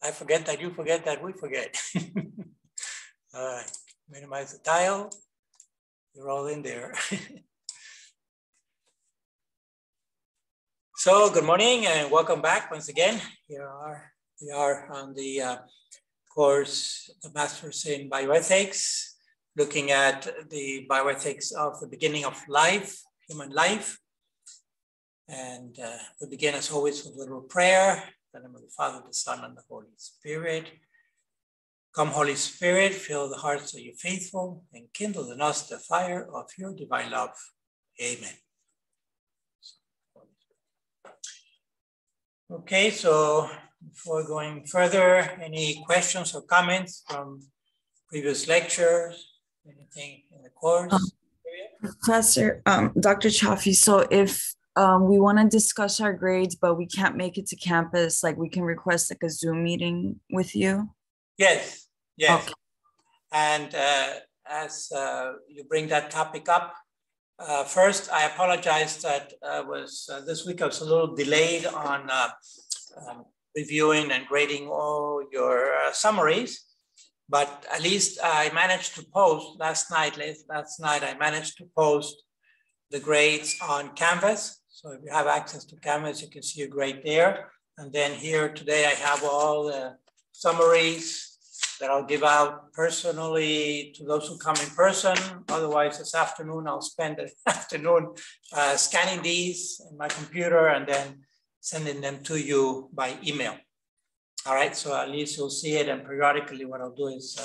I forget that you forget that we forget. All right, minimize the tile. You're all in there. So good morning and welcome back once again. We are on the course, the Masters in Bioethics, looking at the bioethics of the beginning of life, human life. And we begin as always with a little prayer. In the name of the Father, the Son, and the Holy Spirit. Come, Holy Spirit, fill the hearts of your faithful and kindle in us the fire of your divine love. Amen. Okay, so before going further, any questions or comments from previous lectures? Anything in the course? Professor, Dr. Chaffee, so if we want to discuss our grades, but we can't make it to campus, like we can request like a Zoom meeting with you? Yes, yes. Okay. And as you bring that topic up, first, I apologize that this week I was a little delayed on reviewing and grading all your summaries, but at least I managed to post last night I managed to post the grades on Canvas. So if you have access to Canvas, you can see your grade there. And then here today, I have all the summaries that I'll give out personally to those who come in person. Otherwise, this afternoon, I'll spend the afternoon scanning these in my computer and then sending them to you by email. All right, so at least you'll see it. And periodically, what I'll do is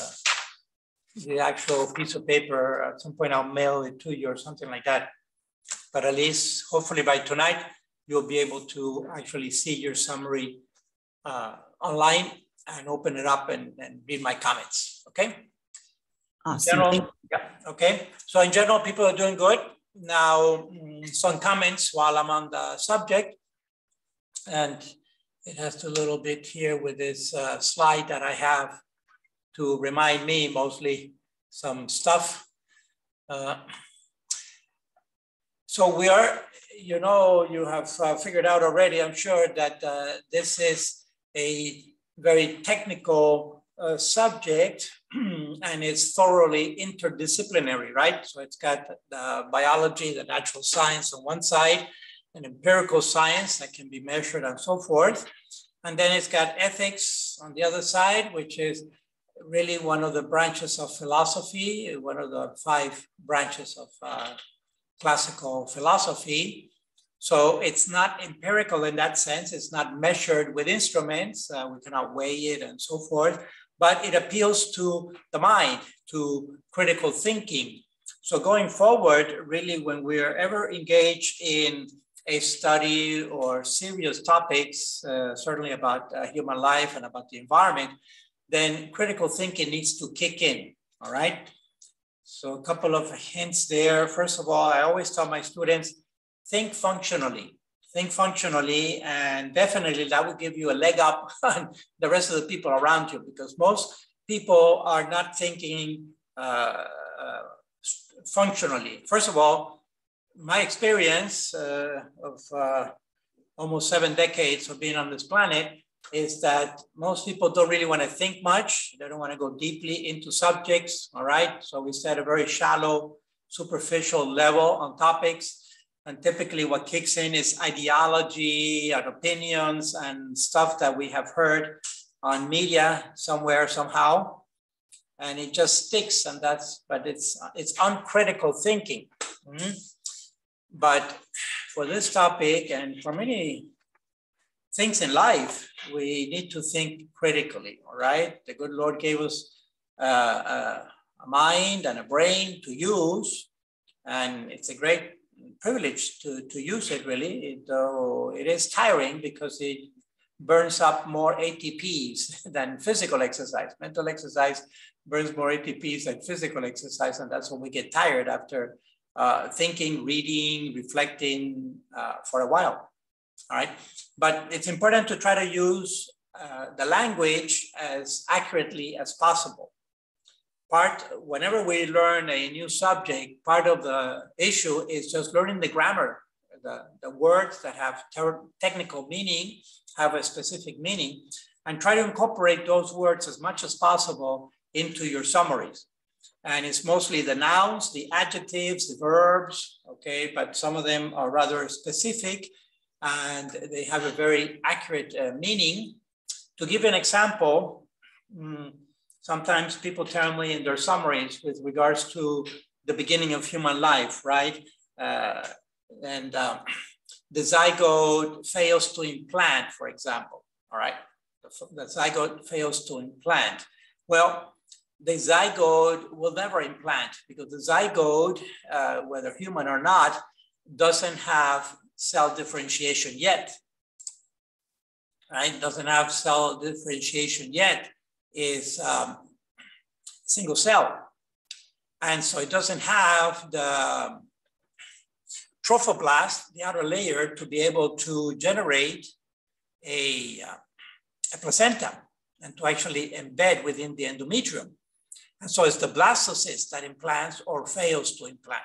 the actual piece of paper, at some point, I'll mail it to you or something like that. But at least, hopefully by tonight, you'll be able to actually see your summary online and open it up and read my comments, okay? Awesome. In general, yeah, okay. So in general, people are doing good. Now, some comments while I'm on the subject, and it has to do a little bit here with this slide that I have to remind me mostly some stuff. So we are, you know, you have figured out already, I'm sure, that this is a very technical subject and it's thoroughly interdisciplinary, right? So it's got the biology, the natural science on one side, and empirical science that can be measured and so forth. And then it's got ethics on the other side, which is really one of the branches of philosophy, one of the 5 branches of classical philosophy. So it's not empirical in that sense. It's not measured with instruments. We cannot weigh it and so forth, but it appeals to the mind, to critical thinking. So going forward, really, when we're ever engaged in a study or serious topics, certainly about human life and about the environment, then critical thinking needs to kick in, all right? So a couple of hints there. First of all, I always tell my students, think functionally, and definitely that will give you a leg up on the rest of the people around you, because most people are not thinking functionally. First of all, my experience of almost 7 decades of being on this planet is that most people don't really want to think much. They don't want to go deeply into subjects, all right? So we set a very shallow, superficial level on topics. And typically what kicks in is ideology and opinions and stuff that we have heard on media somewhere, somehow. And it just sticks, and but it's uncritical thinking. Mm-hmm. But for this topic and for many things in life, we need to think critically, all right? The good Lord gave us a mind and a brain to use, and it's a great privilege to use it, really, though it is tiring because it burns up more ATPs than physical exercise. Mental exercise burns more ATPs than physical exercise, and that's when we get tired after thinking, reading, reflecting for a while. All right, but it's important to try to use the language as accurately as possible. Whenever we learn a new subject, part of the issue is just learning the grammar. The words that have technical meaning have a specific meaning, and try to incorporate those words as much as possible into your summaries. And it's mostly the nouns, the adjectives, the verbs, okay, but some of them are rather specific and they have a very accurate meaning. To give an example, sometimes people tell me in their summaries with regards to the beginning of human life, right? The zygote fails to implant, for example, all right? The zygote fails to implant. Well, the zygote will never implant because the zygote, whether human or not, doesn't have cell differentiation yet, right? Doesn't have cell differentiation yet, is single cell. And so it doesn't have the trophoblast, the outer layer, to be able to generate a placenta and to actually embed within the endometrium. And so it's the blastocyst that implants or fails to implant.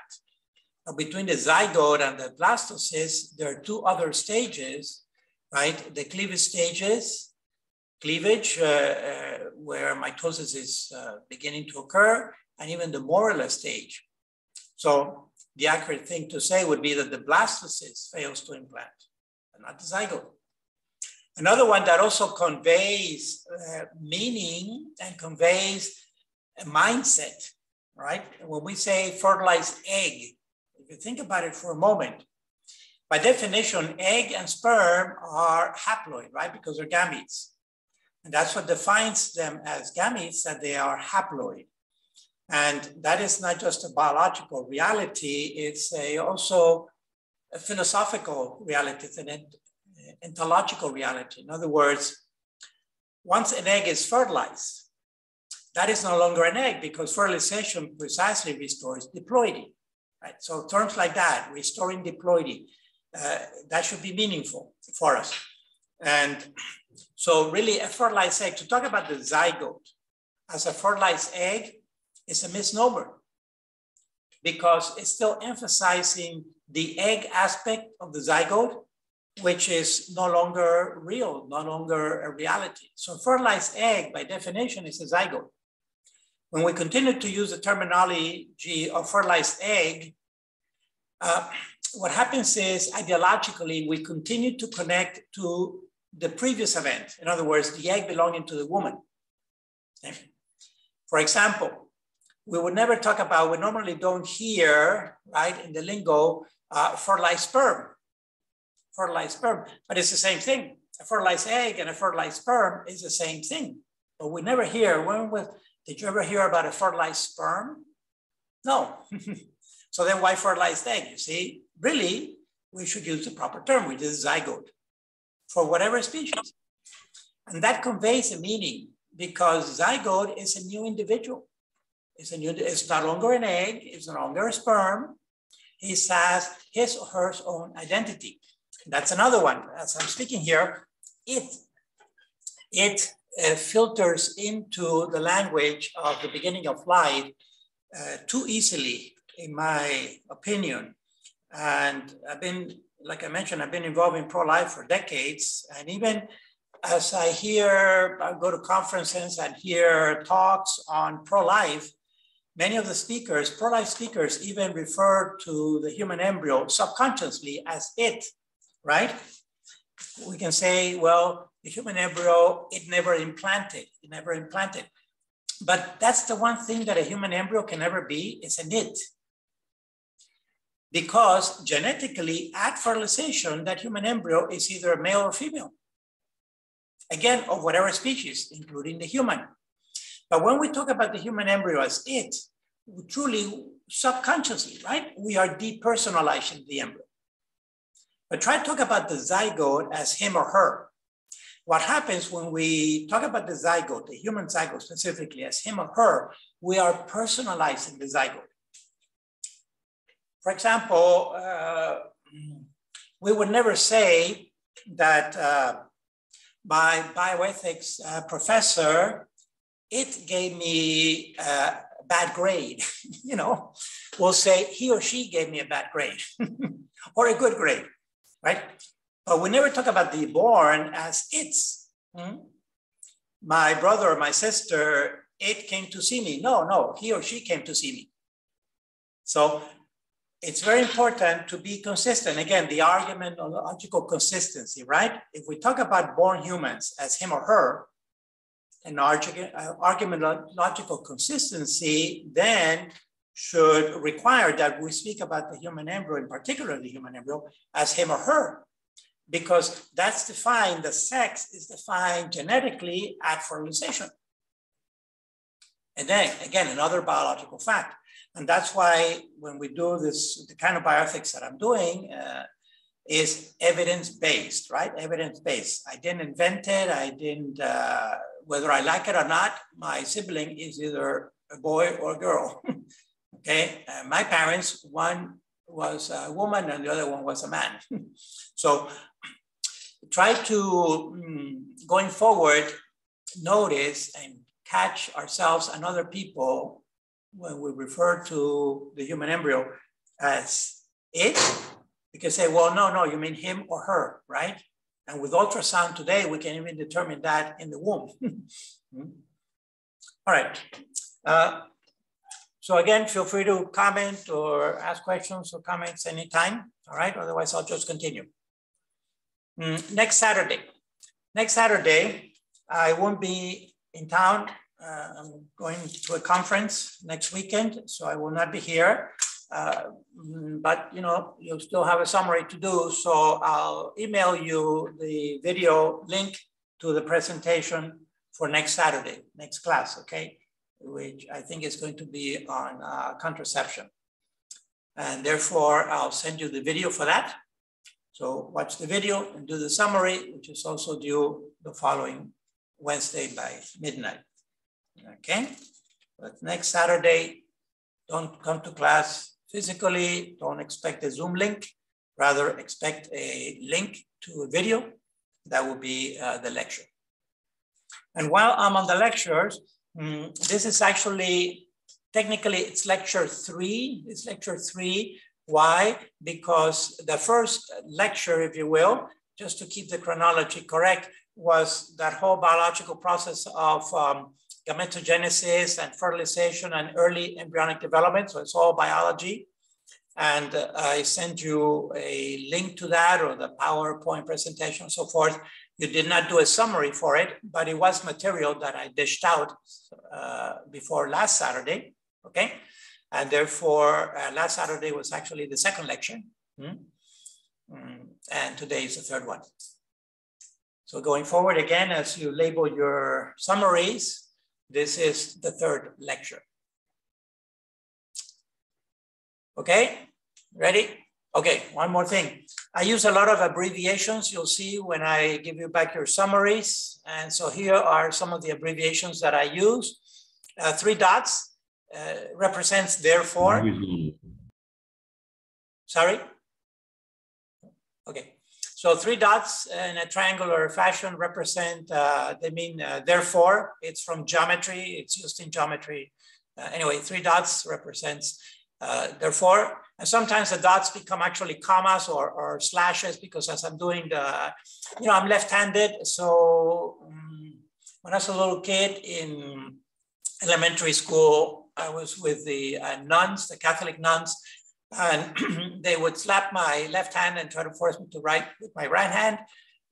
Now, between the zygote and the blastocyst, there are two other stages, right? The cleavage stages, where mitosis is beginning to occur, and even the morula stage. So the accurate thing to say would be that the blastocyst fails to implant, and not the zygote. Another one that also conveys meaning and conveys a mindset, right? When we say fertilized egg, if you think about it for a moment, by definition, egg and sperm are haploid, right? Because they're gametes. And that's what defines them as gametes, that they are haploid. And that is not just a biological reality, it's also a philosophical reality, it's an ontological reality. In other words, once an egg is fertilized, that is no longer an egg because fertilization precisely restores diploidy, right? So terms like that, restoring diploidy, that should be meaningful for us. And so really a fertilized egg, to talk about the zygote as a fertilized egg is a misnomer because it's still emphasizing the egg aspect of the zygote, which is no longer real, no longer a reality. So fertilized egg by definition is a zygote. When we continue to use the terminology of fertilized egg, what happens is ideologically, we continue to connect to the previous event. In other words, the egg belonging to the woman. For example, we would never talk about, we normally don't hear, right, in the lingo, fertilized sperm. Fertilized sperm, but it's the same thing. A fertilized egg and a fertilized sperm is the same thing. But we never hear, did you ever hear about a fertilized sperm? No. So then why fertilized egg? You see, really, we should use the proper term, which is zygote, for whatever species. And that conveys a meaning because zygote is a new individual. It's no longer an egg, it's no longer a sperm. It has his or her own identity. That's another one. As I'm speaking here, it filters into the language of the beginning of life too easily, in my opinion. And I've been, like I mentioned, I've been involved in pro-life for decades. And even as I go to conferences and hear talks on pro-life, many of the speakers, pro-life speakers, even refer to the human embryo subconsciously as it, right? We can say, well, the human embryo, it never implanted. But that's the one thing that a human embryo can never be, is an it. Because genetically, at fertilization, that human embryo is either male or female. Again, of whatever species, including the human. But when we talk about the human embryo as it, we truly subconsciously, right? We are depersonalizing the embryo. But try to talk about the zygote as him or her. What happens when we talk about the zygote, the human zygote specifically, as him or her, we are personalizing the zygote. For example, we would never say that my bioethics professor, it gave me a bad grade, you know. We'll say he or she gave me a bad grade or a good grade, right? But we never talk about the born as its. my brother or my sister, it came to see me. No, he or she came to see me. So it's very important to be consistent. Again, the argument of logical consistency, right? If we talk about born humans as him or her, an argument of logical consistency then should require that we speak about the human embryo, in particular the human embryo, as him or her, because that's defined, the sex is defined genetically at fertilization. And then again, another biological fact. And that's why when we do this, the kind of bioethics that I'm doing is evidence-based, right? Evidence-based. I didn't invent it. I didn't, whether I like it or not, my sibling is either a boy or a girl. Okay, my parents, one was a woman and the other one was a man. So try to, going forward, notice and catch ourselves and other people when we refer to the human embryo as it. You can say, well, no, you mean him or her, right? And with ultrasound today, we can even determine that in the womb. All right. So again, feel free to comment or ask questions or comments anytime. All right. Otherwise, I'll just continue. Next Saturday, I won't be in town. I'm going to a conference next weekend, so I will not be here. But you know, you'll still have a summary to do. So I'll email you the video link to the presentation for next Saturday, next class, okay? Which I think is going to be on contraception. And therefore, I'll send you the video for that. So watch the video and do the summary, which is also due the following Wednesday by midnight. Okay, but next Saturday, don't come to class physically, don't expect a Zoom link, rather expect a link to a video. That will be the lecture. And while I'm on the lectures, this is actually, technically it's lecture 3. It's lecture 3. Why? Because the first lecture, if you will, just to keep the chronology correct, was that whole biological process of gametogenesis and fertilization and early embryonic development. So it's all biology. And I sent you a link to that or the PowerPoint presentation and so forth. You did not do a summary for it, but it was material that I dished out before last Saturday, okay? And therefore, last Saturday was actually the second lecture. And today is the third one. So going forward again, as you label your summaries, this is the third lecture. Okay, ready? Okay, one more thing. I use a lot of abbreviations. You'll see when I give you back your summaries. And so here are some of the abbreviations that I use. 3 dots represents therefore. Sorry? Okay. So 3 dots in a triangular fashion represent, they mean therefore. It's from geometry. It's used in geometry. Anyway, 3 dots represents therefore. And sometimes the dots become actually commas or slashes because as I'm doing the, you know, I'm left-handed. So when I was a little kid in elementary school, I was with the nuns, the Catholic nuns, and they would slap my left hand and try to force me to write with my right hand,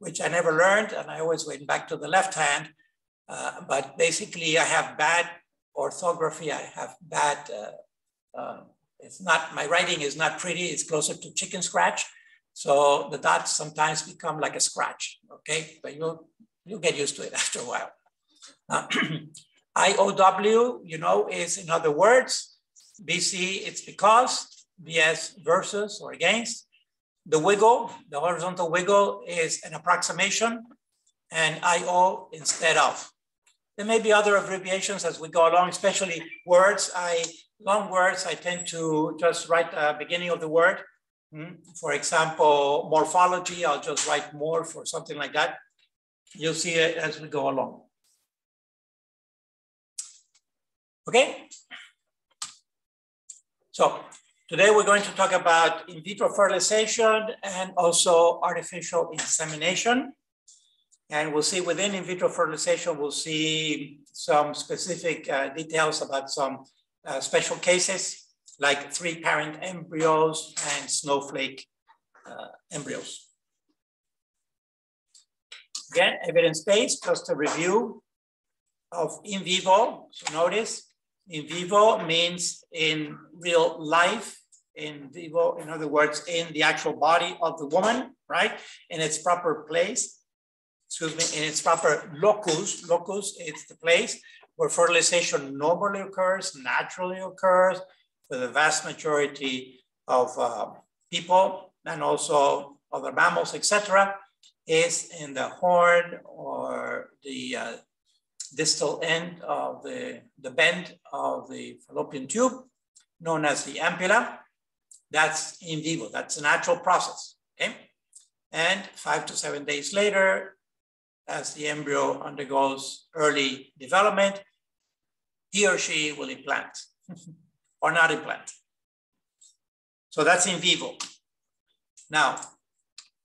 which I never learned. And I always went back to the left hand. But basically I have bad orthography. I have bad, it's not, my writing is not pretty. It's closer to chicken scratch. So the dots sometimes become like a scratch, okay? But you'll get used to it after a while. IOW, you know, is in other words. BC, it's because. BS, versus or against. The wiggle, the horizontal wiggle is an approximation. And IO instead of. There may be other abbreviations as we go along, especially words. Long words, I tend to just write the beginning of the word. For example, morphology, I'll just write more for something like that. You'll see it as we go along. Okay? So today we're going to talk about in vitro fertilization and also artificial insemination. And we'll see within in vitro fertilization, we'll see some specific details about some special cases, like 3-parent embryos and snowflake embryos. Again, evidence-based, just a review of in vivo. So notice, in vivo means in real life, in vivo, in other words, in the actual body of the woman, right? In its proper place, excuse me, in its proper locus. Locus, it's the place where fertilization normally occurs, naturally occurs for the vast majority of people and also other mammals, etc., is in the horn or the distal end of the bend of the fallopian tube, known as the ampulla. That's in vivo, that's a natural process, okay? And 5 to 7 days later, as the embryo undergoes early development, he or she will implant or not implant. So that's in vivo. Now,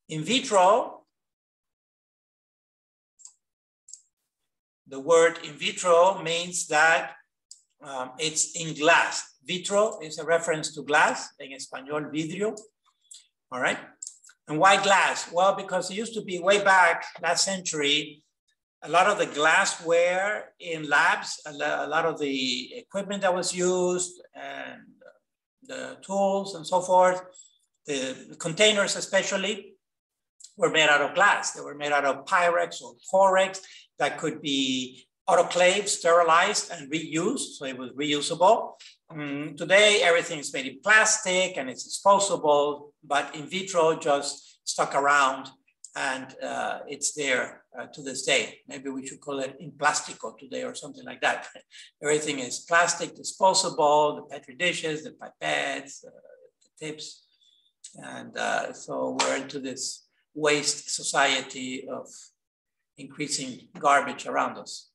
in vitro, the word in vitro means that it's in glass. Vitro is a reference to glass, in español, vidrio, all right? And why glass? Well, because it used to be way back last century, a lot of the glassware in labs, a lot of the equipment that was used and the tools and so forth, the containers especially, were made out of glass. They were made out of Pyrex or Forex that could be autoclaved, sterilized, and reused, so it was reusable. Today, everything is made in plastic and it's disposable, but in vitro just stuck around and it's there to this day. Maybe we should call it in plastico today or something like that. Everything is plastic, disposable, the Petri dishes, the pipettes, the tips. And so we're into this waste society of increasing garbage around us.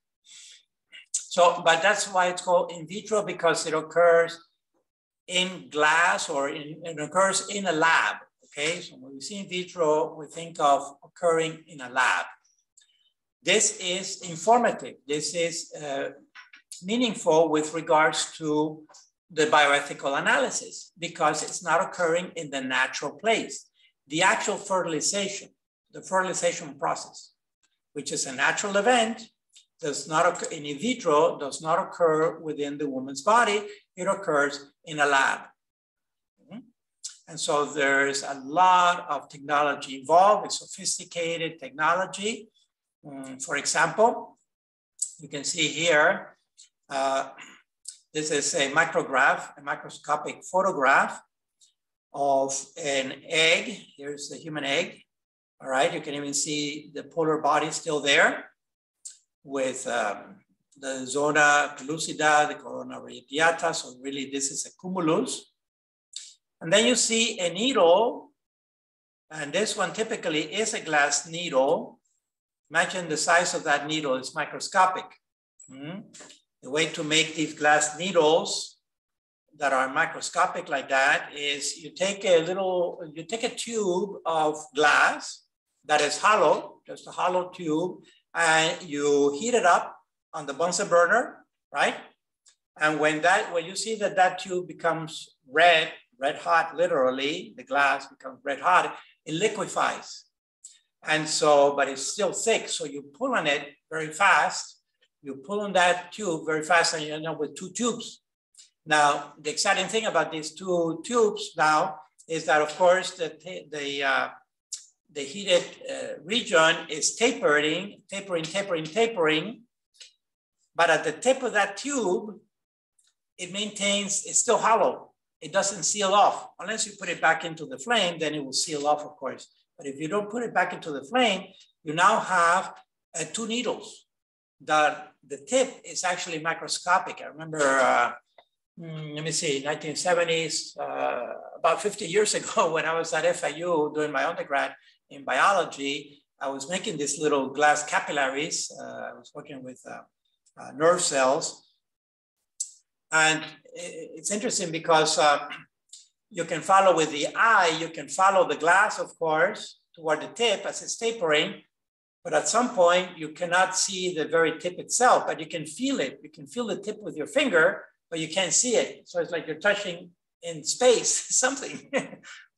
So, but that's why it's called in vitro, because it occurs in glass or it occurs in a lab, okay? So when we see in vitro, we think of occurring in a lab. This is informative. This is meaningful with regards to the bioethical analysis, because it's not occurring in the natural place. The actual fertilization, the fertilization process, which is a natural event, does not occur in vitro, does not occur within the woman's body. It occurs in a lab. And so there's a lot of technology involved, with sophisticated technology. For example, you can see here, this is a micrograph, a microscopic photograph of an egg. Here's the human egg. All right, you can even see the polar body still there, with the zona pellucida, the corona radiata. So really this is a cumulus. And then you see a needle, and this one typically is a glass needle. Imagine the size of that needle is microscopic. The way to make these glass needles that are microscopic like that is you take a tube of glass that is hollow, just a hollow tube, and you heat it up on the Bunsen burner, right? And when you see that tube becomes red hot, literally, the glass becomes red hot, it liquefies. And so, but it's still thick, so you pull on it very fast. You pull on that tube very fast, and you end up with 2 tubes. Now, the exciting thing about these 2 tubes now is that, of course, the heated region is tapering, but at the tip of that tube, it's still hollow. It doesn't seal off. Unless you put it back into the flame, then it will seal off, of course. But if you don't put it back into the flame, you now have 2 needles. The tip is actually microscopic. I remember, let me see, 1970s, about 50 years ago, when I was at FIU doing my undergrad in biology, I was making these little glass capillaries. I was working with nerve cells. And it's interesting because you can follow with the eye, you can follow the glass, of course, toward the tip as it's tapering, But at some point, you cannot see the very tip itself, but you can feel it. You can feel the tip with your finger, but you can't see it. So it's like you're touching in space something,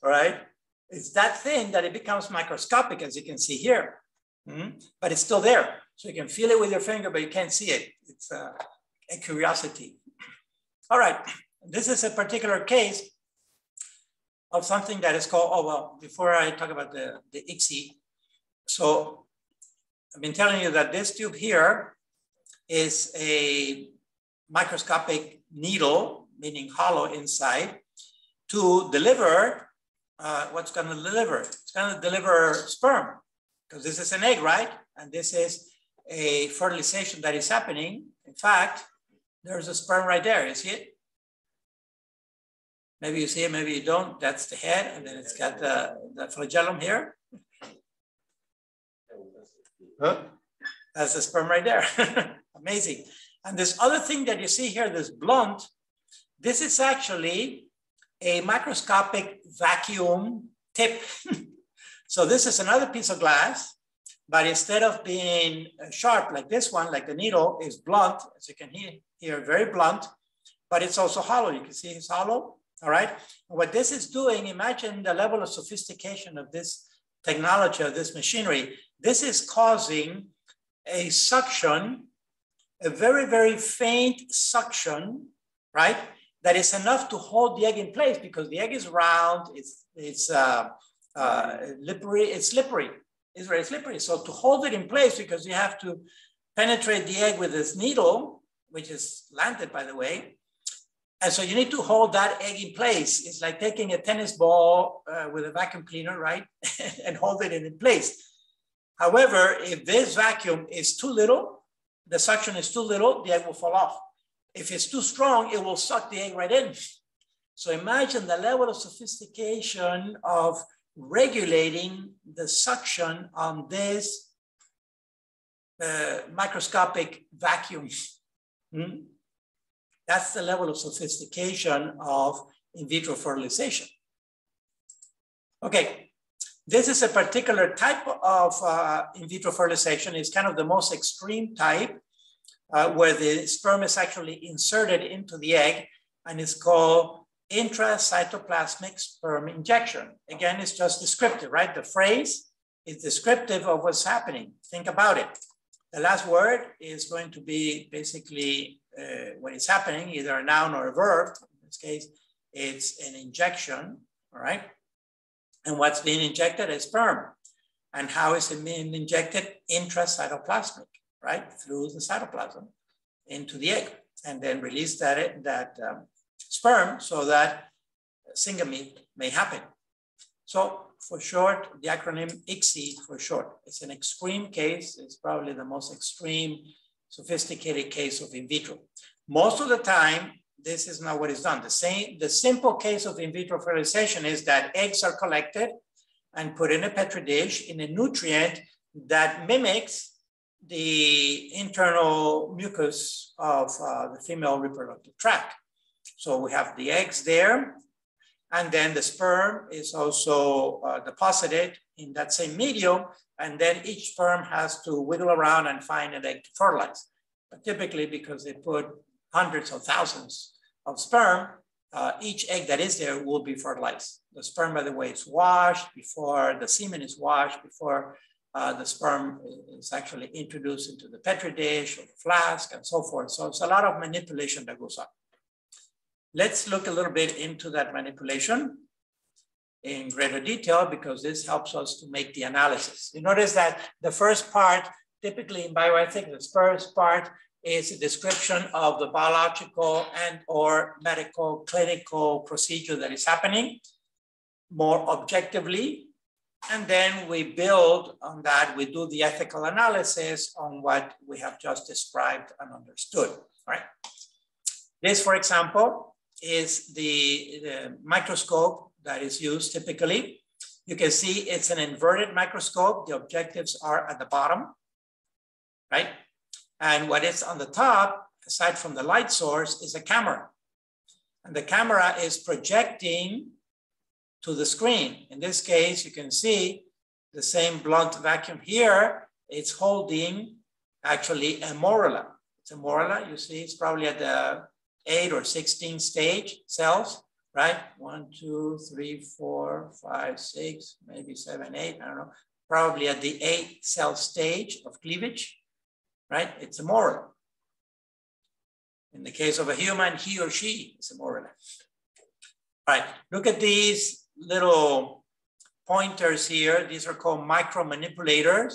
right? It's that thin that it becomes microscopic, as you can see here. But it's still there. So you can feel it with your finger, but you can't see it. It's a curiosity. All right, this is a particular case of something that is called, oh, well, before I talk about the ICSI, so I've been telling you that this tube here is a microscopic needle, meaning hollow inside, to deliver, what's gonna deliver? It's gonna deliver sperm, because this is an egg, right? And this is a fertilization that is happening. In fact, there's a sperm right there, you see it? Maybe you see it, maybe you don't. That's the head, and then it's got the flagellum here. Huh? That's the sperm right there. Amazing. And this other thing that you see here, this blunt, this is actually a microscopic vacuum tip. So this is another piece of glass, but instead of being sharp like this one, like the needle, is blunt, as you can hear, very blunt, but it's also hollow. You can see it's hollow, all right? And what this is doing, imagine the level of sophistication of this technology, of this machinery. This is causing a suction, a very, very faint suction, right? That is enough to hold the egg in place, because the egg is round, it's slippery, it's very slippery. So to hold it in place, because you have to penetrate the egg with this needle, which is landed, by the way. And so you need to hold that egg in place. It's like taking a tennis ball with a vacuum cleaner, right? And hold it in place. However, if this vacuum is too little, the suction is too little, the egg will fall off. If it's too strong, it will suck the egg right in. So imagine the level of sophistication of regulating the suction on this microscopic vacuum. That's the level of sophistication of in vitro fertilization. Okay. This is a particular type of in vitro fertilization. It's kind of the most extreme type where the sperm is actually inserted into the egg, and it's called intracytoplasmic sperm injection. Again, it's just descriptive, right? The phrase is descriptive of what's happening. Think about it. The last word is going to be basically what is happening, either a noun or a verb. In this case, it's an injection, all right? And what's being injected is sperm. And how is it being injected? Intracytoplasmic, right? Through the cytoplasm into the egg, and then release that sperm so that syngamy may happen. So for short, the acronym ICSI for short. It's an extreme case. It's probably the most extreme, sophisticated case of in vitro. Most of the time, this is not what is done. The simple case of in vitro fertilization is that eggs are collected and put in a petri dish in a nutrient that mimics the internal mucus of the female reproductive tract. So we have the eggs there, and then the sperm is also deposited in that same medium, and then each sperm has to wiggle around and find an egg to fertilize. But typically, because they put hundreds of thousands of sperm, each egg that is there will be fertilized. The sperm, by the way, is washed before the semen is washed, before the sperm is actually introduced into the petri dish or the flask and so forth. So it's a lot of manipulation that goes on. Let's look a little bit into that manipulation in greater detail, because this helps us to make the analysis. You notice that the first part, typically in bioethics, the first part is a description of the biological and or medical clinical procedure that is happening more objectively. And then we build on that, we do the ethical analysis on what we have just described and understood, right? This, for example, is the microscope that is used typically. You can see it's an inverted microscope. The objectives are at the bottom, right? And what is on the top, aside from the light source, is a camera. And the camera is projecting to the screen. In this case, you can see the same blunt vacuum here it's holding actually a morula. It's a morula, you see, it's probably at the 8 or 16 stage cells, right? 1, 2, 3, 4, 5, 6, maybe 7, 8, I don't know. Probably at the 8 cell stage of cleavage, right? It's a morula. In the case of a human, he or she is a morula. All right, look at these little pointers here. These are called micromanipulators.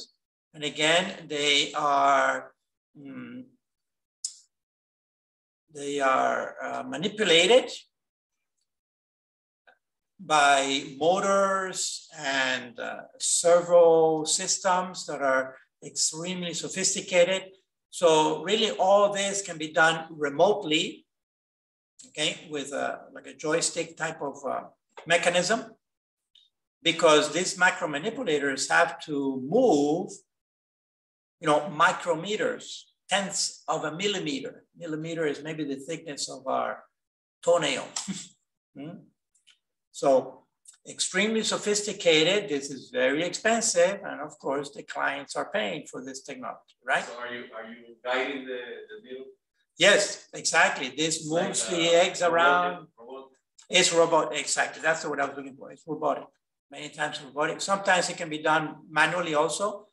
And again, they are manipulated by motors and servo systems that are extremely sophisticated. So really all this can be done remotely, okay, with like a joystick type of mechanism, because these micromanipulators have to move, you know, micrometers, tenths of a millimeter. Millimeter is maybe the thickness of our toenail. So extremely sophisticated. This is very expensive. And of course, the clients are paying for this technology, right? So are you guiding the needle? Yes, exactly. This moves the eggs around. It's robotic, exactly. That's what I was looking for. It's robotic. Many times robotic. Sometimes it can be done manually also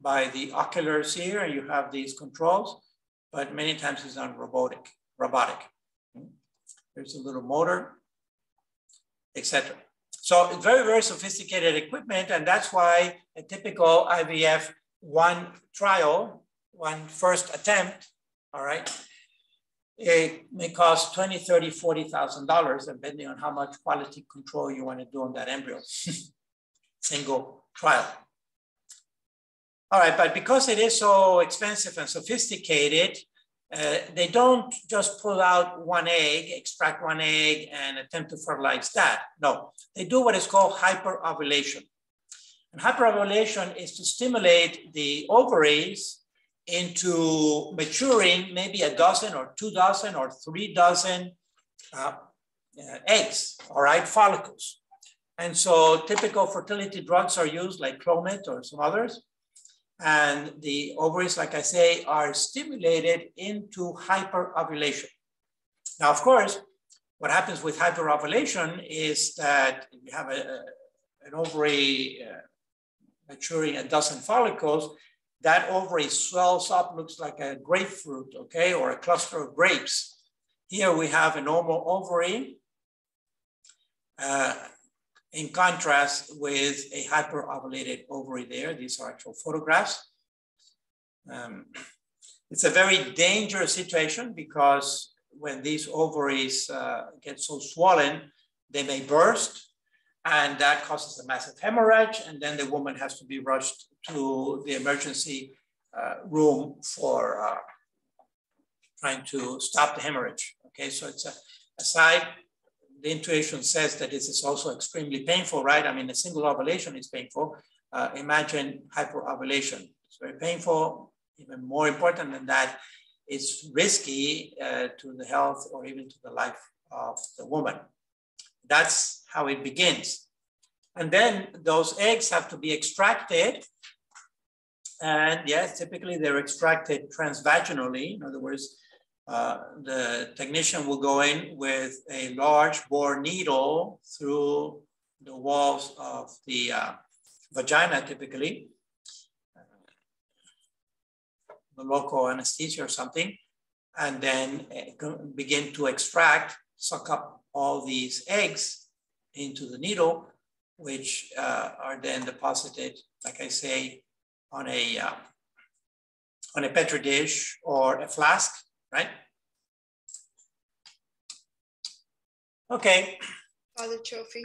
by the oculars here, and you have these controls, but many times it's done robotic. There's a little motor, etc. So it's very, very sophisticated equipment, and that's why a typical IVF one trial, one first attempt, all right, it may cost $20,000, $30,000, $40,000, depending on how much quality control you want to do on that embryo. Single trial. All right, but because it is so expensive and sophisticated, they don't just pull out one egg, extract one egg, and attempt to fertilize that. No, they do what is called hyperovulation. And hyperovulation is to stimulate the ovaries into maturing maybe a dozen or 2 dozen or 3 dozen eggs, all right, follicles. And so typical fertility drugs are used like Clomid or some others. And the ovaries, like I say, are stimulated into hyperovulation. Now, of course, what happens with hyperovulation is that you have an ovary maturing a dozen follicles. That ovary swells up, looks like a grapefruit, okay, or a cluster of grapes. Here we have a normal ovary in contrast with a hyperovulated ovary there. These are actual photographs. It's a very dangerous situation because when these ovaries get so swollen, they may burst, and that causes a massive hemorrhage, and then the woman has to be rushed to the emergency room for trying to stop the hemorrhage. Okay, so it's a side. The intuition says that this is also extremely painful, right? I mean, a single ovulation is painful. Imagine hyperovulation. It's very painful. Even more important than that, it's risky to the health or even to the life of the woman. That's how it begins. And then those eggs have to be extracted. And yes, typically they're extracted transvaginally. In other words, the technician will go in with a large bore needle through the walls of the vagina, typically, the local anesthesia or something, and then begin to extract, suck up all these eggs into the needle, which are then deposited, like I say, on a Petri dish or a flask, right? Okay. Father Chofi.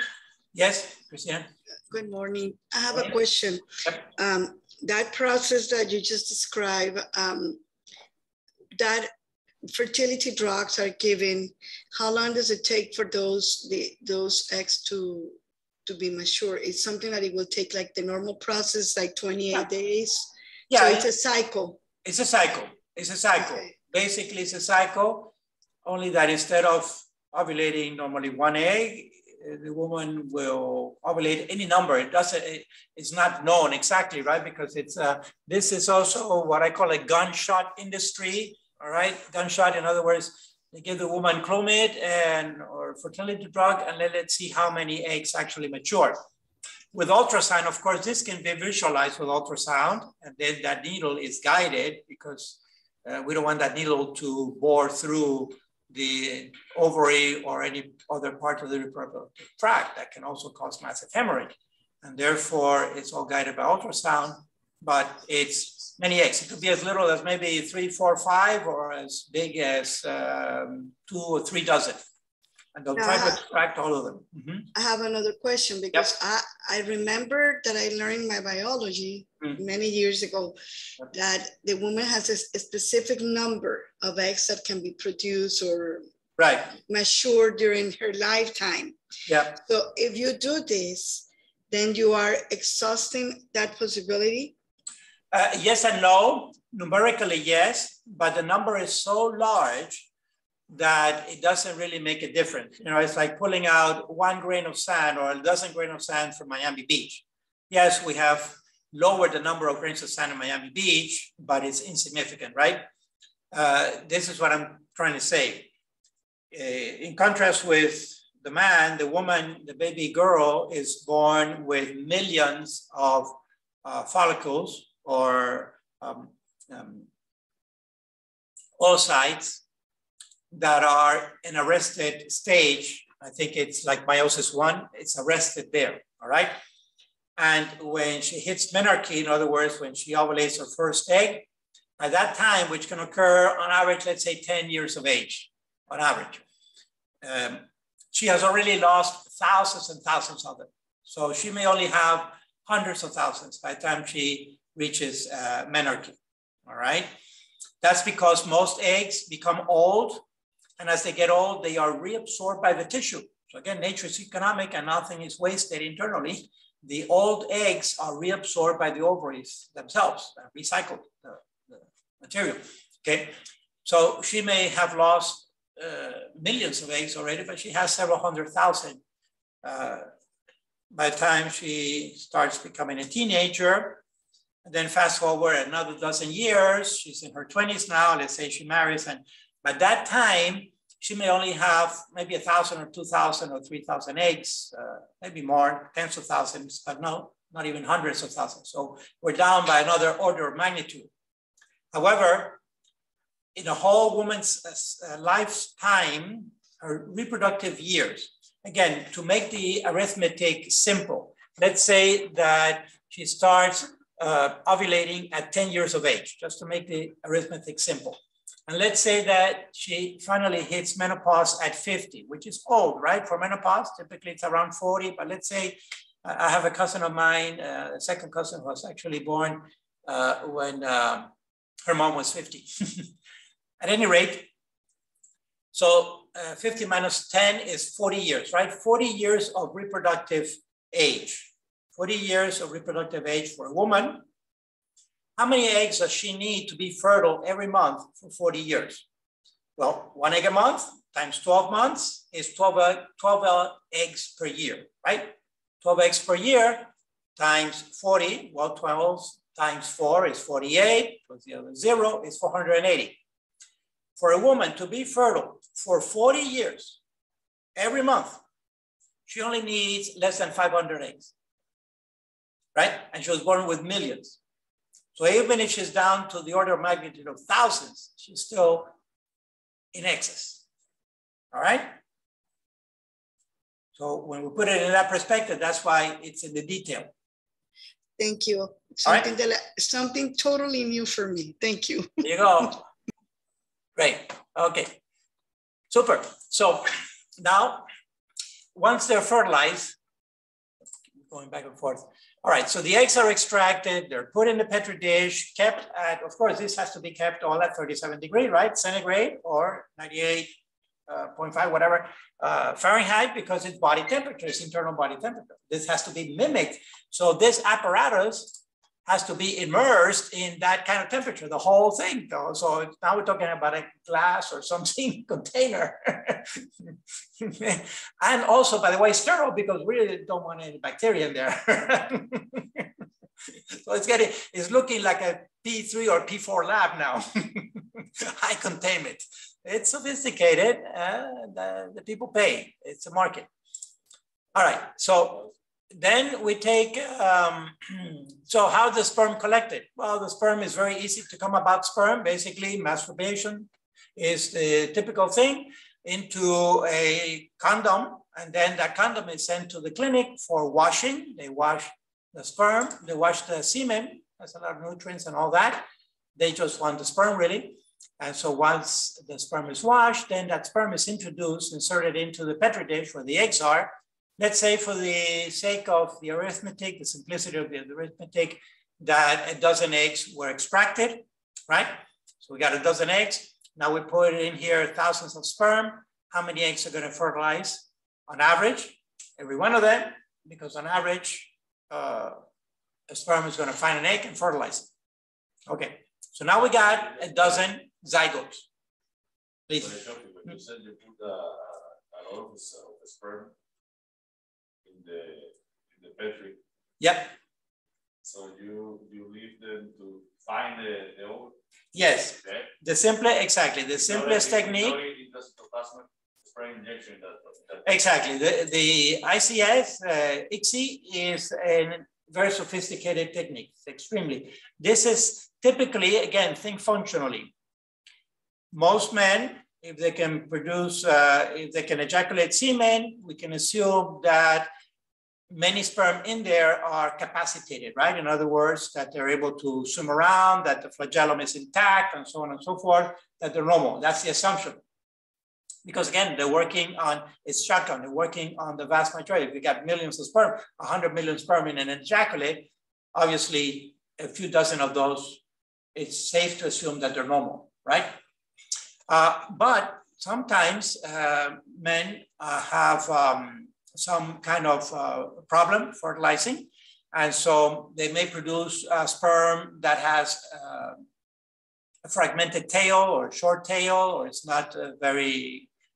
Yes, Christian. Good morning. I have a question. Yep. That process that you just described, that fertility drugs are given, how long does it take for those eggs to be mature? It's something that it will take like the normal process, like 28 days. Yeah, so it's a cycle. It's a cycle. It's a cycle. Okay. Basically, it's a cycle, only that instead of ovulating normally one egg, the woman will ovulate any number. It's not known exactly, right? Because this is also what I call a gunshot industry, all right? Gunshot, in other words, they give the woman Clomid or fertility drug, and let's see how many eggs actually mature. With ultrasound, of course, this can be visualized with ultrasound, and then that needle is guided because we don't want that needle to bore through the ovary or any other part of the reproductive tract that can also cause massive hemorrhage. And therefore, it's all guided by ultrasound, but it's many eggs. It could be as little as maybe 3, 4, 5, or as big as 2 or 3 dozen. And they'll try to extract all of them. Mm-hmm. I have another question because I remember that I learned my biology many years ago that the woman has a specific number of eggs that can be produced or matured during her lifetime. Yeah. So if you do this, then you are exhausting that possibility? Yes and no. Numerically, yes, but the number is so large that it doesn't really make a difference. You know, it's like pulling out 1 grain of sand or a dozen grains of sand from Miami Beach. Yes, we have lowered the number of grains of sand in Miami Beach, but it's insignificant, right? This is what I'm trying to say. In contrast with the man, the woman, the baby girl is born with millions of follicles or oocytes that are in arrested stage. I think it's like meiosis 1, it's arrested there, all right? And when she hits menarche, in other words, when she ovulates her first egg, at that time, which can occur on average, let's say 10 years of age, on average, she has already lost thousands and thousands of them. So she may only have hundreds of thousands by the time she reaches menarche, all right? That's because most eggs become old, and as they get old, they are reabsorbed by the tissue. So again, nature is economic and nothing is wasted internally. The old eggs are reabsorbed by the ovaries themselves, recycled the material, okay? So she may have lost millions of eggs already, but she has several 100,000 by the time she starts becoming a teenager. And then fast forward another dozen years, she's in her 20s now, let's say she marries, and by that time, she may only have maybe 1,000 or 2,000 or 3,000 eggs, maybe more, tens of thousands, but no, not even hundreds of thousands. So we're down by another order of magnitude. However, in a whole woman's lifetime, her reproductive years, again, to make the arithmetic simple, let's say that she starts ovulating at 10 years of age, just to make the arithmetic simple. And let's say that she finally hits menopause at 50, which is old, right? For menopause, typically it's around 40, but let's say I have a cousin of mine, a second cousin who was actually born when her mom was 50. At any rate, so 50 minus 10 is 40 years, right? 40 years of reproductive age. 40 years of reproductive age for a woman. How many eggs does she need to be fertile every month for 40 years? Well, 1 egg a month times 12 months is 12 eggs per year, right? 12 eggs per year times 40, well, 12 times 4 is 48, plus the other 0 is 480. For a woman to be fertile for 40 years, every month, she only needs less than 500 eggs, right? And she was born with millions. So even if she's down to the order of magnitude of thousands, she's still in excess, all right? So when we put it in that perspective, that's why it's in the detail. Thank you. Something totally new for me. Thank you. There you go. Great. Okay. Super. So now, once they're fertilized, going back and forth. All right. So the eggs are extracted. They're put in the Petri dish, kept at, of course, this has to be kept all at 37 degrees, right? Centigrade or 98.5, whatever, Fahrenheit, because it's body temperature, it's internal body temperature. This has to be mimicked. So this apparatus has to be immersed in that kind of temperature, the whole thing. Though. So now we're talking about a glass or something container. And also, by the way, sterile, because we really don't want any bacteria in there. So it's looking like a P3 or P4 lab now. High containment. It's sophisticated, and the people pay. It's a market. All right, so then we take, so how the sperm collected? Well, the sperm is very easy to come about sperm. Basically, masturbation is the typical thing into a condom, and then that condom is sent to the clinic for washing. They wash the sperm, they wash the semen, has a lot of nutrients and all that. They just want the sperm really. And so once the sperm is washed, then that sperm is introduced, inserted into the Petri dish where the eggs are. Let's say for the sake of the arithmetic, the simplicity of the arithmetic, that a dozen eggs were extracted, right? So we got a dozen eggs. Now we put in here thousands of sperm. How many eggs are going to fertilize on average? Every one of them, because on average, a sperm is going to find an egg and fertilize it. Okay, so now we got a dozen zygotes. Please. When you said you put a lot of sperm in the Petri. Yep. So you leave them to find the ovum? Yes. Okay. The simplest technique. Exactly. The ICS, ICSI is a very sophisticated technique, extremely. This is typically, again, think functionally. Most men, if they can produce, if they can ejaculate semen, we can assume that many sperm in there are capacitated, right? In other words, that they're able to swim around, that the flagellum is intact, and so on and so forth, that they're normal. That's the assumption. Because again, they're working on, it's shotgun, they're working on the vast majority. If we got millions of sperm, 100 million sperm in an ejaculate, obviously a few dozen of those, it's safe to assume that they're normal, right? But sometimes men have some kind of problem fertilizing. And so they may produce sperm that has a fragmented tail or short tail, or it's not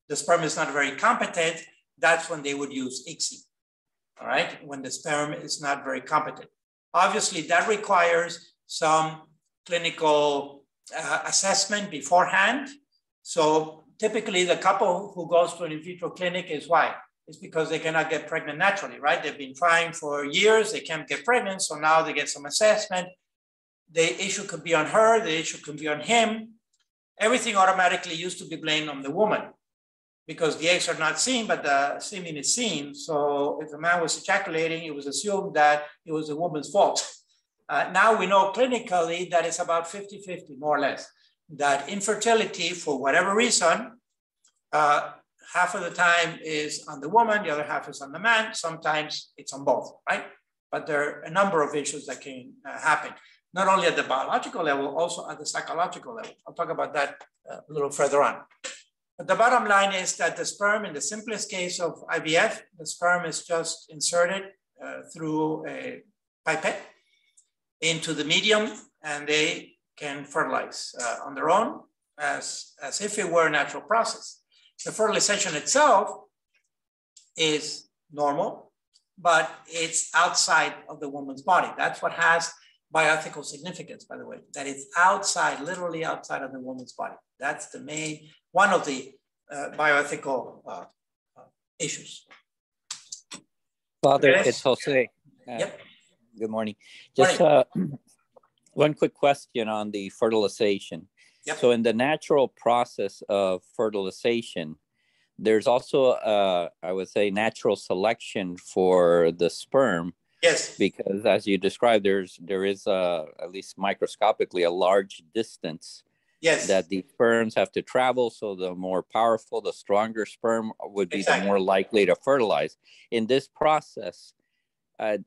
the sperm is not very competent. That's when they would use ICSI, all right? When the sperm is not very competent. Obviously that requires some clinical assessment beforehand. So typically the couple who goes to an in vitro clinic is why? It's because they cannot get pregnant naturally, right? They've been trying for years, they can't get pregnant. So now they get some assessment. The issue could be on her, the issue could be on him. Everything automatically used to be blamed on the woman because the eggs are not seen, but the semen is seen. So if a man was ejaculating, it was assumed that it was the woman's fault. Now we know clinically that it's about 50-50, more or less, that infertility, for whatever reason, half of the time is on the woman, the other half is on the man. Sometimes it's on both, right? But there are a number of issues that can happen, not only at the biological level, also at the psychological level. I'll talk about that a little further on. But the bottom line is that the sperm, in the simplest case of IVF, the sperm is just inserted through a pipette into the medium, and they can fertilize on their own as if it were a natural process. The fertilization itself is normal, but it's outside of the woman's body. That's what has bioethical significance, by the way, that it's outside, literally outside of the woman's body. That's the main, one of the bioethical issues. Father, Okay. it's Jose. Yep. Good morning. Just one quick question on the fertilization. Yep. So in the natural process of fertilization, there's also, I would say, natural selection for the sperm. Yes. Because as you described, there is at least microscopically a large distance. Yes. That the sperms have to travel. So the more powerful, the stronger sperm would be Exactly. the more likely to fertilize. In this process,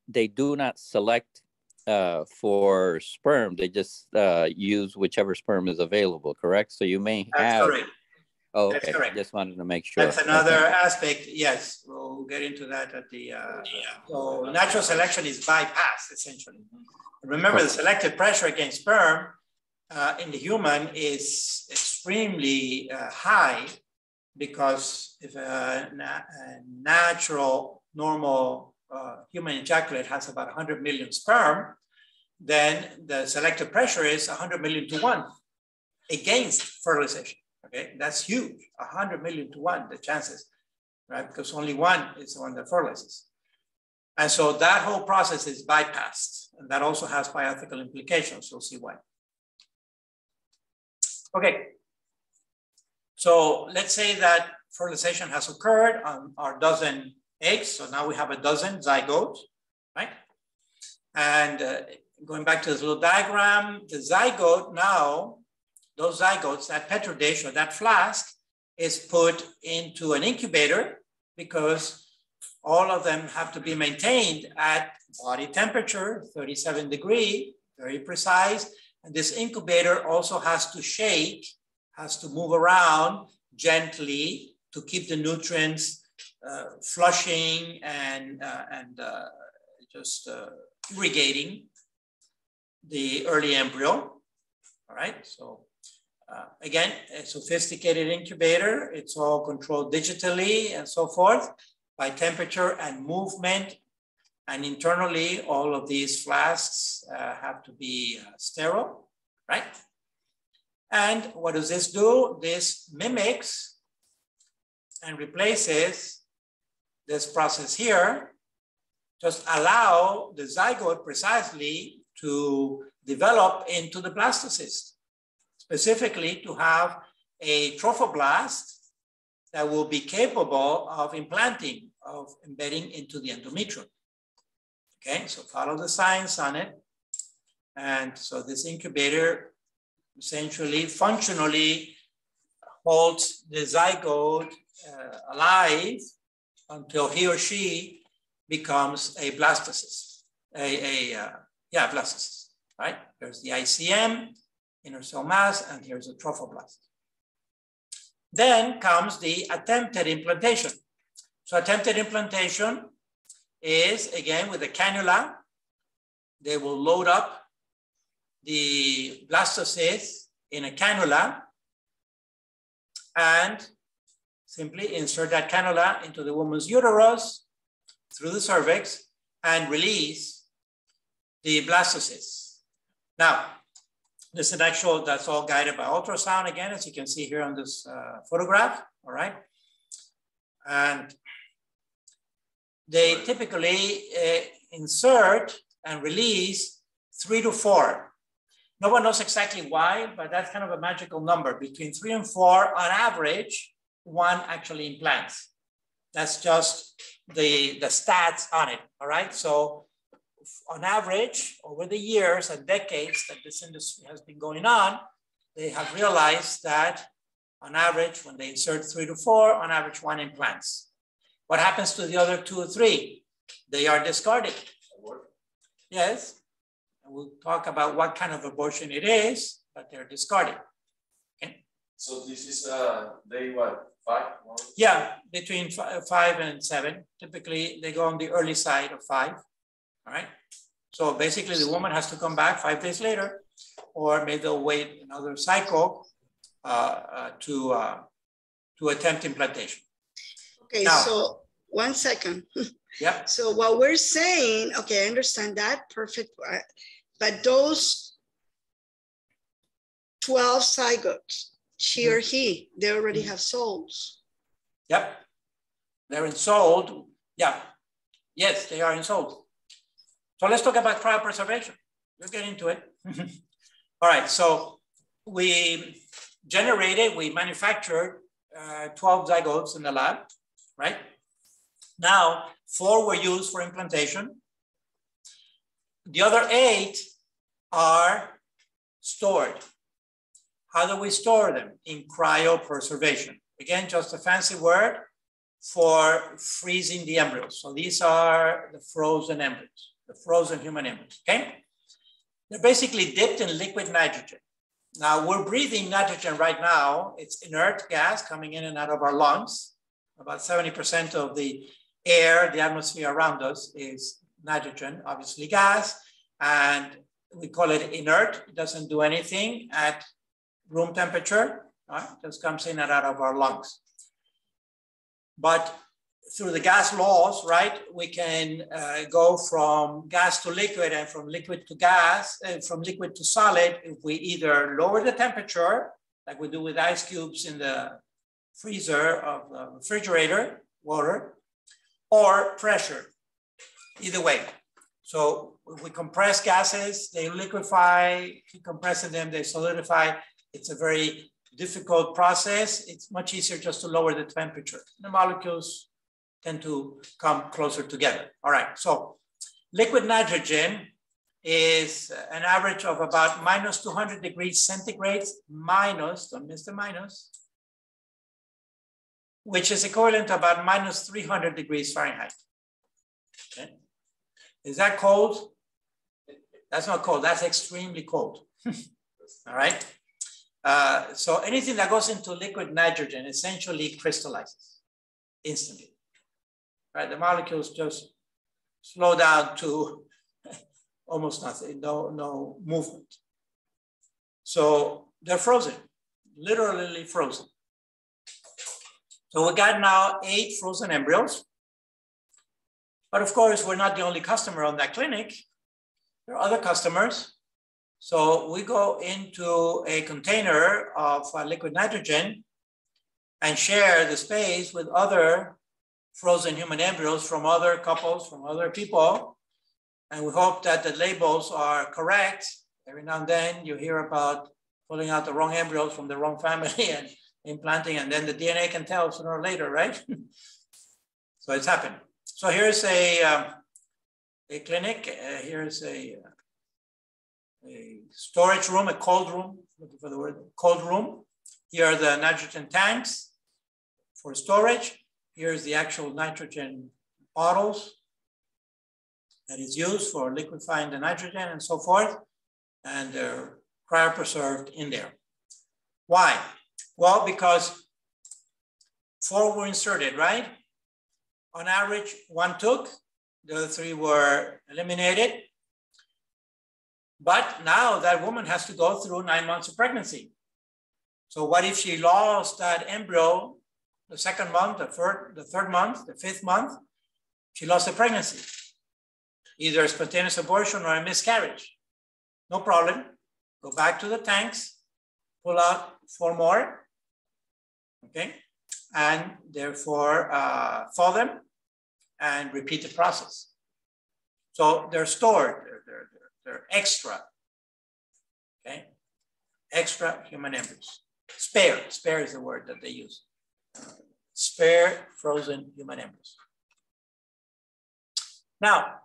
they do not select for sperm. They just use whichever sperm is available, correct? So you may have. That's correct. Oh, That's okay. correct. Just wanted to make sure. That's another Okay. aspect. Yes, we'll get into that at the. So natural selection is bypassed essentially. Remember, the selective pressure against sperm in the human is extremely high, because if a natural, normal human ejaculate has about 100 million sperm, then the selective pressure is 100 million to 1 against fertilization. Okay, that's huge, 100 million to 1, the chances, right? Because only one is the one that fertilizes. And so that whole process is bypassed, and that also has bioethical implications. You'll see why. Okay, so let's say that fertilization has occurred on our dozen eggs. So now we have a dozen zygotes, right? And going back to this little diagram, the zygote now, those zygotes, that petri dish or that flask is put into an incubator, because all of them have to be maintained at body temperature, 37 degrees, very precise. And this incubator also has to shake, has to move around gently to keep the nutrients flushing and just irrigating the early embryo. All right, so again, a sophisticated incubator. It's all controlled digitally and so forth by temperature and movement. And internally, all of these flasks have to be sterile, right? And what does this do? This mimics and replaces this process here. Just allow the zygote precisely to develop into the blastocyst, specifically to have a trophoblast that will be capable of implanting, of embedding into the endometrium. Okay, so follow the science on it. And so this incubator essentially functionally holds the zygote alive until he or she becomes a blastocyst, blastocyst, right? There's the ICM, inner cell mass, and here's a trophoblast. Then comes the attempted implantation. So attempted implantation is, again, with a cannula. They will load up the blastocyst in a cannula and simply insert that cannula into the woman's uterus through the cervix and release the blastocyst. Now, this is actual, that's all guided by ultrasound again, as you can see here on this photograph, all right? And they typically insert and release 3 to 4. No one knows exactly why, but that's kind of a magical number. Between 3 and 4, on average, one actually implants. That's just the stats on it, all right? So on average, over the years and decades that this industry has been going on, they have realized that on average, when they insert 3 to 4, on average, one implants. What happens to the other 2 or 3? They are discarded. Yes, and we'll talk about what kind of abortion it is, but they're discarded. Okay. So this is day what, 5? Yeah, between 5 and 7. Typically, they go on the early side of 5. All right. So basically, the woman has to come back 5 days later, or maybe they'll wait another cycle to attempt implantation. Okay, now, so 1 second. Yeah. So what we're saying, okay, I understand that, perfect. But those 12 zygotes, she or he, they already have souls. Yep. They're ensouled. Yeah. Yes, they are ensouled. So let's talk about cryopreservation. We'll get into it. All right, so we manufactured 12 zygotes in the lab, right? Now, 4 were used for implantation. The other 8 are stored. How do we store them? In cryopreservation. Again, just a fancy word for freezing the embryos. So these are the frozen embryos, the frozen human embryos, okay? They're basically dipped in liquid nitrogen. Now we're breathing nitrogen right now. It's inert gas coming in and out of our lungs. About 70% of the air, the atmosphere around us is nitrogen, obviously gas, and we call it inert. It doesn't do anything at room temperature, right? It just comes in and out of our lungs. But through the gas laws, right, we can go from gas to liquid and from liquid to gas and from liquid to solid if we either lower the temperature, like we do with ice cubes in the freezer of the refrigerator, water, or pressure, either way. So if we compress gases, they liquefy, keep compressing them, they solidify. It's a very difficult process. It's much easier just to lower the temperature. The molecules tend to come closer together. All right, so liquid nitrogen is an average of about minus 200 degrees centigrade, minus, don't miss the minus, which is equivalent to about minus 300 degrees Fahrenheit. Okay. Is that cold? That's not cold, that's extremely cold. All right. So anything that goes into liquid nitrogen essentially crystallizes instantly. Right, the molecules just slow down to almost nothing, no movement. So they're frozen, literally frozen. So we got now 8 frozen embryos. But of course, we're not the only customer on that clinic. There are other customers. So we go into a container of liquid nitrogen and share the space with other frozen human embryos from other couples, from other people. And we hope that the labels are correct. Every now and then you hear about pulling out the wrong embryos from the wrong family and implanting, and then the DNA can tell sooner or later, right? So it's happened. So here's a clinic. Here's a storage room, a cold room, looking for the word, cold room. Here are the nitrogen tanks for storage. Here's the actual nitrogen bottles that is used for liquefying the nitrogen and so forth. And they're cryopreserved in there. Why? Well, because 4 were inserted, right? On average, 1 took, the other 3 were eliminated. But now that woman has to go through 9 months of pregnancy. So what if she lost that embryo the 2nd month, the 3rd month, the 5th month? She lost the pregnancy, either a spontaneous abortion or a miscarriage. No problem. Go back to the tanks, pull out 4 more, okay? And therefore thaw them and repeat the process. So they're stored, they're extra, okay? Extra human embryos. Spare is the word that they use. Spare frozen human embryos. Now,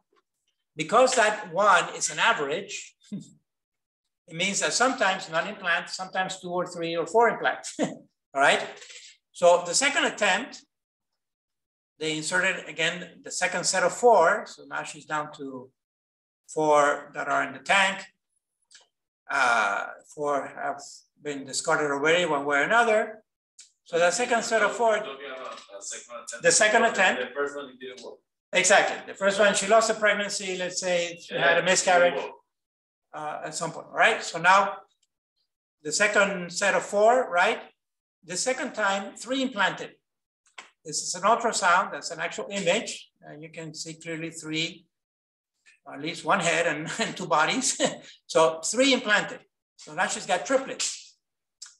because that 1 is an average, it means that sometimes non-implant, sometimes 2 or 3 or 4 implants, all right? So the 2nd attempt, they inserted again the 2nd set of 4. So now she's down to 4 that are in the tank. 4 have been discarded already one way or another. So the 2nd set of 4, the 2nd attempt. The first one didn't work. Exactly. The first one, she lost a pregnancy. Let's say she had a miscarriage at some point, all right? So now the 2nd set of 4, right? The 2nd time, 3 implanted. This is an ultrasound, that's an actual image. And you can see clearly 3, or at least 1 head and 2 bodies. So 3 implanted. So now she's got triplets.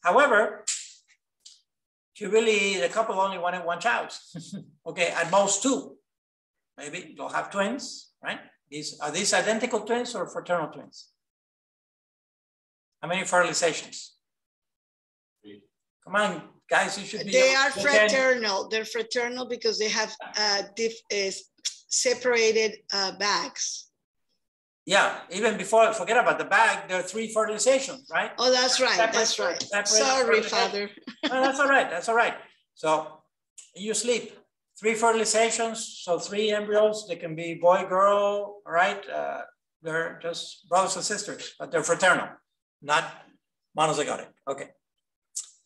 However, the couple only wanted 1 child. Okay, at most 2. Maybe they'll have twins, right? Are these identical twins or fraternal twins? How many fertilizations? 3. Come on, guys, you should be. They are fraternal. They're fraternal because they have separated bags. Yeah, even before, forget about the bag, there are 3 fertilizations, right? Oh, that's right, that's right. Sorry, Father. No, that's all right, that's all right. So you sleep, 3 fertilizations, so 3 embryos, they can be boy, girl, all right? They're just brothers and sisters, but they're fraternal, not Monozygotic, okay.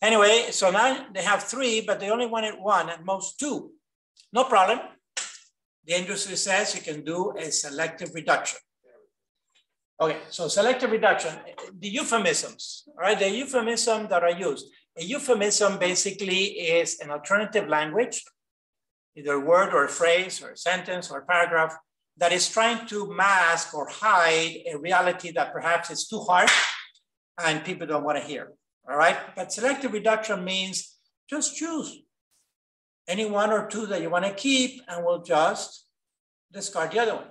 Anyway, so now they have 3, but they only wanted 1, at most 2. No problem. The industry says you can do a selective reduction. Okay, so selective reduction, the euphemisms, all right? The euphemisms that are used. A euphemism basically is an alternative language, either a word or a phrase or a sentence or a paragraph that is trying to mask or hide a reality that perhaps is too harsh and people don't want to hear, all right? But selective reduction means just choose any 1 or 2 that you want to keep and we'll just discard the other one,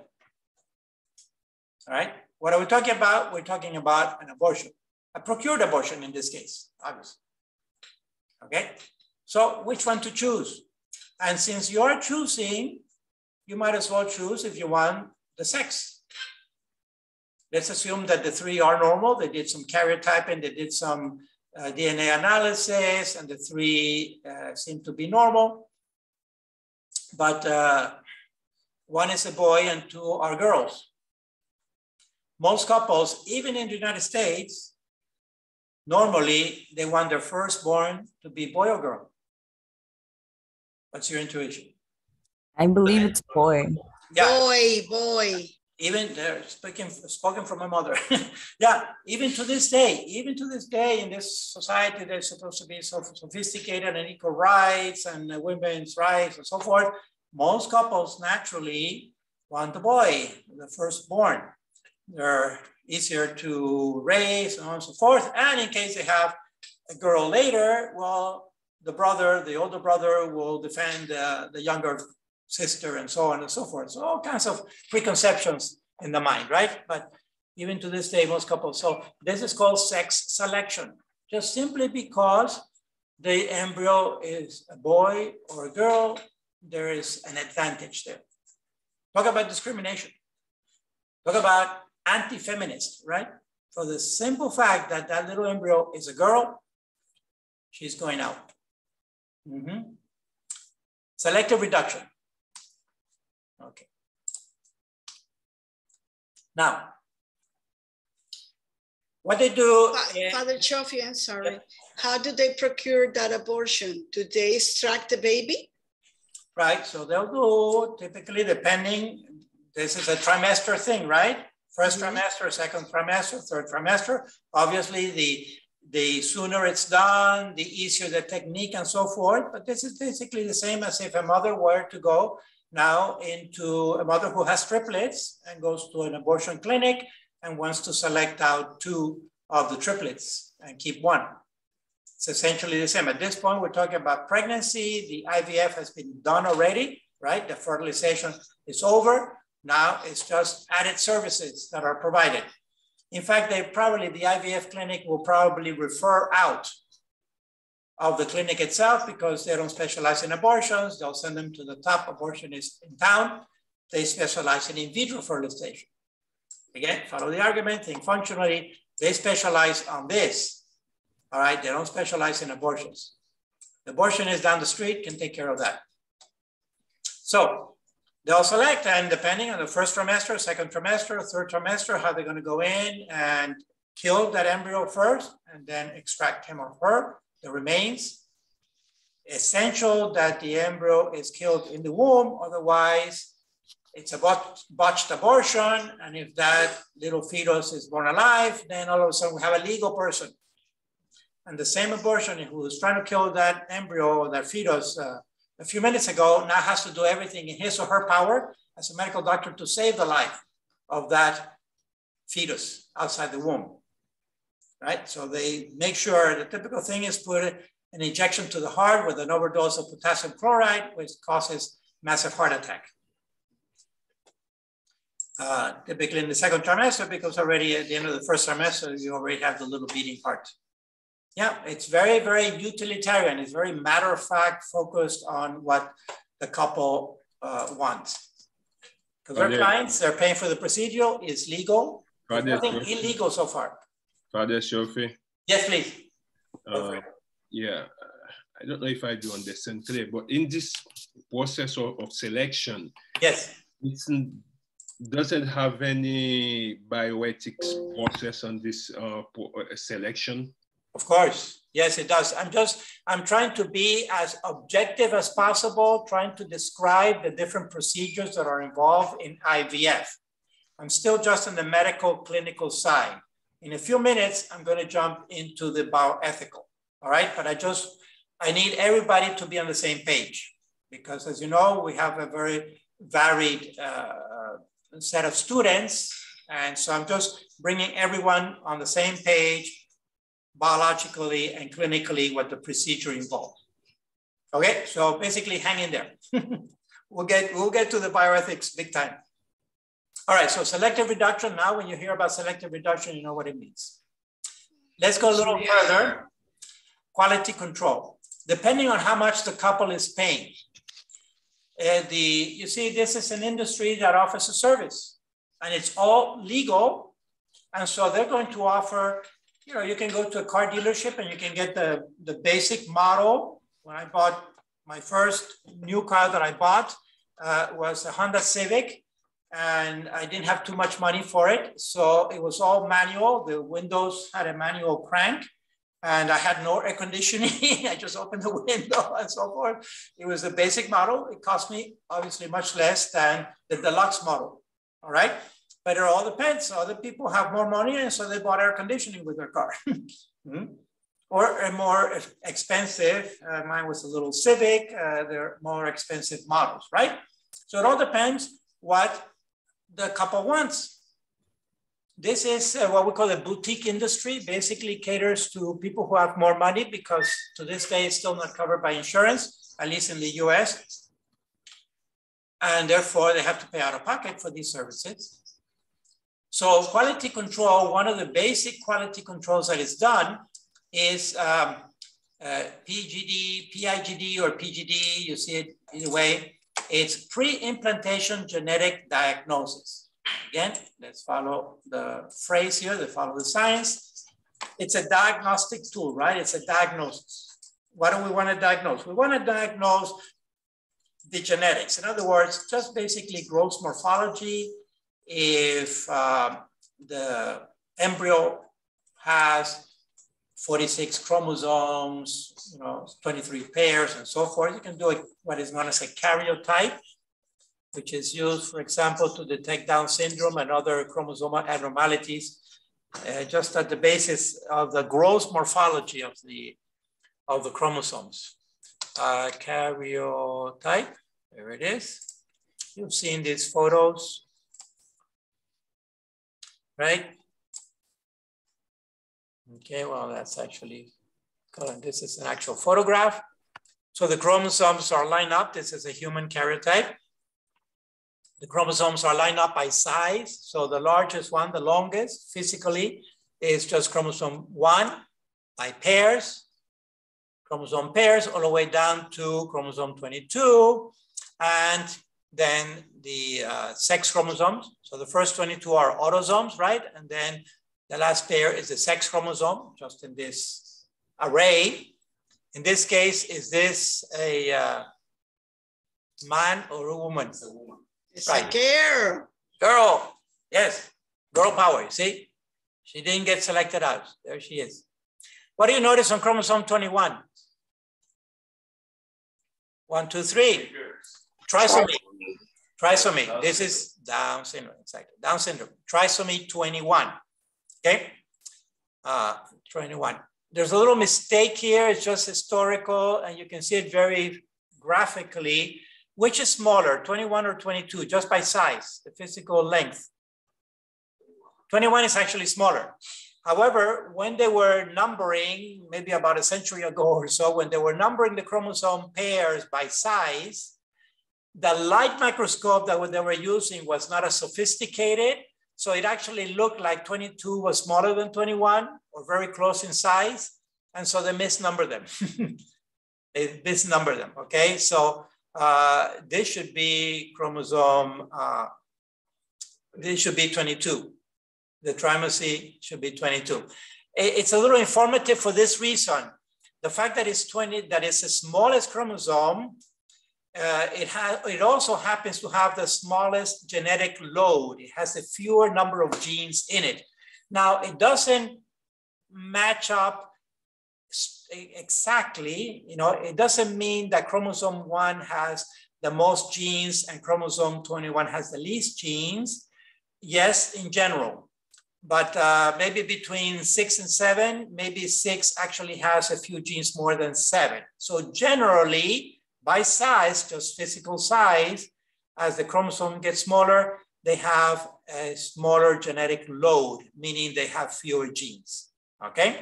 all right? What are we talking about? We're talking about an abortion, a procured abortion in this case, obviously. Okay, so which one to choose? And since you're choosing, you might as well choose if you want the sex. Let's assume that the 3 are normal. They did some karyotyping, they did some DNA analysis, and the 3 seem to be normal. But 1 is a boy and 2 are girls. Most couples, even in the United States, normally they want their firstborn to be boy or girl. What's your intuition? I believe it's boy. Yeah. Boy. Even they're spoken from my mother. Yeah, even to this day in this society, they're supposed to be so sophisticated and equal rights and women's rights and so forth. Most couples naturally want the boy, the firstborn. They're easier to raise and so on and so forth. And in case they have a girl later, well, the older brother will defend the younger sister and so on and so forth. So all kinds of preconceptions in the mind, right? But even to this day, most couples. So this is called sex selection, just simply because the embryo is a boy or a girl, there is an advantage there. Talk about discrimination. Talk about anti-feminist, right? For the simple fact that that little embryo is a girl, she's going out. Selective reduction. Okay. Now, what they do... Father Chaffee, I'm sorry. Yep. How do they procure that abortion? Do they extract the baby? Right, so they'll do, typically depending, this is a trimester thing, right? First trimester, second trimester, third trimester. Obviously, the sooner it's done, the easier the technique and so forth. But this is basically the same as if a mother were to go now into a mother who has triplets and goes to an abortion clinic and wants to select out 2 of the triplets and keep 1. It's essentially the same. At this point, we're talking about pregnancy. The IVF has been done already, right? The fertilization is over. Now it's just added services that are provided. In fact, the IVF clinic will probably refer out of the clinic itself because they don't specialize in abortions. They'll send them to the top abortionist in town. They specialize in vitro fertilization. Again, follow the argument, think functionally. They specialize on this. All right, they don't specialize in abortions. The abortionist down the street can take care of that. So they'll select, and depending on the first trimester, second trimester, third trimester, how they're going to go in and kill that embryo first, and then extract him or her, the remains. Essential that the embryo is killed in the womb, otherwise it's a botched abortion, and if that little fetus is born alive, then all of a sudden we have a legal person. And the same abortion who was trying to kill that embryo or that fetus a few minutes ago now has to do everything in his or her power as a medical doctor to save the life of that fetus outside the womb, right? So they make sure the typical thing is put an injection to the heart with an overdose of potassium chloride, which causes massive heart attack. Typically in the second trimester, because already at the end of the first trimester, you already have the little beating heart. Yeah, it's very, very utilitarian. It's very matter-of-fact focused on what the couple wants. Because their clients, they're paying for the procedure, it's legal. There's nothing illegal so far. Father Sophie? Yes, please. Yeah, I don't know if I do understand clearly, but in this process of selection, yes, it doesn't have any bioethics process on this selection? Of course. Yes, it does. I'm trying to be as objective as possible, trying to describe the different procedures that are involved in IVF. I'm still just on the medical clinical side. In a few minutes, I'm going to jump into the bioethical. All right. But I need everybody to be on the same page because, as you know, we have a very varied set of students. And so I'm just bringing everyone on the same page, biologically and clinically, what the procedure involves. Okay, so basically hang in there. We'll get to the bioethics big time. All right, so selective reduction. Now, when you hear about selective reduction, you know what it means. Let's go a little further. Quality control. Depending on how much the couple is paying. You see, this is an industry that offers a service and it's all legal. And so they're going to offer, you know, you can go to a car dealership and you can get the basic model. When I bought my first new car that I bought was a Honda Civic, and I didn't have too much money for it. So it was all manual. The windows had a manual crank and I had no air conditioning. I just opened the window and so forth. It was a basic model. It cost me obviously much less than the deluxe model. All right. But it all depends. Other people have more money and so they bought air conditioning with their car. Or a more expensive, mine was a little Civic, they're more expensive models, right? So it all depends what the couple wants. This is what we call a boutique industry, basically caters to people who have more money because to this day it's still not covered by insurance, at least in the US. And therefore they have to pay out of pocket for these services. So quality control, one of the basic quality controls that is done is PGD, PIGD, or PGD, you see it either way. It's pre-implantation genetic diagnosis. Again, let's follow the phrase here, let's follow the science. It's a diagnostic tool, right? It's a diagnosis. What do we want to diagnose? We want to diagnose the genetics. In other words, just basically gross morphology. If the embryo has 46 chromosomes, 23 pairs and so forth, you can do what is known as a karyotype, which is used, for example, to detect Down syndrome and other chromosomal abnormalities, just at the basis of the gross morphology of the chromosomes. Karyotype, there it is. You've seen these photos, right? Okay, well, that's actually, this is an actual photograph. So the chromosomes are lined up. This is a human karyotype. The chromosomes are lined up by size. So the largest one, the longest physically, is just chromosome 1 by pairs, chromosome pairs, all the way down to chromosome 22. And then the sex chromosomes. So the first 22 are autosomes, right? And then the last pair is the sex chromosome, just in this array. In this case, is this a man or a woman? It's a woman. It's right. A girl. Girl, yes, girl power, you see? She didn't get selected out, there she is. What do you notice on chromosome 21? 1, 2, 3. Trisomy. Trisomy, this is Down syndrome, exactly. Down syndrome, trisomy 21. Okay, 21. There's a little mistake here. It's just historical, and you can see it very graphically. Which is smaller, 21 or 22, just by size, the physical length? 21 is actually smaller. However, when they were numbering, maybe about a century ago or so, when they were numbering the chromosome pairs by size, the light microscope that they were using was not as sophisticated. So it actually looked like 22 was smaller than 21 or very close in size. And so they misnumbered them. They misnumbered them, okay? So this should be chromosome, this should be 22. The trisomy should be 22. It's a little informative for this reason. The fact that it's 20, that it's the smallest chromosome, it also happens to have the smallest genetic load. It has a fewer number of genes in it. Now, it doesn't match up exactly, it doesn't mean that chromosome 1 has the most genes and chromosome 21 has the least genes. Yes, in general, but maybe between 6 and 7, maybe 6 actually has a few genes more than 7. So generally, by size, just physical size, as the chromosome gets smaller, they have a smaller genetic load, meaning they have fewer genes, okay?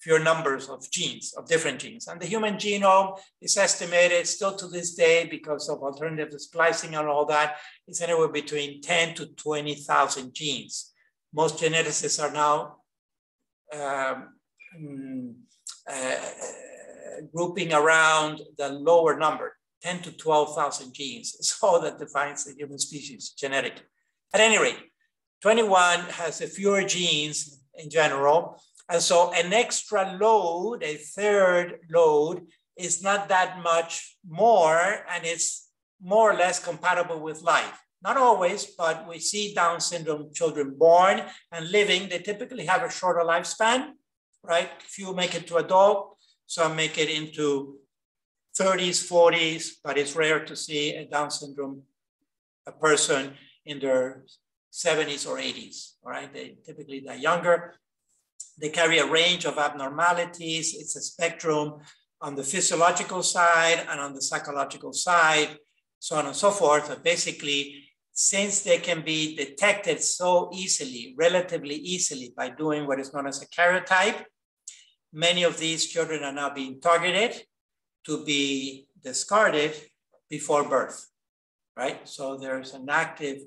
Fewer numbers of genes, of different genes. And the human genome is estimated still to this day because of alternative splicing and all that, it's anywhere between 10 to 20,000 genes. Most geneticists are now grouping around the lower number, 10 to 12,000 genes. It's all that defines the human species genetically. At any rate, 21 has a fewer genes in general. And so an extra load, a third load, is not that much more, and it's more or less compatible with life. Not always, but we see Down syndrome children born and living. They typically have a shorter lifespan, right? Few make it to adult, some make it into 30s, 40s, but it's rare to see a Down syndrome, a person in their 70s or 80s, all right? They typically die younger. They carry a range of abnormalities. It's a spectrum on the physiological side and on the psychological side, so on and so forth. But basically, since they can be detected so easily, relatively easily, by doing what is known as a karyotype, many of these children are now being targeted to be discarded before birth, right? So there's an active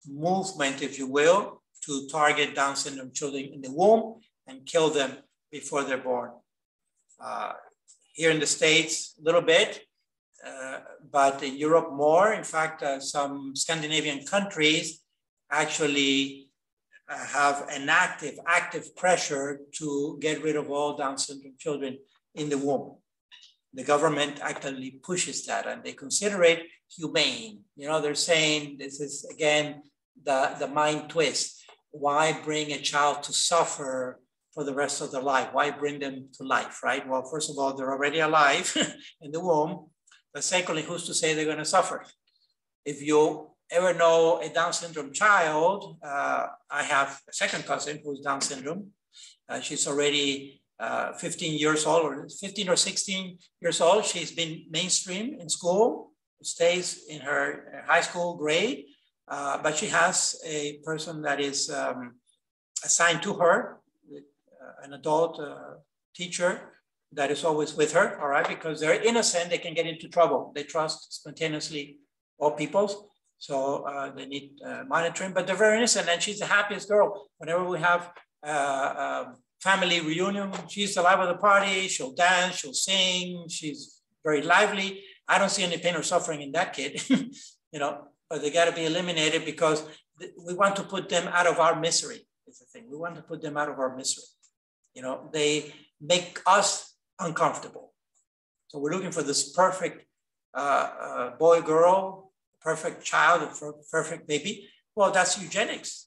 movement, if you will, to target Down syndrome children in the womb and kill them before they're born. Here in the States, a little bit, but in Europe more. In fact, some Scandinavian countries actually have an active pressure to get rid of all Down syndrome children in the womb. The government actively pushes that, and they consider it humane. They're saying this is, again, the mind twist. Why bring a child to suffer for the rest of their life? Why bring them to life, right? Well, first of all, they're already alive in the womb. But secondly, who's to say they're going to suffer? If you ever know a Down syndrome child, I have a second cousin who's Down syndrome. She's already 15 years old, or 15 or 16 years old. She's been mainstream in school, stays in her high school grade, but she has a person that is assigned to her, an adult teacher that is always with her, all right, because they're innocent, they can get into trouble. They trust spontaneously all people, so they need monitoring, but they're very innocent, and she's the happiest girl. Whenever we have family reunion, she's the life of the party. She'll dance, she'll sing, she's very lively. I don't see any pain or suffering in that kid, but they got to be eliminated because we want to put them out of our misery. Is the thing. We want to put them out of our misery. They make us uncomfortable. So we're looking for this perfect boy, girl, perfect child, perfect baby. Well, that's eugenics.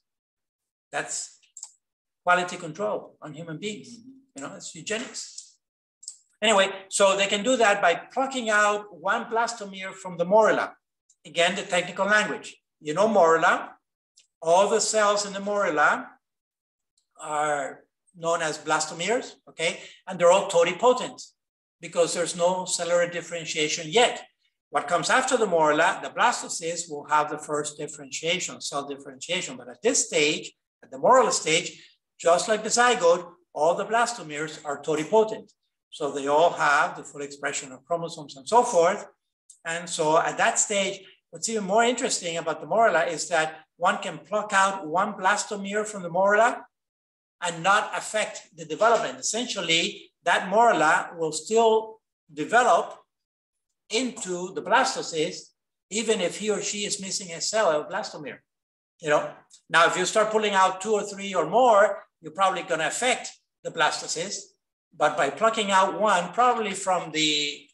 That's quality control on human beings. It's eugenics. Anyway, so they can do that by plucking out one blastomere from the morula. Again, the technical language. Morula, all the cells in the morula are known as blastomeres, okay? And they're all totipotent because there's no cellular differentiation yet. What comes after the morula, the blastocyst, will have the first differentiation, cell differentiation. But at this stage, at the morula stage, just like the zygote, all the blastomeres are totipotent. So they all have the full expression of chromosomes and so forth. And so at that stage, what's even more interesting about the morula is that one can pluck out one blastomere from the morula and not affect the development. Essentially, that morula will still develop into the blastocyst, even if he or she is missing a cell, a blastomere. Now, if you start pulling out 2 or 3 or more, you're probably going to affect the blastocyst. But by plucking out one, probably from the,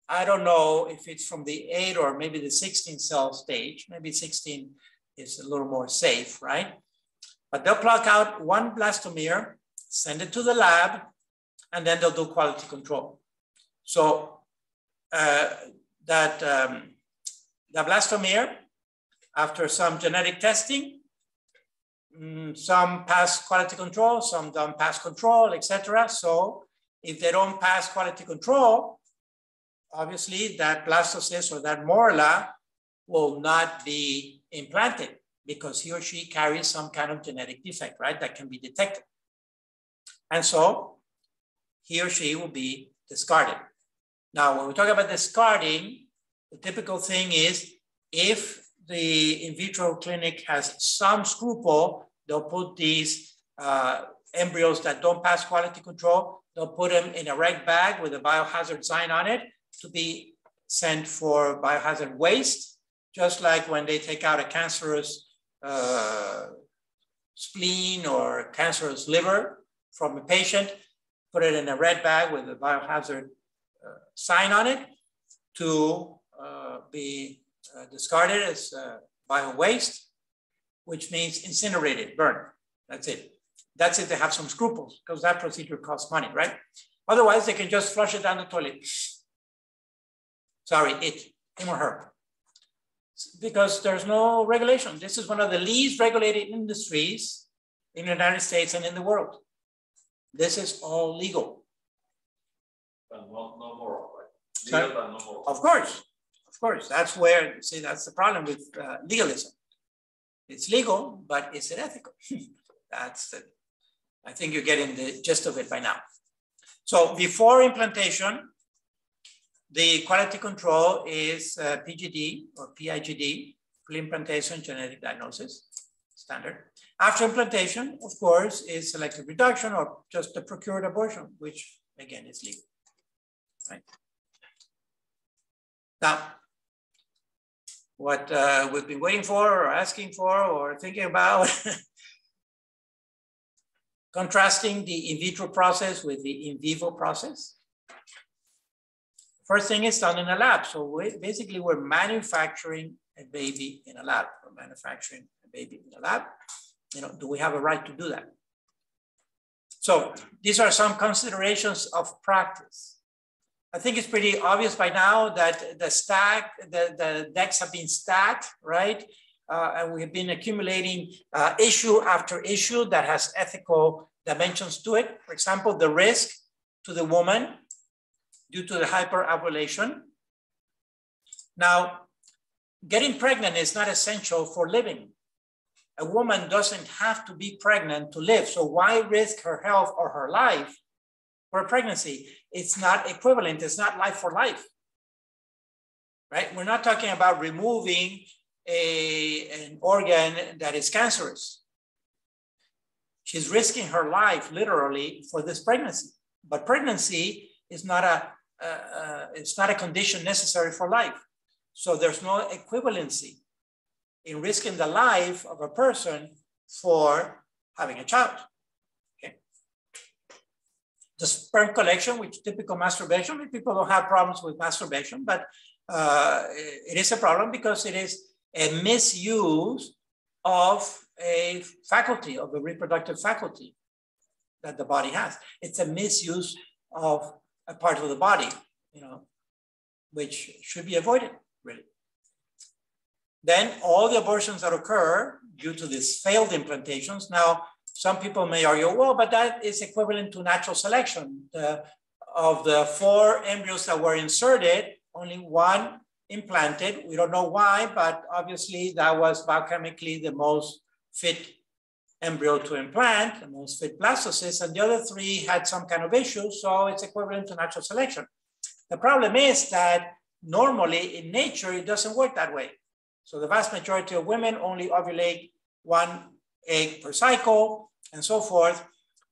I don't know if it's from the 8 or maybe the 16 cell stage, maybe 16 is a little more safe, right? But they'll pluck out one blastomere, send it to the lab, and then they'll do quality control. So the blastomere, after some genetic testing, some pass quality control, some don't pass control, etc. So if they don't pass quality control, obviously that blastocyst or that morula will not be implanted because he or she carries some kind of genetic defect, right? That can be detected. And so he or she will be discarded. Now, when we talk about discarding, the typical thing is if the in vitro clinic has some scruple, they'll put these embryos that don't pass quality control, they'll put them in a red bag with a biohazard sign on it to be sent for biohazard waste, just like when they take out a cancerous spleen or cancerous liver from a patient, put it in a red bag with a biohazard sign on it to be discarded as bio waste, which means incinerated, burned. That's it. That's if they have some scruples, because that procedure costs money, right? Otherwise, they can just flush it down the toilet. Sorry, him or her. Because there's no regulation. This is one of the least regulated industries in the United States and in the world. This is all legal. But no moral, right? Legal, but no moral. Of course. That's where, see, that's the problem with legalism. It's legal, but is it ethical? I think you're getting the gist of it by now. So before implantation, the quality control is PGD or PIGD, pre-implantation genetic diagnosis, standard. After implantation, of course, is selective reduction or just a procured abortion, which again is legal, right? Now, what we've been waiting for or asking for or thinking about, contrasting the in vitro process with the in vivo process. First thing is done in a lab. So basically we're manufacturing a baby in a lab. We're manufacturing a baby in a lab. You know, do we have a right to do that? So these are some considerations of practice. I think it's pretty obvious by now that the decks have been stacked, right? And we have been accumulating issue after issue that has ethical dimensions to it. For example, the risk to the woman due to the hyperovulation. Now, getting pregnant is not essential for living. A woman doesn't have to be pregnant to live. So why risk her health or her life for a pregnancy? It's not equivalent. It's not life for life, right? We're not talking about removing an organ that is cancerous. She's risking her life literally for this pregnancy, but pregnancy is not it's not a condition necessary for life. So there's no equivalency in risking the life of a person for having a child. Okay. The sperm collection, which is typical masturbation, people don't have problems with masturbation, but it is a problem because it is a misuse of a faculty, of a reproductive faculty that the body has. It's a misuse of a part of the body, you know, which should be avoided, really. Then all the abortions that occur due to these failed implantations. Now, some people may argue, well, but that is equivalent to natural selection. Of the 4 embryos that were inserted, only 1 implanted. We don't know why, but obviously that was biochemically the most fit embryo to implant, the most fit blastocyst, and the other 3 had some kind of issue, so it's equivalent to natural selection. The problem is that normally in nature, it doesn't work that way. So the vast majority of women only ovulate 1 egg per cycle and so forth.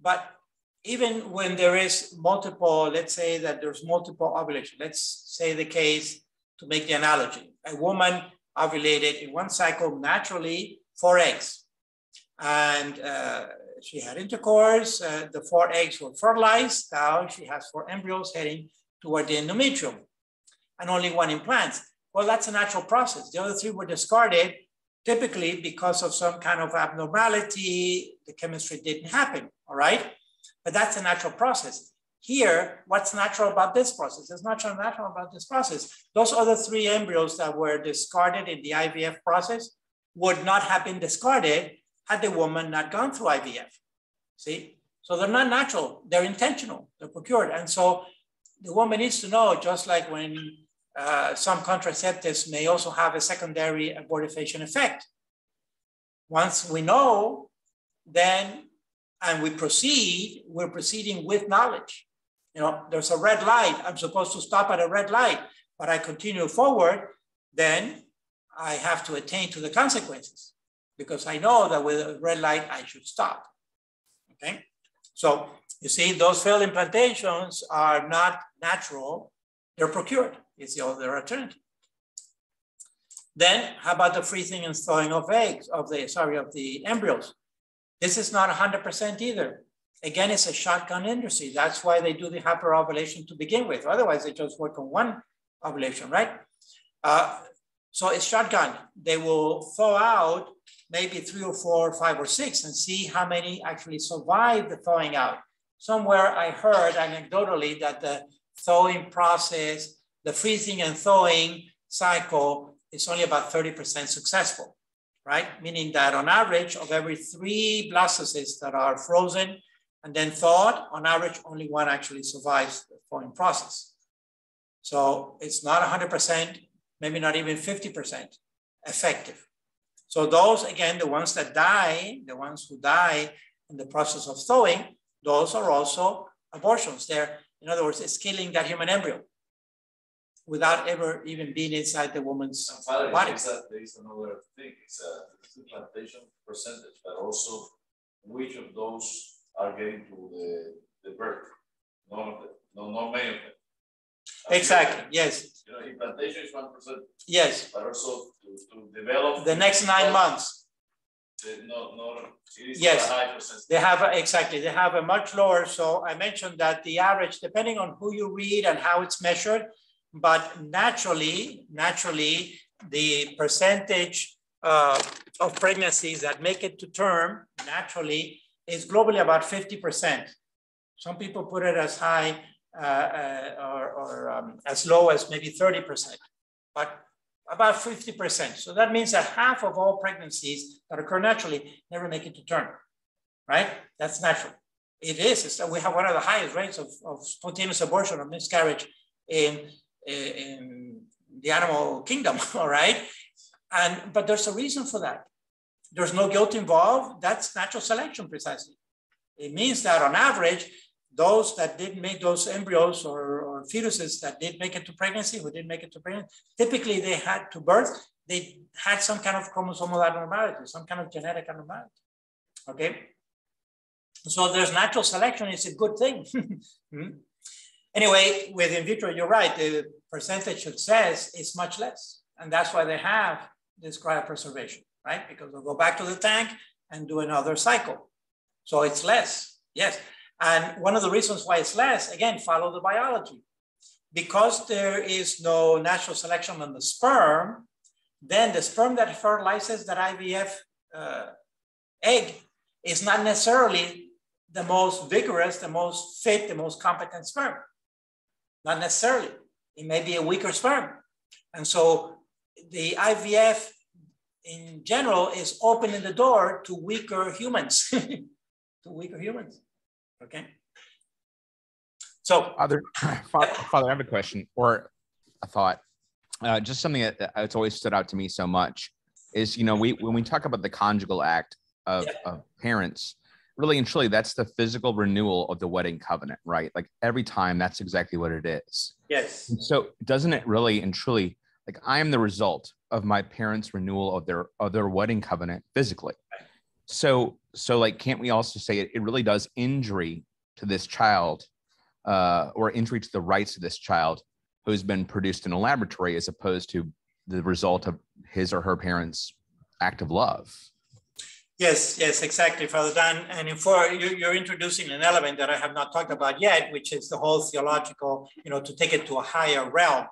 But even when there is multiple, let's say that there's multiple ovulation, let's say the case to make the analogy, a woman ovulated in 1 cycle naturally 4 eggs. And she had intercourse, the 4 eggs were fertilized. Now she has 4 embryos heading toward the endometrium and only 1 implants. Well, that's a natural process. The other 3 were discarded, typically because of some kind of abnormality. The chemistry didn't happen, all right? But that's a natural process. here, what's natural about this process? There's nothing natural about this process. Those other 3 embryos that were discarded in the IVF process would not have been discarded had the woman not gone through IVF. See? So they're not natural, they're intentional, they're procured. And so the woman needs to know, just like when some contraceptives may also have a secondary abortifacient effect. Once we know, then, and we proceed, we're proceeding with knowledge. You know, there's a red light, I'm supposed to stop at a red light, but I continue forward, then I have to attain to the consequences because I know that with a red light, I should stop, okay? So you see, those failed implantations are not natural, they're procured. It's the other alternative. Then how about the freezing and thawing of eggs, of the embryos? This is not 100% either. Again, it's a shotgun industry. That's why they do the hyperovulation to begin with. Otherwise, they just work on one ovulation, right? So it's shotgun. They will thaw out maybe 3 or 4, 5 or 6 and see how many actually survive the thawing out. Somewhere I heard anecdotally that the thawing process, the freezing and thawing cycle is only about 30% successful, right? Meaning that on average of every 3 blastocysts that are frozen and then thawed, on average, only 1 actually survives the thawing process. So it's not 100%, maybe not even 50% effective. So those, again, the ones that die, the ones who die in the process of thawing, those are also abortions. They're, in other words, it's killing that human embryo without ever even being inside the woman's body. There is another thing, it's a implantation percentage, but also which of those are getting to the birth. None of them, not many of them. Exactly, yes. You know, implantation is 1%. Yes. But also to develop. The next 9 months. It is yes. a high percentage. They have, exactly, they have a much lower. So I mentioned that the average, depending on who you read and how it's measured, but naturally, the percentage of pregnancies that make it to term naturally is globally about 50%. Some people put it as high or as low as maybe 30%, but about 50%. So that means that half of all pregnancies that occur naturally never make it to term, right? That's natural. It is. We have one of the highest rates of spontaneous abortion or miscarriage in the animal kingdom, all right? But there's a reason for that. There's no guilt involved. That's natural selection precisely. It means that on average, those that didn't make those embryos or fetuses that did make it to pregnancy, who didn't make it to pregnancy, typically they had to birth, they had some kind of chromosomal abnormality, some kind of genetic abnormality, okay? So there's natural selection, it's a good thing. Anyway, with in vitro, you're right, the percentage success is much less. And that's why they have this cryopreservation, right? Because they'll go back to the tank and do another cycle. So it's less, yes. And one of the reasons why it's less, again, follow the biology. Because there is no natural selection on the sperm, then the sperm that fertilizes that IVF egg is not necessarily the most vigorous, the most fit, the most competent sperm. Not necessarily. It may be a weaker sperm. And so the IVF in general is opening the door to weaker humans, to weaker humans. Okay. So, Father, I have a question or a thought. Just something that's always stood out to me so much is, you know, when we talk about the conjugal act of parents, really and truly, that's the physical renewal of the wedding covenant, right? Like every time, that's exactly what it is. yes. And so, doesn't it really and truly, like I am the result of my parents' renewal of their wedding covenant physically. So like, can't we also say it really does injury to this child or injury to the rights of this child who's been produced in a laboratory as opposed to the result of his or her parents' act of love? Yes, exactly, Father Dan. And you're introducing an element that I have not talked about yet, which is the whole theological, you know, to take it to a higher realm.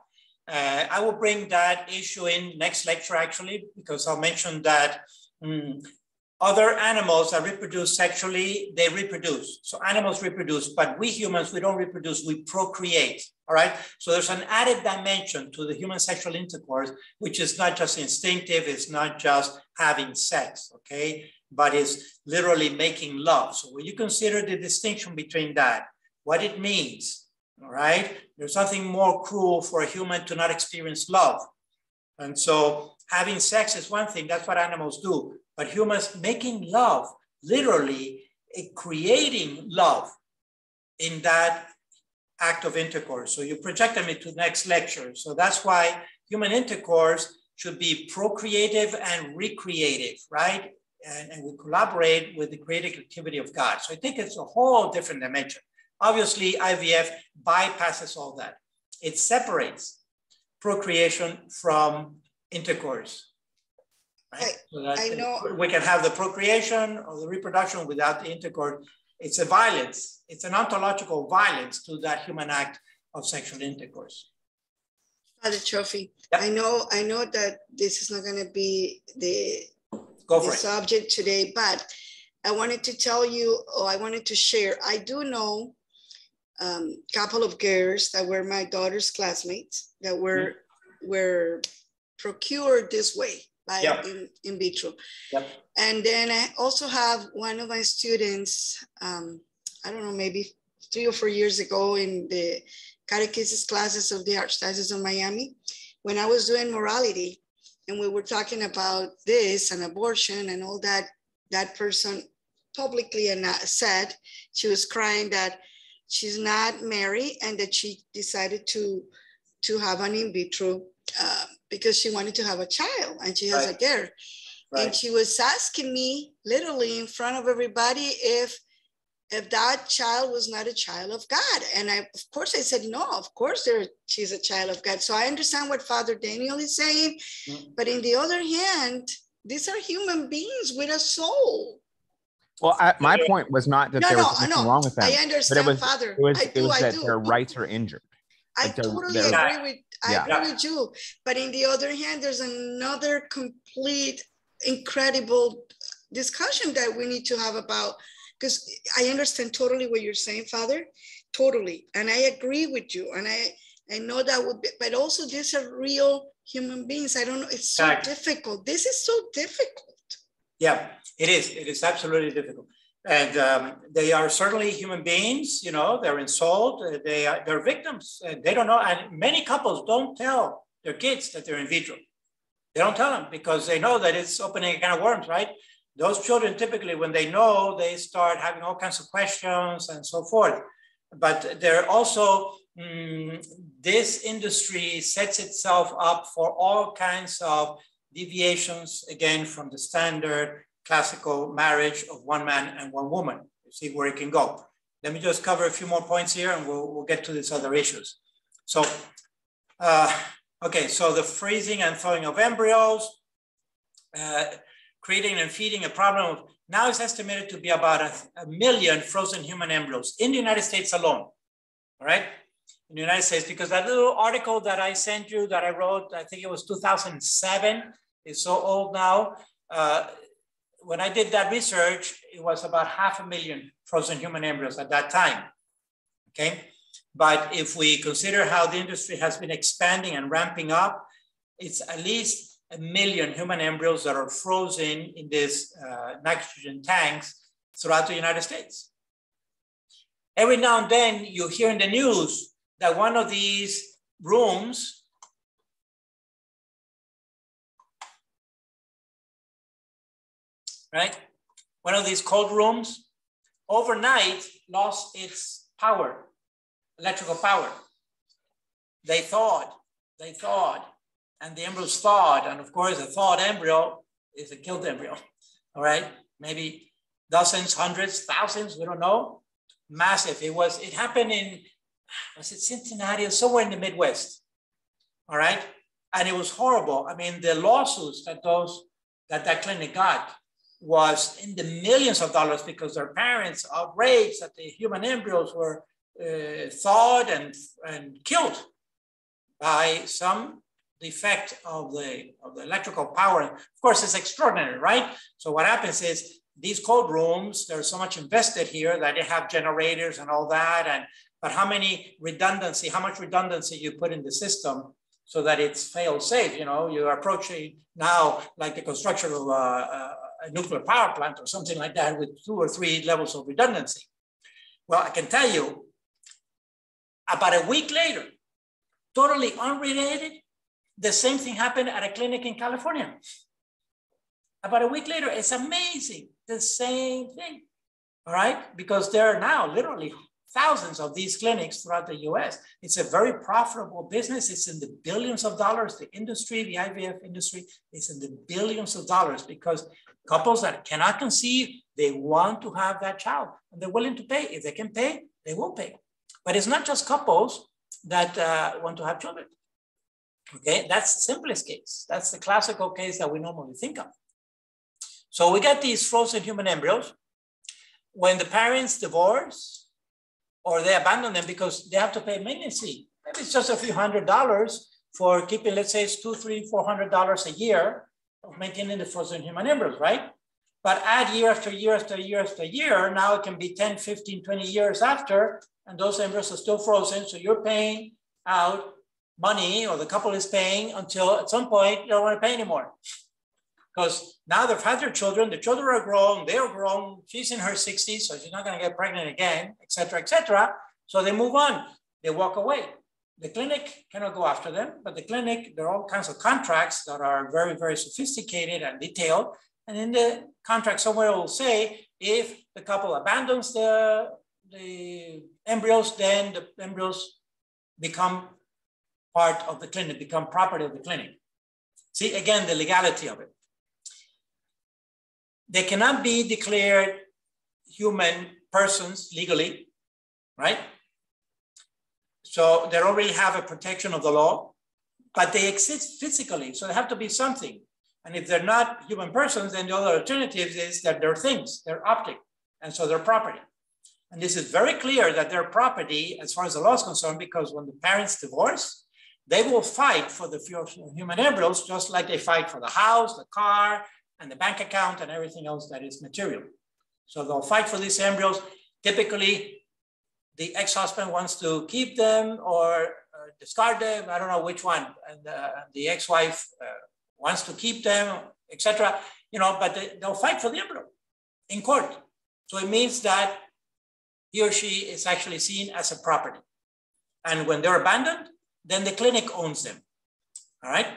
I will bring that issue in next lecture, actually, because I'll mention that other animals that reproduce sexually, they reproduce. So animals reproduce, but we humans, we don't reproduce, we procreate, all right? So there's an added dimension to the human sexual intercourse, which is not just instinctive, it's not just having sex, okay? But it's literally making love. So when you consider the distinction between that, what it means, all right? There's nothing more cruel for a human to not experience love. And so having sex is one thing, that's what animals do. But humans making love, literally creating love in that act of intercourse. So you project them into the next lecture. So that's why human intercourse should be procreative and recreative, right? And we collaborate with the creative activity of God. So I think it's a whole different dimension. Obviously, IVF bypasses all that. It separates procreation from intercourse. Right? So that I know. we can have the procreation or the reproduction without the intercourse. It's a violence. It's an ontological violence to that human act of sexual intercourse. Father Trophy, Yep. I know that this is not going to be the subject today, but I wanted to tell you, or I wanted to share, I do know a couple of girls that were my daughter's classmates that were procured this way by in vitro. Yep. And then I also have one of my students, I don't know, maybe 3 or 4 years ago in the catechesis classes of the Archdiocese of Miami, when I was doing morality and we were talking about this and abortion and all that, that person publicly said she was crying that she's not married and that she decided to have an in vitro because she wanted to have a child and she has a girl. Right. And she was asking me literally in front of everybody if that child was not a child of God. And of course I said, no, of course she's a child of God. So I understand what Father Daniel is saying, but in the other hand, these are human beings with a soul. Well, my point was not that there was anything wrong with them. I understand, Father. It was that their rights are injured. I totally agree with agree with you. But in the other hand, there's another complete, incredible discussion that we need to have about, because I understand totally what you're saying, Father, totally. And I agree with you. And I know that would be, but also these are real human beings. I don't know, it's so difficult. This is so difficult. Yeah, it is. It is absolutely difficult. And they are certainly human beings, you know, they're ensouled, they're victims. They don't know, and many couples don't tell their kids that they're in vitro. They don't tell them because they know that it's opening a can of worms, right? Those children typically, when they know, they start having all kinds of questions and so forth. But they're also, this industry sets itself up for all kinds of deviations, again, from the standard classical marriage of one man and one woman. You see where it can go. Let me just cover a few more points here and we'll get to these other issues. So, okay, so the freezing and thawing of embryos, creating and feeding a problem of, now it's estimated to be about a million frozen human embryos in the United States alone, all right? In the United States, because that little article that I sent you that I wrote, I think it was 2007, it's so old now. When I did that research, it was about 500,000 frozen human embryos at that time, okay? But if we consider how the industry has been expanding and ramping up, it's at least 1 million human embryos that are frozen in these nitrogen tanks throughout the United States. Every now and then you hear in the news that one of these rooms, right? One of these cold rooms overnight lost its power, electrical power. They thawed, and the embryos thawed. And of course, a thawed embryo is a killed embryo, all right? Maybe dozens, hundreds, thousands, we don't know. Massive. It happened in, was it Cincinnati or somewhere in the Midwest, all right? And it was horrible. I mean, the lawsuits that clinic got was in the millions of dollars because their parents outraged that the human embryos were thawed and killed by some the effect of the electrical power. Of course, it's extraordinary, right? So what happens is these cold rooms, there's so much invested here that they have generators and all that. But how much redundancy you put in the system so that it's fail safe? You know, you're approaching now like the construction of a nuclear power plant or something like that with 2 or 3 levels of redundancy. Well, I can tell you, about a week later, totally unrelated, the same thing happened at a clinic in California. About a week later, it's amazing, the same thing, all right? Because there are now literally thousands of these clinics throughout the US. It's a very profitable business. It's in the billions of dollars. The industry, the IVF industry is in the billions of dollars because couples that cannot conceive, they want to have that child and they're willing to pay. If they can pay, they will pay. But it's not just couples that want to have children. Okay, that's the simplest case. That's the classical case that we normally think of. So we get these frozen human embryos. When the parents divorce or they abandon them because they have to pay maintenance fee, maybe it's just a few $100s for keeping, let's say it's $200, $300, $400 a year of maintaining the frozen human embryos, right? But add year after year after year after year, now it can be 10, 15, 20 years after, and those embryos are still frozen. So you're paying out money, or the couple is paying until at some point you don't want to pay anymore. Because now they've had their children, the children are grown, they're grown, she's in her 60s, so she's not going to get pregnant again, et cetera, et cetera. So they move on, they walk away. The clinic cannot go after them, but the clinic, there are all kinds of contracts that are very, very sophisticated and detailed. And in the contract somewhere it will say, if the couple abandons the embryos, then the embryos become part of the clinic, become property of the clinic. See, again, the legality of it. They cannot be declared human persons legally, right? So they don't really have a protection of the law, but they exist physically. So they have to be something. And if they're not human persons, then the other alternative is that they're things, they're object, and so they're property. And this is very clear that they're property as far as the law is concerned, because when the parents divorce, they will fight for the human embryos, just like they fight for the house, the car, and the bank account, and everything else that is material. So they'll fight for these embryos. Typically, the ex-husband wants to keep them or discard them. I don't know which one. And the ex-wife wants to keep them, etc. You know, but they'll fight for the embryo in court. So it means that he or she is actually seen as a property. And when they're abandoned, then the clinic owns them. All right?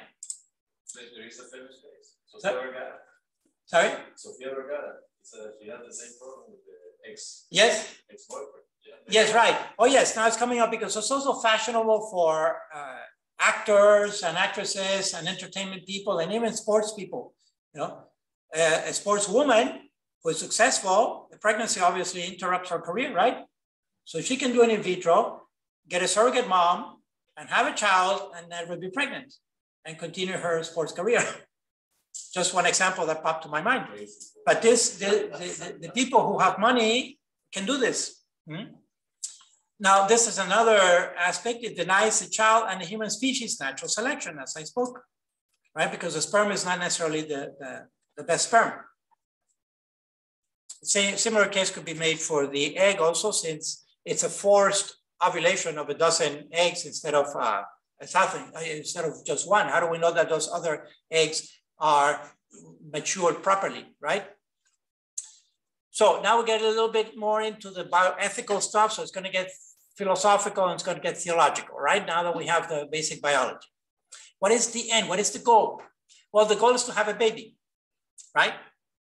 There is a famous case. Sofia Vergara. Sorry? Sofia Vergara. She had the same problem with the ex-boyfriend. Yeah. Yes, right. Oh, yes. Now it's coming up because it's also fashionable for actors and actresses and entertainment people and even sports people. You know, a sports woman who is successful, the pregnancy obviously interrupts her career, right? So she can do an in vitro, get a surrogate mom, and have a child, and never be pregnant, and continue her sports career. Just one example that popped to my mind. But the people who have money can do this. Now, this is another aspect. It denies the child and the human species natural selection, as I spoke, right? Because the sperm is not necessarily the best sperm. Similar case could be made for the egg also, since it's a forced ovulation of a dozen eggs instead of instead of just one. How do we know that those other eggs are matured properly, right? So now we get a little bit more into the bioethical stuff. So it's going to get philosophical and it's going to get theological, right? Now that we have the basic biology. What is the end? What is the goal? Well, the goal is to have a baby, right?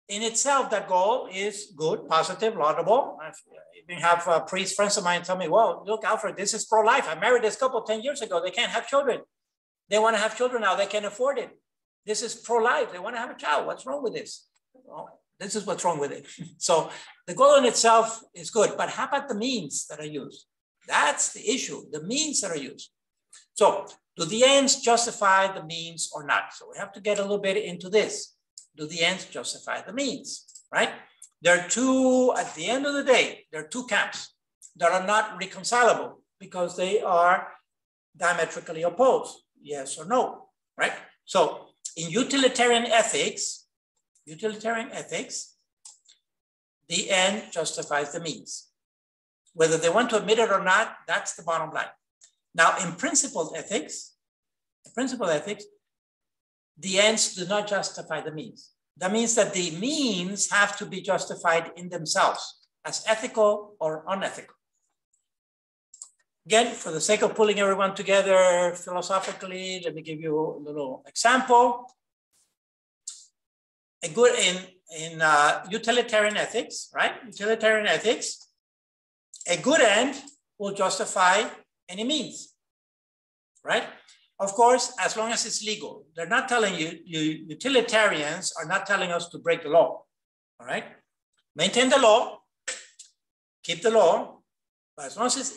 In itself, that goal is good, positive, laudable. I even have priest friends of mine tell me, well, look, Alfred, this is pro-life. I married this couple 10 years ago. They can't have children. They want to have children now. They can't afford it. This is pro-life. They want to have a child. What's wrong with this? Well, this is what's wrong with it. So the goal in itself is good, but how about the means that are used? That's the issue, the means that are used. So do the ends justify the means or not? So we have to get a little bit into this. Do the ends justify the means, right? There are two, at the end of the day, there are two camps that are not reconcilable because they are diametrically opposed, yes or no. right? So in utilitarian ethics, the end justifies the means. Whether they want to admit it or not, that's the bottom line. Now, in principled ethics, the ends do not justify the means. That means that the means have to be justified in themselves as ethical or unethical. Again, for the sake of pulling everyone together philosophically, let me give you a little example. A good in utilitarian ethics, right? Utilitarian ethics, a good end will justify any means, right? Of course, as long as it's legal. They're not telling you, utilitarians are not telling us to break the law, all right? Maintain the law, keep the law, but as long as it's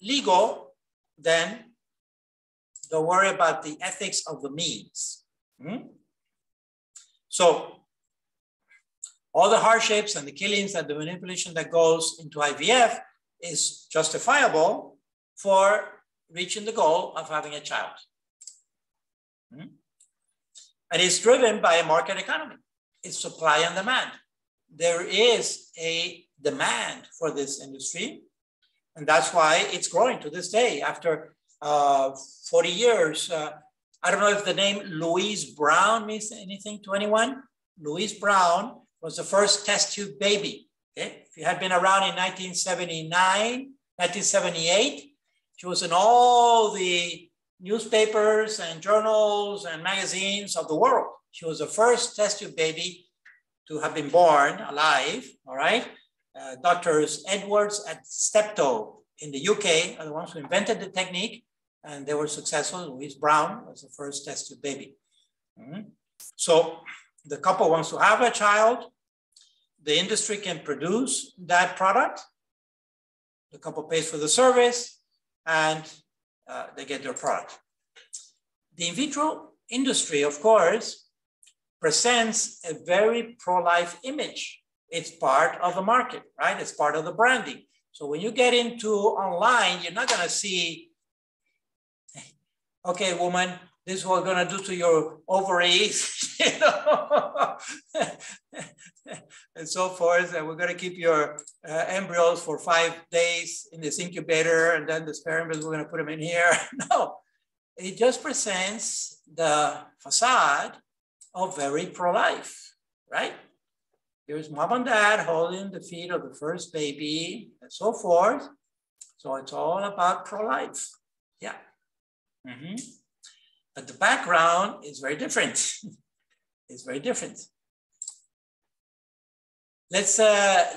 legal, then don't worry about the ethics of the means. So all the hardships and the killings and the manipulation that goes into IVF is justifiable for reaching the goal of having a child. And it's driven by a market economy. It's supply and demand. There is a demand for this industry, and that's why it's growing to this day. After 40 years, I don't know if the name Louise Brown means anything to anyone. Louise Brown was the first test tube baby. Okay? If you had been around in 1979, 1978, she was in all the newspapers and journals and magazines of the world. She was the first test tube baby to have been born alive, all right? Doctors Edwards and Steptoe in the UK are the ones who invented the technique, and they were successful. Louise Brown was the first test tube baby. So the couple wants to have a child. The industry can produce that product. The couple pays for the service, and they get their product. The in vitro industry, of course, presents a very pro-life image. It's part of the market, right? It's part of the branding. So when you get into online, you're not gonna see, okay, woman, this is what we're gonna do to your ovaries, you know, and so forth. And we're gonna keep your embryos for 5 days in this incubator, and then the sperm, we're gonna put them in here. No, it just presents the facade of very pro-life, right? Here's mom and dad holding the feet of the first baby and so forth. So it's all about pro-life, yeah. But the background is very different. It's very different. Let's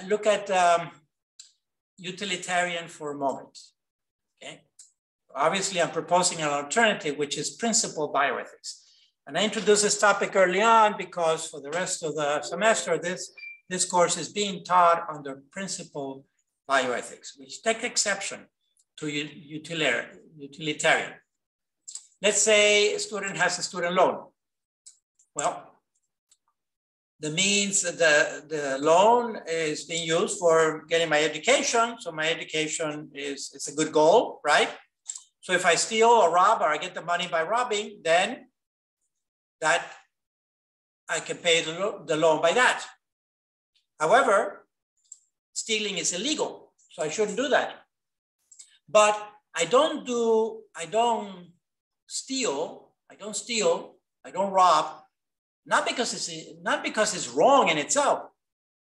look at utilitarian for a moment, okay? Obviously, I'm proposing an alternative, which is principled bioethics. And I introduced this topic early on because for the rest of the semester, this course is being taught under principled bioethics, which take exception to utilitarian. Let's say a student has a student loan. Well, the means the loan is being used for getting my education. So my education is a good goal, right? So if I steal or rob, or I get the money by robbing, then that I can pay the loan by that. However, stealing is illegal, so I shouldn't do that. But I don't steal, I don't rob, not because it's wrong in itself,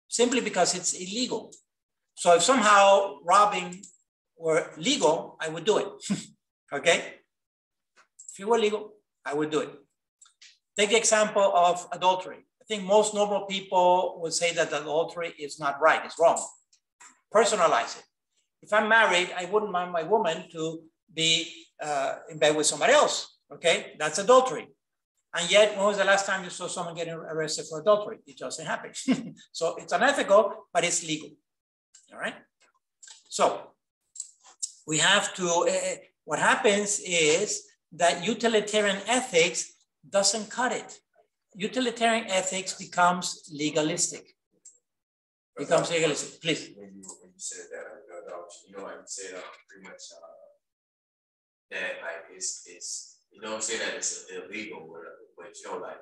simply because it's illegal. So if somehow robbing were legal, I would do it, okay? If it were legal, I would do it. Take the example of adultery. I think most normal people would say that adultery is not right, it's wrong. Personalize it. If I'm married, I wouldn't want my woman to be in bed with somebody else, okay? That's adultery. And yet, when was the last time you saw someone getting arrested for adultery? It doesn't happen. So it's unethical, but it's legal, all right? So we have to, what happens is that utilitarian ethics doesn't cut it. Utilitarian ethics becomes legalistic. Please. When you said that adoption, you know, I would say pretty much that like it's don't say that it's illegal or whatever, but you know, like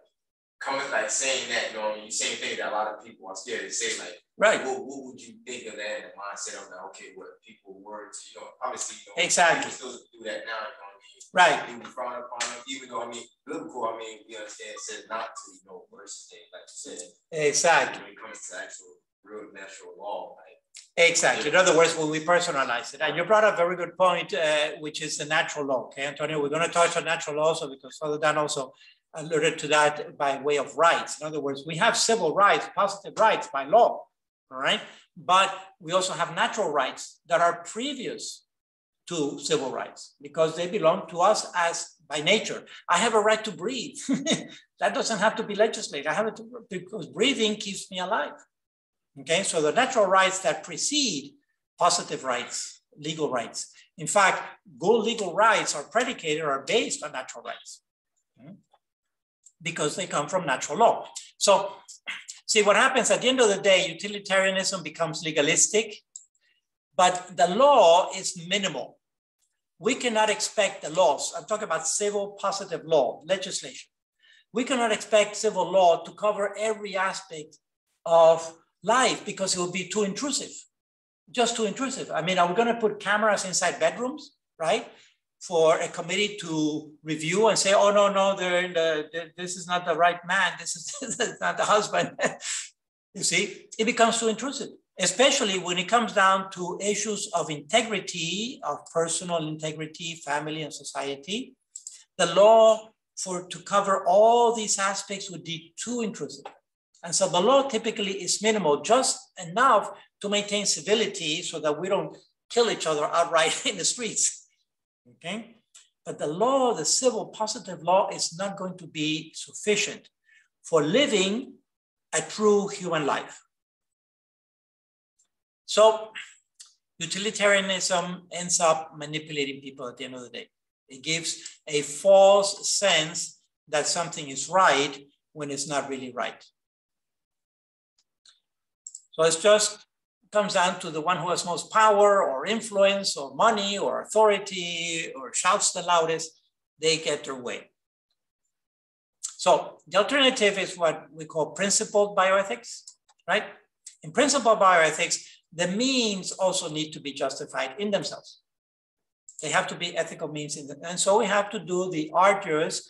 coming, like saying that, you know, you same thing that a lot of people are scared to say, like, right. What would you think of that in the mindset of like, okay, what people were to, you know, obviously, you know, exactly. people still do that now, you know what I mean? Right. People frown upon them, even though, I mean, biblical, I mean, we understand it says not to, you know, versus things, like you said. Exactly. When it comes to actual real natural law, like, exactly. In other words, when we personalize it, and you brought up a very good point, which is the natural law. Okay, Antonio, we're going to touch on natural law also because Father Dan also alluded to that by way of rights. In other words, we have civil rights, positive rights by law, all right? But we also have natural rights that are previous to civil rights because they belong to us as by nature. I have a right to breathe. That doesn't have to be legislated. I have it because breathing keeps me alive. Okay, so the natural rights that precede positive rights, legal rights. In fact, good legal rights are predicated or based on natural rights because they come from natural law. So see what happens at the end of the day, utilitarianism becomes legalistic, but the law is minimal. We cannot expect the laws, I'm talking about civil positive law, legislation. We cannot expect civil law to cover every aspect of life because it would be too intrusive, just too intrusive. I mean, are we going to put cameras inside bedrooms, right? For a committee to review and say, oh, no, this is not the right man. This is not the husband. You see, it becomes too intrusive, especially when it comes down to issues of integrity, of personal integrity, family and society. The law to cover all these aspects would be too intrusive. And so the law typically is minimal, just enough to maintain civility so that we don't kill each other outright in the streets. Okay, but the law, the civil positive law is not going to be sufficient for living a true human life. So utilitarianism ends up manipulating people at the end of the day. It gives a false sense that something is right when it's not really right. So it's just comes down to the one who has most power or influence or money or authority or shouts the loudest, they get their way. So the alternative is what we call principled bioethics, right? In principled bioethics, the means also need to be justified in themselves. They have to be ethical means in them. And so we have to do the arduous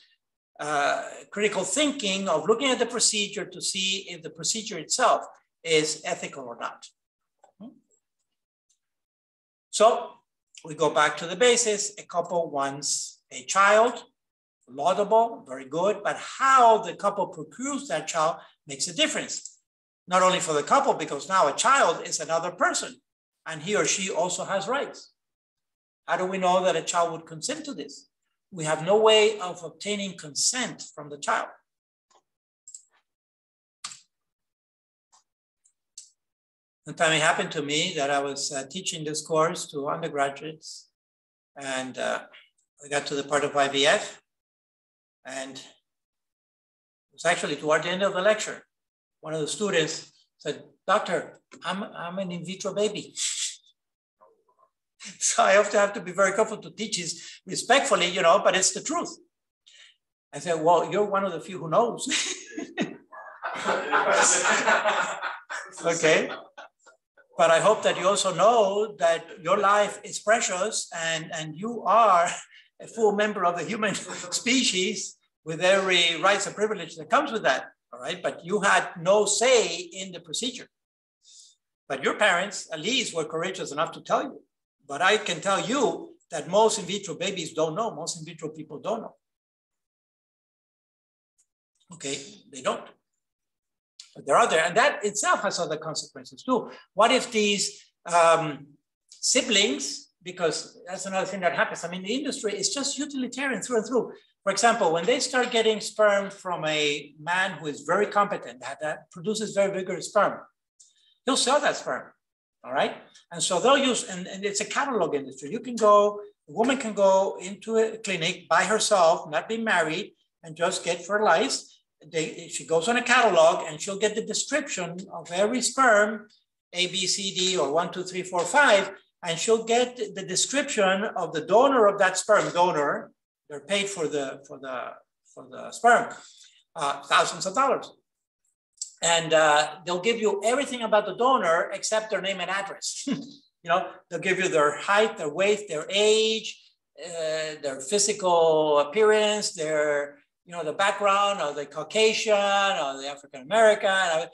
critical thinking of looking at the procedure to see if the procedure itself is ethical or not. So we go back to the basis. A couple wants a child, laudable, very good, but how the couple procures that child makes a difference. Not only for the couple, because now a child is another person and he or she also has rights. How do we know that a child would consent to this? We have no way of obtaining consent from the child. One time it happened to me that I was teaching this course to undergraduates and we got to the part of IVF and it was actually toward the end of the lecture. One of the students said, "Doctor, I'm an in vitro baby." So I have to be very careful to teach this respectfully, you know, but it's the truth. I said, "Well, you're one of the few who knows." Okay. But I hope that you also know that your life is precious and you are a full member of the human species with every rights and privilege that comes with that. All right, but you had no say in the procedure. But your parents, at least, were courageous enough to tell you. But I can tell you that most in vitro babies don't know. Most in vitro people don't know. Okay, they don't. But they're out there, and that itself has other consequences too. What if these siblings, because that's another thing that happens. I mean, the industry is just utilitarian through and through. For example, when they start getting sperm from a man who is very competent, that produces very vigorous sperm, he'll sell that sperm, all right? And so they'll use, and it's a catalog industry. You can go, a woman can go into a clinic by herself, not be married, and just get fertilized. She goes on a catalog and she'll get the description of every sperm, A, B, C, D, or 1, 2, 3, 4, 5, and she'll get the description of the donor of that sperm, donor, they're paid for the sperm, thousands of dollars. And they'll give you everything about the donor except their name and address. They'll give you their height, their weight, their age, their physical appearance, their, the background, or the Caucasian, or the African American,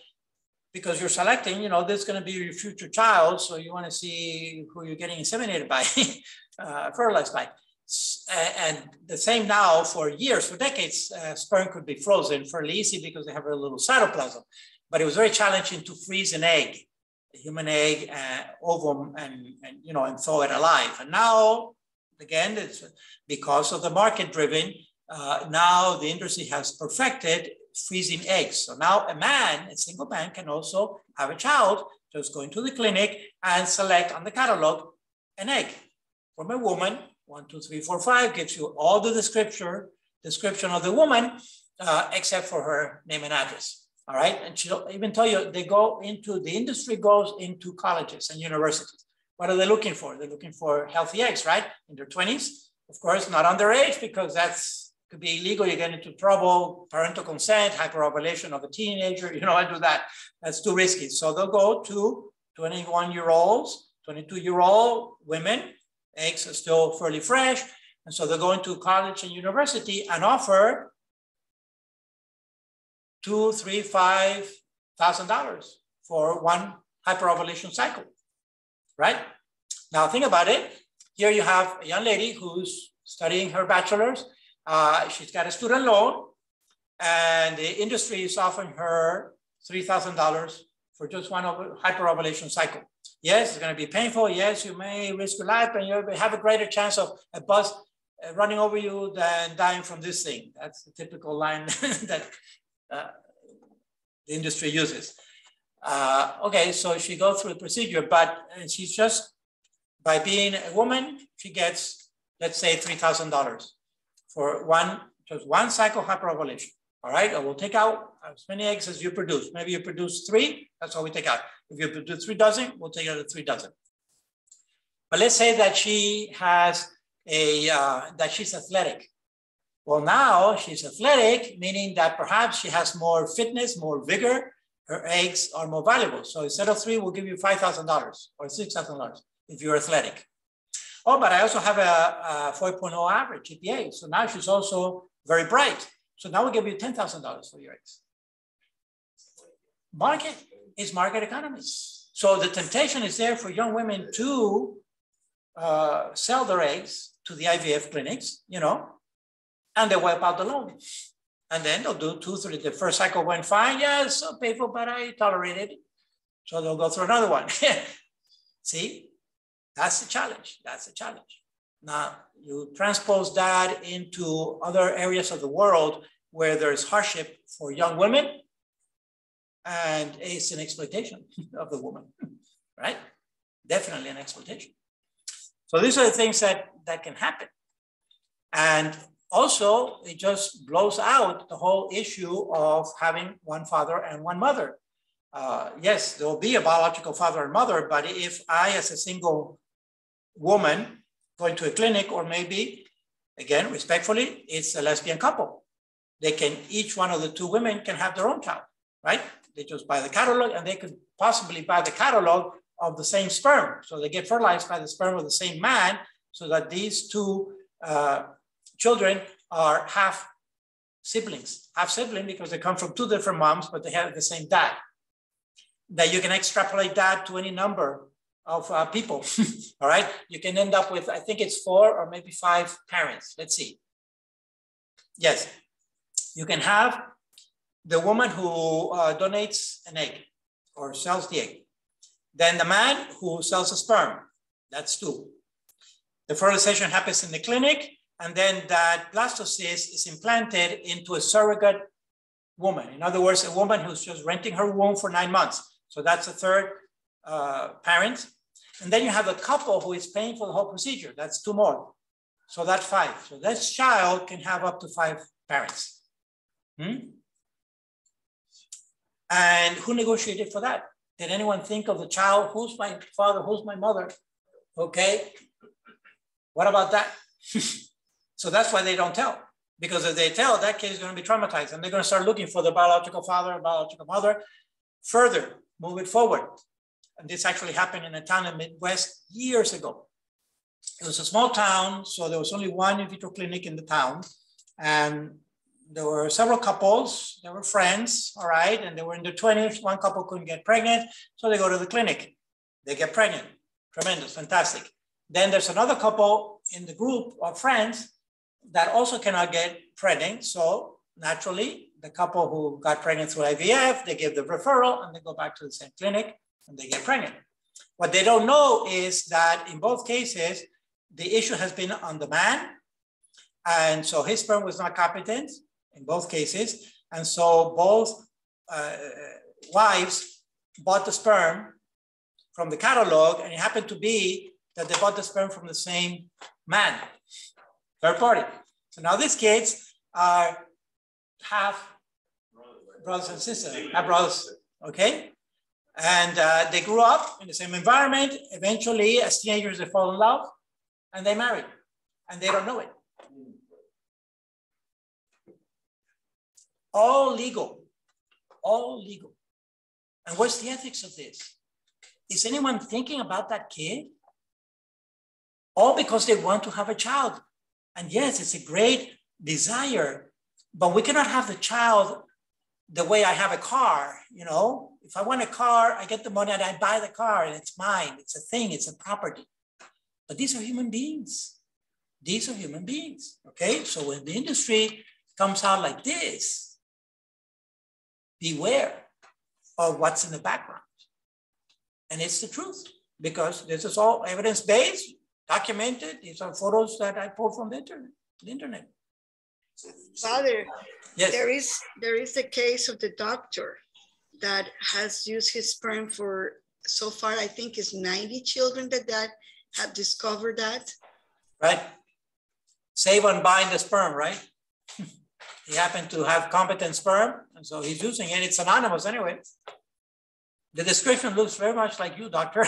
because you're selecting, this is going to be your future child. So you want to see who you're getting inseminated by, fertilized by. And the same now for years, for decades, sperm could be frozen fairly easy because they have a little cytoplasm. But it was very challenging to freeze an egg, a human egg, ovum, and thaw it alive. And now, again, it's because of the market-driven, now the industry has perfected freezing eggs. So now a single man can also have a child, just go into the clinic and select on the catalog an egg from a woman. 1, 2, 3, 4, 5 gives you all the description of the woman, except for her name and address. All right, and she'll even tell you the industry goes into colleges and universities. What are they looking for? They're looking for healthy eggs, right? In their 20s, of course, not underage, because could be illegal. You get into trouble, parental consent, hyperovulation of a teenager. I do that. That's too risky. So they'll go to 21-year-olds, 22-year-old women. Eggs are still fairly fresh. And so they're going to college and university and offer $2,000, $3,000, $5,000 for one hyperovulation cycle, right? Now think about it. Here you have a young lady who's studying her bachelor's. She's got a student loan, and the industry is offering her $3,000 for just one hyperovulation cycle. Yes, it's going to be painful. Yes, you may risk your life, and you have a greater chance of a bus running over you than dying from this thing. That's the typical line that the industry uses. Okay, so she goes through the procedure, but she's just, by being a woman, she gets, let's say, $3,000 for just one cycle hyperovulation. All right, and we'll take out as many eggs as you produce. Maybe you produce 3, that's all we take out. If you produce 3 dozen, we'll take out the 3 dozen. But let's say that she has that she's athletic. Well, now she's athletic, meaning that perhaps she has more fitness, more vigor. Her eggs are more valuable. So instead of 3, we'll give you $5,000 or $6,000 if you're athletic. Oh, but I also have a 4.0 average GPA. So now she's also very bright. So now we give you $10,000 for your eggs. Market is market economy. So the temptation is there for young women to sell their eggs to the IVF clinics, and they wipe out the loan. And then they'll do 2, 3. The first cycle went fine. Yeah, it's so painful, but I tolerated it. So they'll go through another one. See, that's the challenge. That's the challenge. Now, you transpose that into other areas of the world where there's hardship for young women, and it's an exploitation of the woman, right? Definitely an exploitation. So these are the things that can happen. And also, it just blows out the whole issue of having one father and one mother. Yes, there will be a biological father and mother, but if I, as a single woman, going to a clinic, or maybe, again, respectfully, it's a lesbian couple. Each one of the 2 women can have their own child, right? They just buy the catalog, and they could possibly buy the catalog of the same sperm. So they get fertilized by the sperm of the same man, so that these 2 children are half sibling because they come from 2 different moms, but they have the same dad. That you can extrapolate that to any number of people, all right? You can end up with, I think it's 4 or maybe 5 parents. Let's see. Yes, you can have the woman who donates an egg or sells the egg. Then the man who sells the sperm, that's 2. The fertilization happens in the clinic, and then that blastocyst is implanted into a surrogate woman. In other words, a woman who's just renting her womb for 9 months. So that's a 3rd parent. And then you have a couple who is paying for the whole procedure. That's 2 more. So that's 5. So this child can have up to 5 parents. And who negotiated for that? Did anyone think of the child? Who's my father? Who's my mother? Okay. What about that? So So that's why they don't tell. Because if they tell, that kid is going to be traumatized and they're going to start looking for the biological father and biological mother. Further, move it forward. And this actually happened in a town in the Midwest years ago. It was a small town, so there was only one in vitro clinic in the town. And there were several couples, they were friends, all right, and they were in their 20s. One couple couldn't get pregnant, so they go to the clinic. They get pregnant. Tremendous, fantastic. Then there's another couple in the group of friends that also cannot get pregnant. So naturally, the couple who got pregnant through IVF, they give the referral and they go back to the same clinic and they get pregnant. What they don't know is that in both cases, the issue has been on the man. And so his sperm was not competent in both cases. And so both wives bought the sperm from the catalog, and it happened to be that they bought the sperm from the same man, third party. So now these kids are half brothers and sisters, half brothers, okay? And they grew up in the same environment. Eventually, as teenagers, they fall in love and they marry, and they don't know it. All legal, all legal. And what's the ethics of this? Is anyone thinking about that kid? All because they want to have a child. And yes, it's a great desire, but we cannot have the child the way I have a car, you know? If I want a car, I get the money and I buy the car and it's mine. It's a thing, it's a property. But these are human beings. These are human beings, okay? So when the industry comes out like this, beware of what's in the background. And it's the truth, because this is all evidence-based, documented. These are photos that I pulled from the internet. Father, yes. There is the case of the doctor that has used his sperm for, so far, I think it's 90 children that have discovered that. Right. Save on buying the sperm, right? He happened to have competent sperm, and so he's using it. It's anonymous anyway. The description looks very much like you, doctor.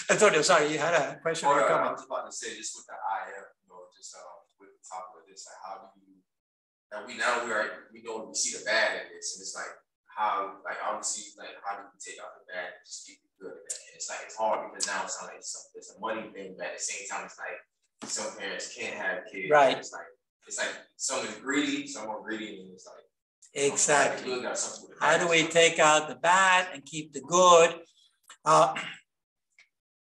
Antonio, sorry, you had a question or a comment. I was about to say this with the IF, you know, just with the top of this, like how do you, and we know we see the bad in this, and it's like how, like obviously, like how do you take out the bad and just keep it good? And it's like, it's hard because now it's not like it's a money thing, but at the same time, it's like some parents can't have kids. Right. It's like some is greedy, some are greedy, and it's like, exactly. How do we take out the bad and keep the good?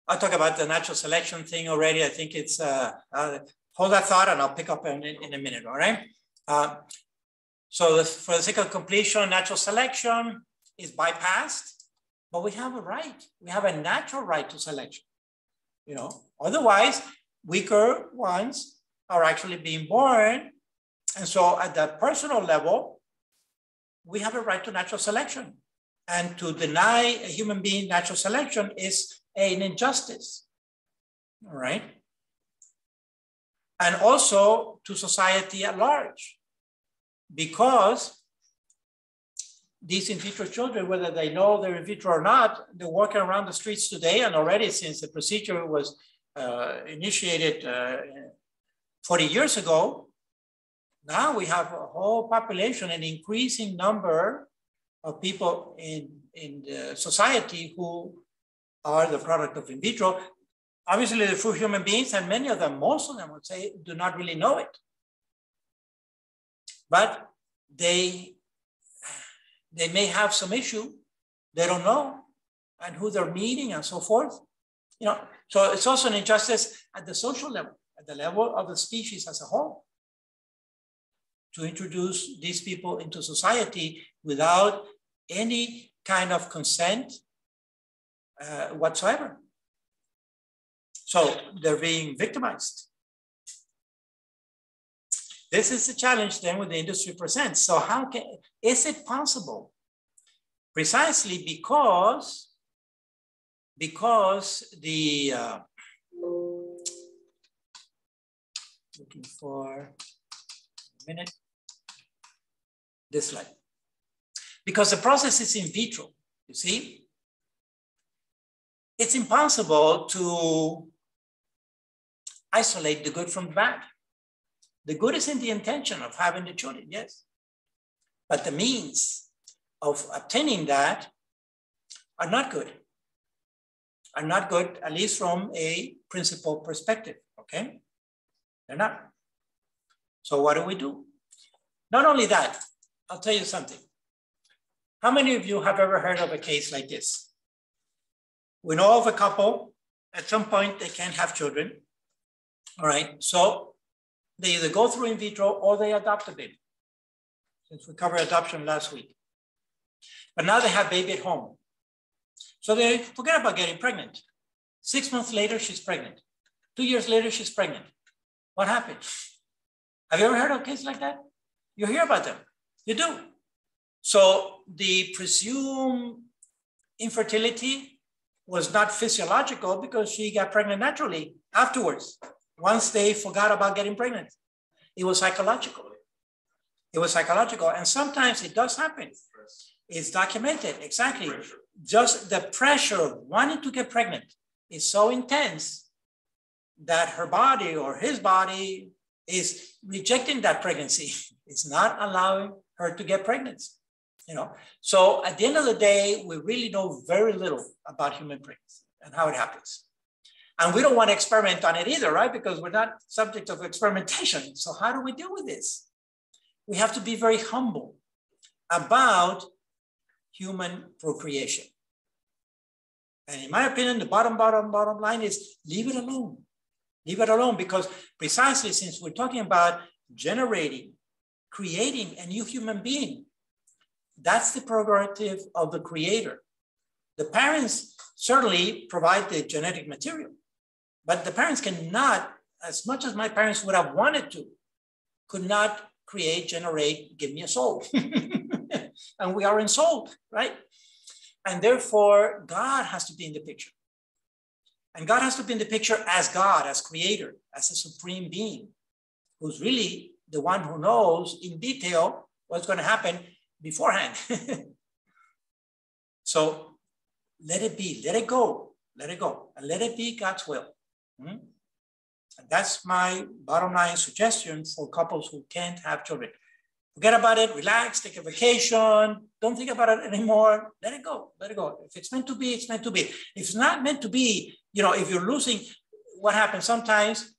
I'll talk about the natural selection thing already. I think it's, hold that thought and I'll pick up in a minute, all right? So for the sake of completion, natural selection is bypassed, but we have a right. We have a natural right to selection, you know? Otherwise, weaker ones are actually being born. And so at the personal level, we have a right to natural selection. And to deny a human being natural selection is an injustice, all right? And also to society at large, because these in vitro children, whether they know they're in vitro or not, they're walking around the streets today, and already since the procedure was initiated 40 years ago, now we have a whole population, an increasing number of people in the society who are the product of in vitro. Obviously, they're true human beings, and many of them, most of them would say, do not really know it. But they may have some issue, they don't know, and who they're meeting and so forth. You know, so it's also an injustice at the social level, at the level of the species as a whole, to introduce these people into society without any kind of consent whatsoever. So they're being victimized. This is the challenge then what the industry presents. So is it possible? Precisely because the, looking for a minute, this slide. Because the process is in vitro, you see? It's impossible to isolate the good from the bad. The good is in the intention of having the children, yes. But the means of obtaining that are not good. Are not good, at least from a principle perspective, okay? They're not. So what do? Not only that, I'll tell you something. How many of you have ever heard of a case like this? We know of a couple, at some point they can't have children, all right? So they either go through in vitro or they adopt a baby, since we covered adoption last week. But now they have baby at home. So they forget about getting pregnant. 6 months later, she's pregnant. 2 years later, she's pregnant. What happened? Have you ever heard of a case like that? You hear about them, you do. So the presumed infertility was not physiological because she got pregnant naturally afterwards, once they forgot about getting pregnant. It was psychological. It was psychological, and sometimes it does happen. It's documented, exactly. Just the pressure of wanting to get pregnant is so intense that her body or his body is rejecting that pregnancy. It's not allowing her to get pregnant, you know? So at the end of the day, we really know very little about human pregnancy and how it happens. And we don't want to experiment on it either, right? Because we're not subject of experimentation. So how do we deal with this? We have to be very humble about human procreation. And in my opinion, the bottom line is leave it alone. Leave it alone, because precisely since we're talking about generating, creating a new human being, that's the prerogative of the creator. The parents certainly provide the genetic material, but the parents cannot, as much as my parents would have wanted to, could not create, generate, give me a soul. And we are ensouled, right? And therefore, God has to be in the picture. And God has to be in the picture as God, as creator, as a supreme being, who's really the one who knows in detail what's going to happen beforehand. So let it be, let it go, and let it be God's will. And that's my bottom line suggestion for couples who can't have children. Forget about it, relax, take a vacation, don't think about it anymore, let it go, let it go. If it's meant to be, it's meant to be. If it's not meant to be, you know, if you're losing, what happens sometimes,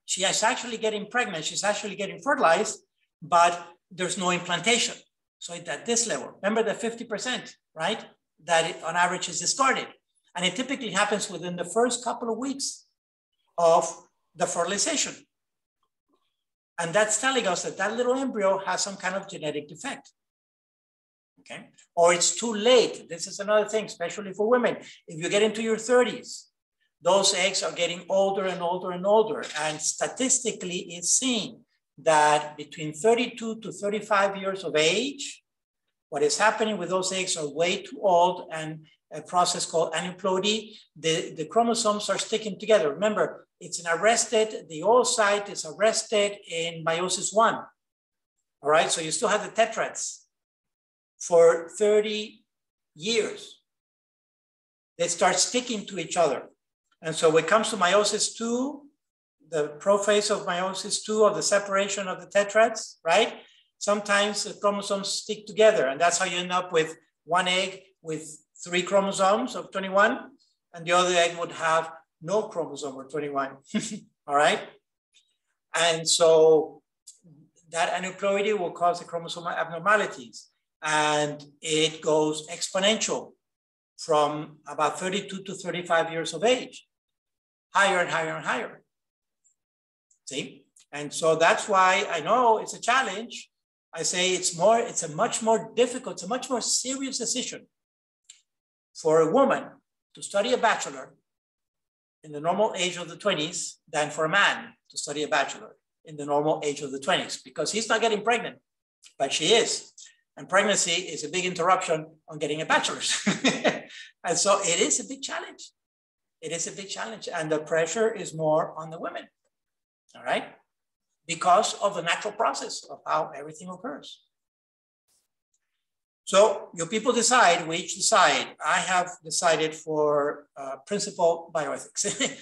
she is actually getting pregnant, she's actually getting fertilized, but there's no implantation. So at this level, remember the 50%, right? That it, on average is discarded. And it typically happens within the first couple of weeks of the fertilization. And that's telling us that that little embryo has some kind of genetic defect, okay? Or it's too late. This is another thing, especially for women. If you get into your 30s, those eggs are getting older and older and older. And statistically, it's seen that between 32 to 35 years of age, what is happening with those eggs are way too old, and a process called aneuploidy, the chromosomes are sticking together. Remember, it's an arrested, the oocyte is arrested in meiosis 1. All right, so you still have the tetrads for 30 years. They start sticking to each other. And so when it comes to meiosis 2, the prophase of meiosis 2, of the separation of the tetrads, right? Sometimes the chromosomes stick together, and that's how you end up with one egg with 3 chromosomes of 21, and the other egg would have no chromosome of 21, all right? And so that aneuploidy will cause the chromosomal abnormalities, and it goes exponential from about 32 to 35 years of age, higher and higher and higher, see? And so that's why I know it's a challenge. I say it's a much more difficult, it's a much more serious decision for a woman to study a bachelor in the normal age of the 20s than for a man to study a bachelor in the normal age of the 20s, because he's not getting pregnant, but she is. And pregnancy is a big interruption on getting a bachelor's. And so it is a big challenge. It is a big challenge. And the pressure is more on the women, all right? Because of the natural process of how everything occurs. So you people decide, we each decide. I have decided for principal bioethics.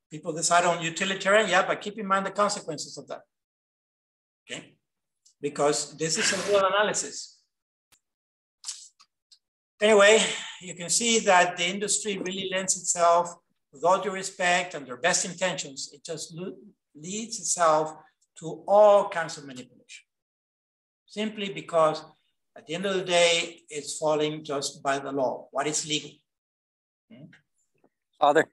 People decide on utilitarian, yeah, but keep in mind the consequences of that, okay? Because this is a real analysis. Anyway, you can see that the industry really lends itself, with all due respect and their best intentions, it just leads itself to all kinds of manipulation. Simply because at the end of the day, it's falling just by the law, what is legal. Father,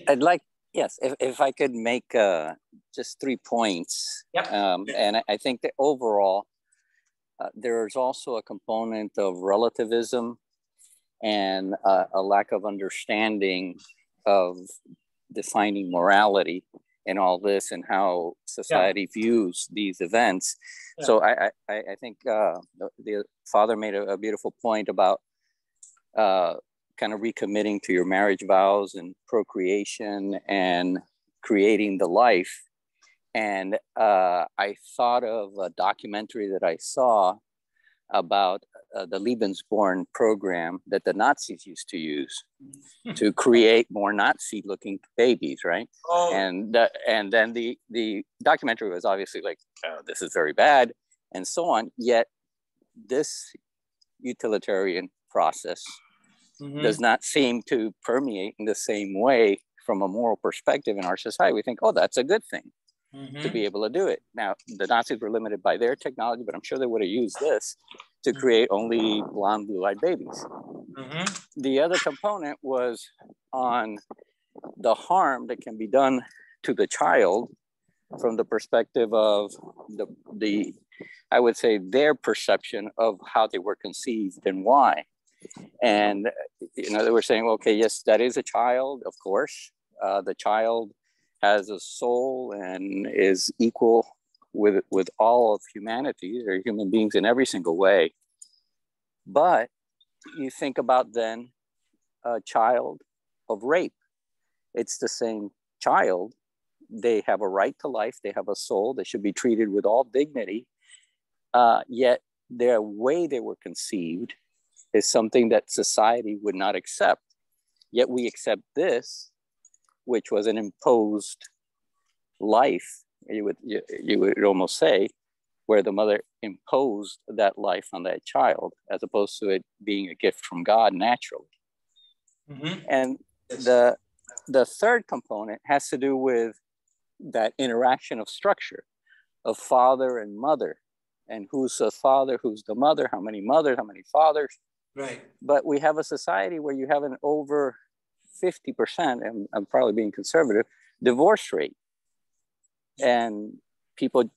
I'd like, yes, if I could make just 3 points. Yep. And I think that overall, there's also a component of relativism and a lack of understanding of defining morality and all this and how society views these events. Yeah. So I think the father made a beautiful point about kind of recommitting to your marriage vows and procreation and creating the life. And I thought of a documentary that I saw about the Lebensborn program that the Nazis used to use to create more Nazi-looking babies, right? Oh. And then the documentary was obviously like, oh, this is very bad, and so on. Yet this utilitarian process does not seem to permeate in the same way from a moral perspective in our society. We think, oh, that's a good thing. To be able to do it. Now, the Nazis were limited by their technology, but I'm sure they would have used this to create only blonde, blue-eyed babies. The other component was on the harm that can be done to the child from the perspective of the I would say, their perception of how they were conceived and why. And, you know, they were saying, okay, yes, that is a child, of course. The child has a soul and is equal with all of humanity. They're human beings in every single way. But you think about then a child of rape. It's the same child. They have a right to life. They have a soul. They should be treated with all dignity. Yet their way they were conceived is something that society would not accept. Yet we accept this, which was an imposed life, you would almost say, where the mother imposed that life on that child, as opposed to it being a gift from God naturally. And the third component has to do with that interaction of structure of father and mother, and who's the father, who's the mother, how many mothers, how many fathers. Right. But we have a society where you have an over 50%, and I'm probably being conservative, divorce rate. And people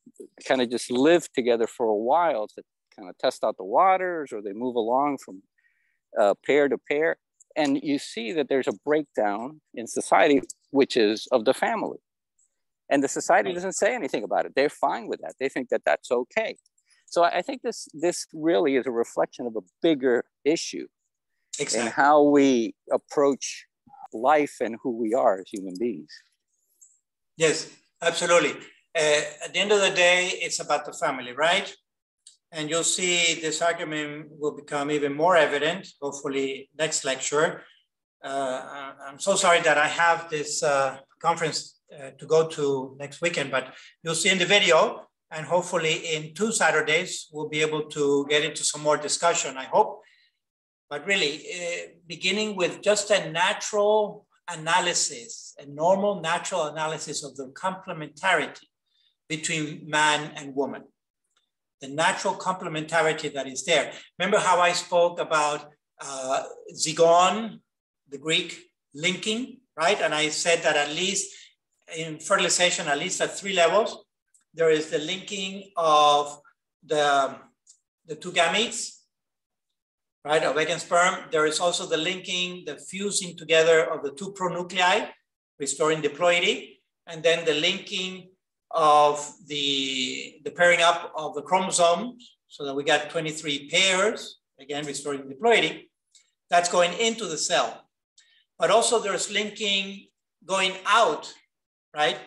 kind of just live together for a while to kind of test out the waters, or they move along from pair to pair. And you see that there's a breakdown in society, which is of the family. And the society doesn't say anything about it. They're fine with that. They think that that's okay. So I think this really is a reflection of a bigger issue in how we approach life and who we are as human beings. Yes, absolutely. At the end of the day, it's about the family, right? And you'll see this argument will become even more evident, hopefully next lecture. I'm so sorry that I have this conference to go to next weekend, but you'll see in the video, and hopefully in 2 Saturdays, we'll be able to get into some more discussion, I hope. But really, beginning with just a natural analysis, a normal natural analysis of the complementarity between man and woman, the natural complementarity that is there. Remember how I spoke about zygon, the Greek linking, right? And I said that at least in fertilization, at least at 3 levels, there is the linking of the 2 gametes, right, of egg and sperm. There is also the linking, the fusing together of the 2 pronuclei, restoring diploidy, and then the linking of the pairing up of the chromosomes, so that we got 23 pairs, again, restoring diploidy. That's going into the cell. But also there's linking going out, right?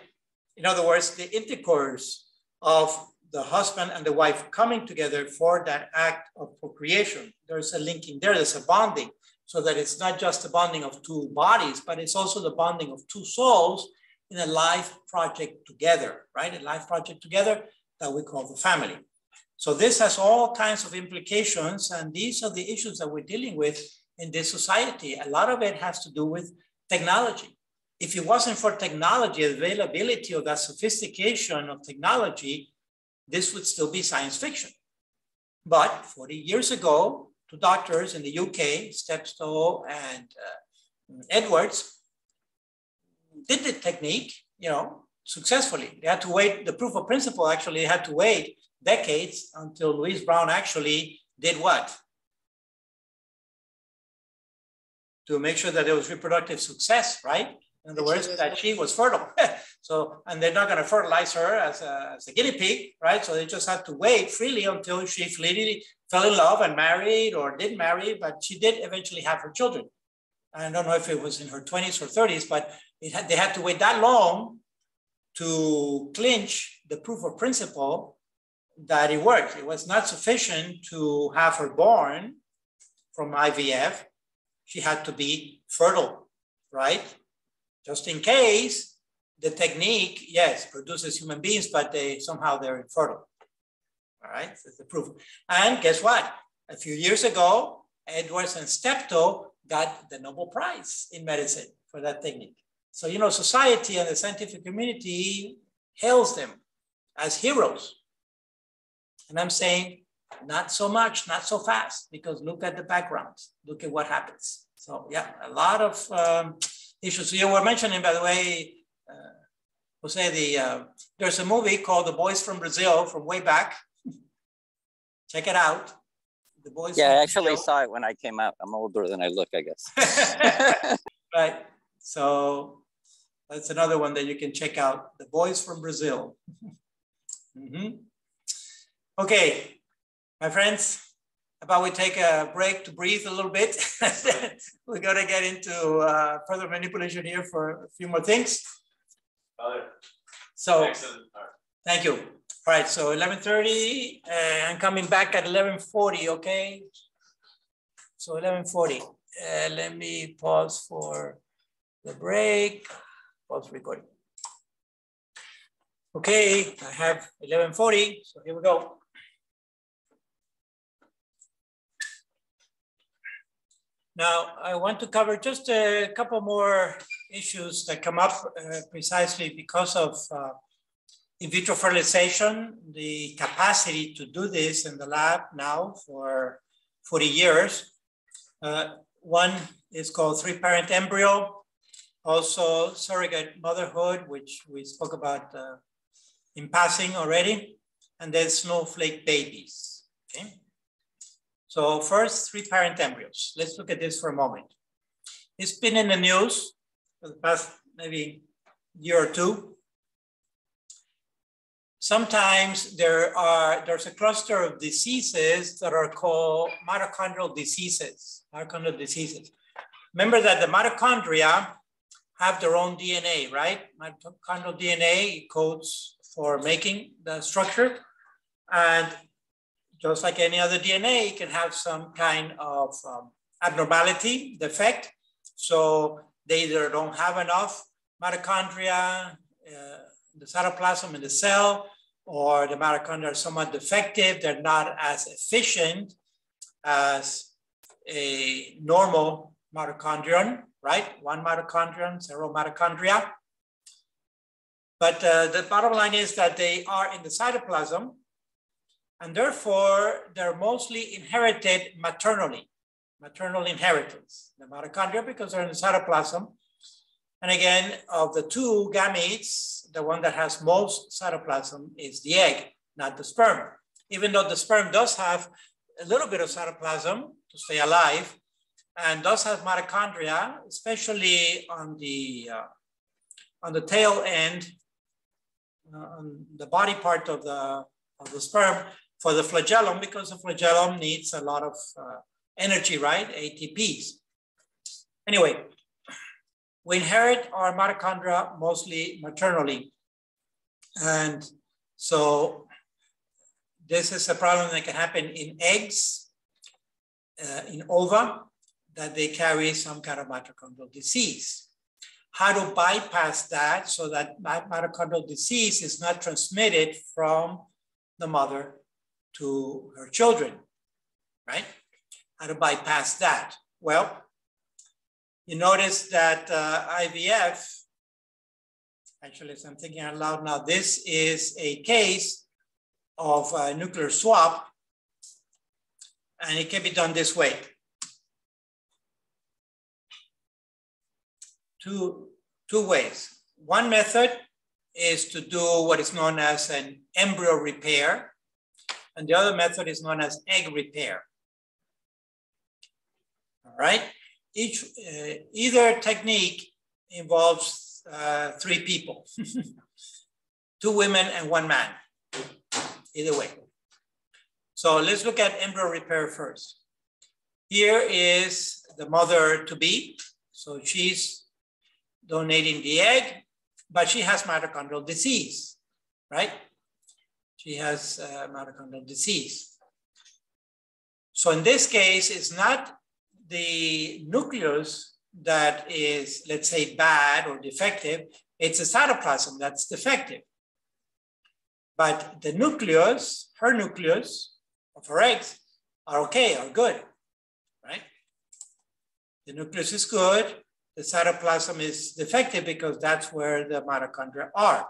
In other words, the intercourse of the husband and the wife coming together for that act of procreation. There's a linking there, there's a bonding so that it's not just the bonding of two bodies, but it's also the bonding of two souls in a life project together, right? A life project together that we call the family. So this has all kinds of implications, and these are the issues that we're dealing with in this society. A lot of it has to do with technology. If it wasn't for technology, availability of that sophistication of technology, this would still be science fiction. But 40 years ago, two doctors in the UK, Stepstow and Edwards, did the technique, successfully. They had to wait, the proof of principle actually had to wait decades until Louise Brown actually did what? To make sure that there was reproductive success, right? In other words, that she was fertile. So, and they're not going to fertilize her as a guinea pig, right? So they just had to wait freely until she freely fell in love and married or didn't marry, but she did eventually have her children. I don't know if it was in her 20s or 30s, but they had to wait that long to clinch the proof of principle that it worked. It was not sufficient to have her born from IVF. She had to be fertile, right? Just in case the technique, yes, produces human beings, but they're infertile. All right, that's the proof. And guess what? A few years ago, Edwards and Steptoe got the Nobel Prize in medicine for that technique. So, society and the scientific community hails them as heroes. And I'm saying, not so much, not so fast, because look at the background. Look at what happens. So yeah, a lot of issues. So you were mentioning, by the way, Jose, there's a movie called The Boys from Brazil from way back. Check it out. The Boys. Yeah, I actually saw it when I came out. I'm older than I look, I guess. Right. So that's another one that you can check out. The Boys from Brazil. Mm-hmm. Okay, my friends, how about we take a break to breathe a little bit? We're going to get into further manipulation here for a few more things. So, excellent. Thank you. All right, so 11:30, I'm coming back at 11:40, okay? So 11:40, let me pause for the break, pause recording. Okay, I have 11:40, so here we go. Now, I want to cover just a couple more issues that come up precisely because of in vitro fertilization, the capacity to do this in the lab now for 40 years. One is called three-parent embryo, also surrogate motherhood, which we spoke about in passing already, and then snowflake babies, okay? So first, three-parent embryos. Let's look at this for a moment. It's been in the news for the past maybe year or two. Sometimes there's a cluster of diseases that are called mitochondrial diseases. Mitochondrial diseases. Remember that the mitochondria have their own DNA, right? Mitochondrial DNA codes for making the structure, and just like any other DNA, it can have some kind of abnormality, defect. So they either don't have enough mitochondria, the cytoplasm in the cell, or the mitochondria are somewhat defective. They're not as efficient as a normal mitochondrion, right? One mitochondrion, 0 mitochondria. But the bottom line is that they are in the cytoplasm, and therefore they're mostly inherited maternally, maternal inheritance. The mitochondria, because they're in the cytoplasm. And again, of the two gametes, the one that has most cytoplasm is the egg, not the sperm. Even though the sperm does have a little bit of cytoplasm to stay alive, and does have mitochondria, especially on the tail end, on the body part of the sperm, for the flagellum, because the flagellum needs a lot of energy, right? ATPs. Anyway, we inherit our mitochondria mostly maternally. And so this is a problem that can happen in eggs, in ova, that they carry some kind of mitochondrial disease. How to bypass that so that mitochondrial disease is not transmitted from the mother to her children, right? How to bypass that? Well, you notice that IVF, actually, as I'm thinking out loud now, this is a case of a nuclear swap, and it can be done this way. Two ways. One method is to do what is known as an embryo repair, and the other method is known as egg repair. All right. Either technique involves 3 people, 2 women and 1 man, either way. So let's look at embryo repair first. Here is the mother-to-be. So she's donating the egg, but she has mitochondrial disease, right? She has mitochondrial disease. So in this case, it's not the nucleus that is, let's say, bad or defective. It's the cytoplasm that's defective. But the nucleus, her nucleus of her eggs are okay, are good, right? The nucleus is good. The cytoplasm is defective because that's where the mitochondria are.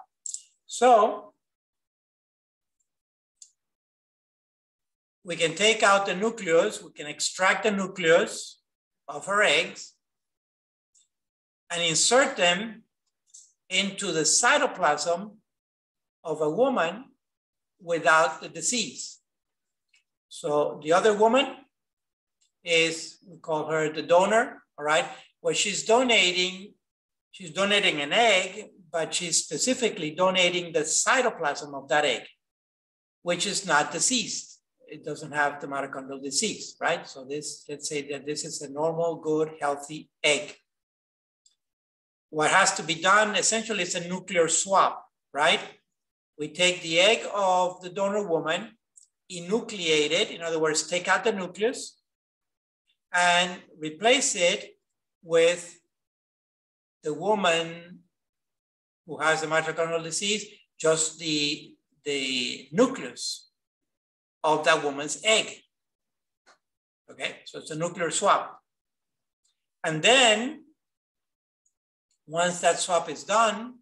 So we can take out the nucleus, we can extract the nucleus of her eggs and insert them into the cytoplasm of a woman without the disease. So the other woman is, we call her the donor, all right? Well, she's donating an egg, but she's specifically donating the cytoplasm of that egg, which is not diseased. It doesn't have the mitochondrial disease, right? So this, let's say that this is a normal, good, healthy egg. What has to be done essentially is a nuclear swap, right? We take the egg of the donor woman, enucleate it, in other words, take out the nucleus and replace it with the woman who has the mitochondrial disease, just the nucleus of that woman's egg. Okay, so it's a nuclear swap. And then once that swap is done,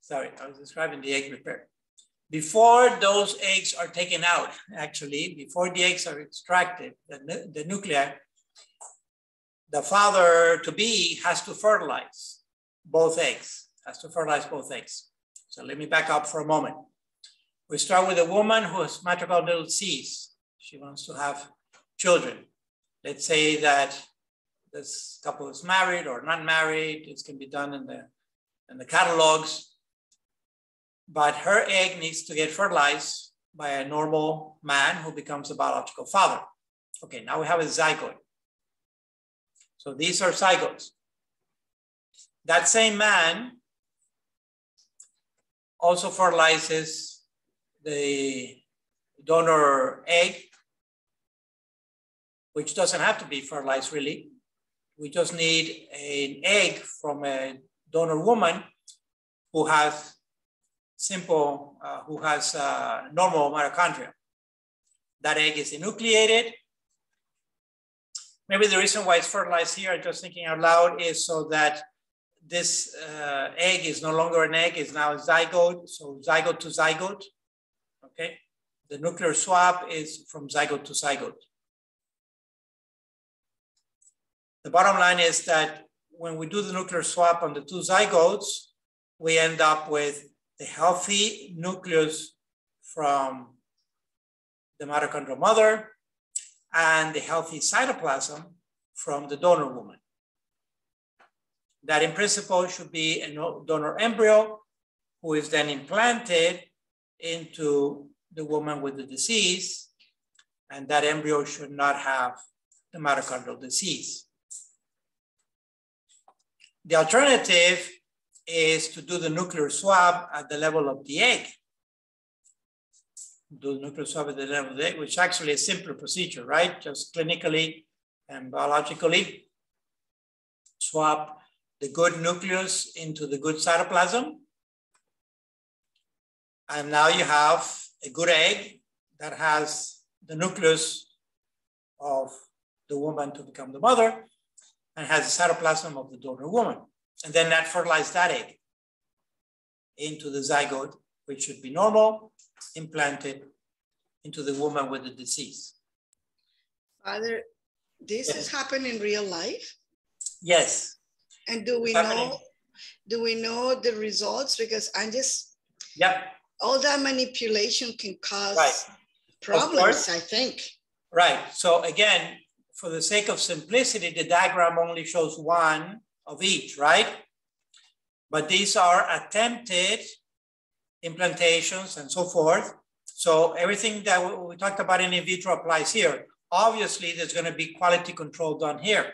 sorry, I was describing the egg repair. Before those eggs are taken out, actually, before the eggs are extracted, the nuclei, the father-to-be has to fertilize both eggs, So let me back up for a moment. We start with a woman who has mitochondrial disease. She wants to have children. Let's say that this couple is married or not married. This can be done in the catalogs. But her egg needs to get fertilized by a normal man who becomes a biological father. Okay, now we have a zygote. So these are zygotes. That same man also fertilizes the donor egg, which doesn't have to be fertilized really. We just need an egg from a donor woman who has normal mitochondria. That egg is enucleated. Maybe the reason why it's fertilized here, I'm just thinking out loud, is so that this egg is no longer an egg, it's now a zygote, so zygote to zygote, okay? The nuclear swap is from zygote to zygote. The bottom line is that when we do the nuclear swap on the 2 zygotes, we end up with the healthy nucleus from the mitochondrial mother and the healthy cytoplasm from the donor woman. That in principle should be a donor embryo who is then implanted into the woman with the disease, and that embryo should not have the mitochondrial disease. The alternative is to do the nuclear swab at the level of the egg. do nuclear swab at the level of the egg, which actually is a simpler procedure, right? Just clinically and biologically swap the good nucleus into the good cytoplasm. And now you have a good egg that has the nucleus of the woman to become the mother and has the cytoplasm of the donor woman. And then that fertilizes that egg into the zygote, which should be normal, implanted into the woman with the disease. Father, this is happening in real life? Yes. And do we know the results? Because all that manipulation can cause problems, I think. Right. So again, for the sake of simplicity, the diagram only shows one of each, right? But these are attempted implantations and so forth. So everything that we talked about in vitro applies here. Obviously, there's going to be quality control done here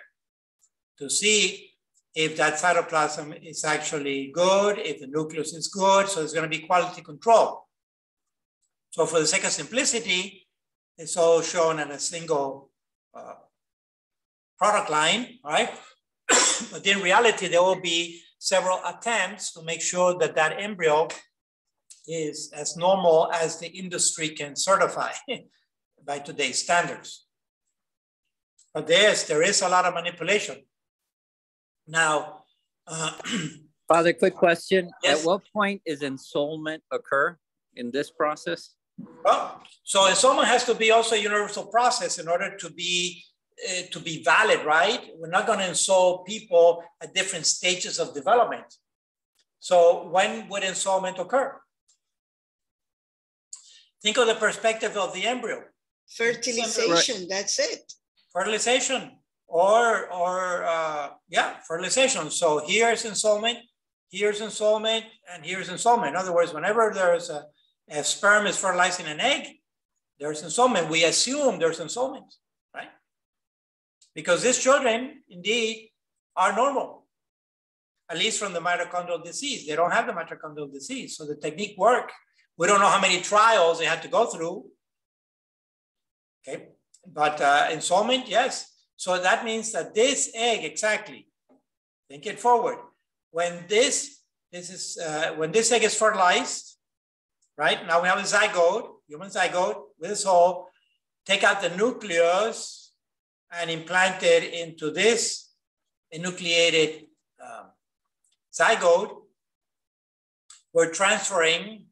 to see if that cytoplasm is actually good, if the nucleus is good. So there's going to be quality control. So for the sake of simplicity, it's all shown in a single product line, right? But in reality, there will be several attempts to make sure that that embryo is as normal as the industry can certify by today's standards. But there is a lot of manipulation. Now, Father, quick question. Yes? At what point is ensoulment occur in this process? Well, so ensoulment has to be also a universal process in order to be valid, right? We're not going to ensole people at different stages of development. So when would ensoulment occur? Think of the perspective of the embryo. Fertilization, that's it. Fertilization fertilization. So here's ensoulment, and here's ensoulment. In other words, whenever there's a sperm is fertilizing an egg, there's ensoulment. We assume there's ensoulment, right? Because these children indeed are normal, at least from the mitochondrial disease. They don't have the mitochondrial disease. So the technique worked. We don't know how many trials they had to go through. Okay, but ensoulment, yes. So that means that this egg, exactly, think it forward. When this egg is fertilized, right? Now we have a zygote, human zygote with a soul, take out the nucleus and implant it into this enucleated zygote. We're transferring,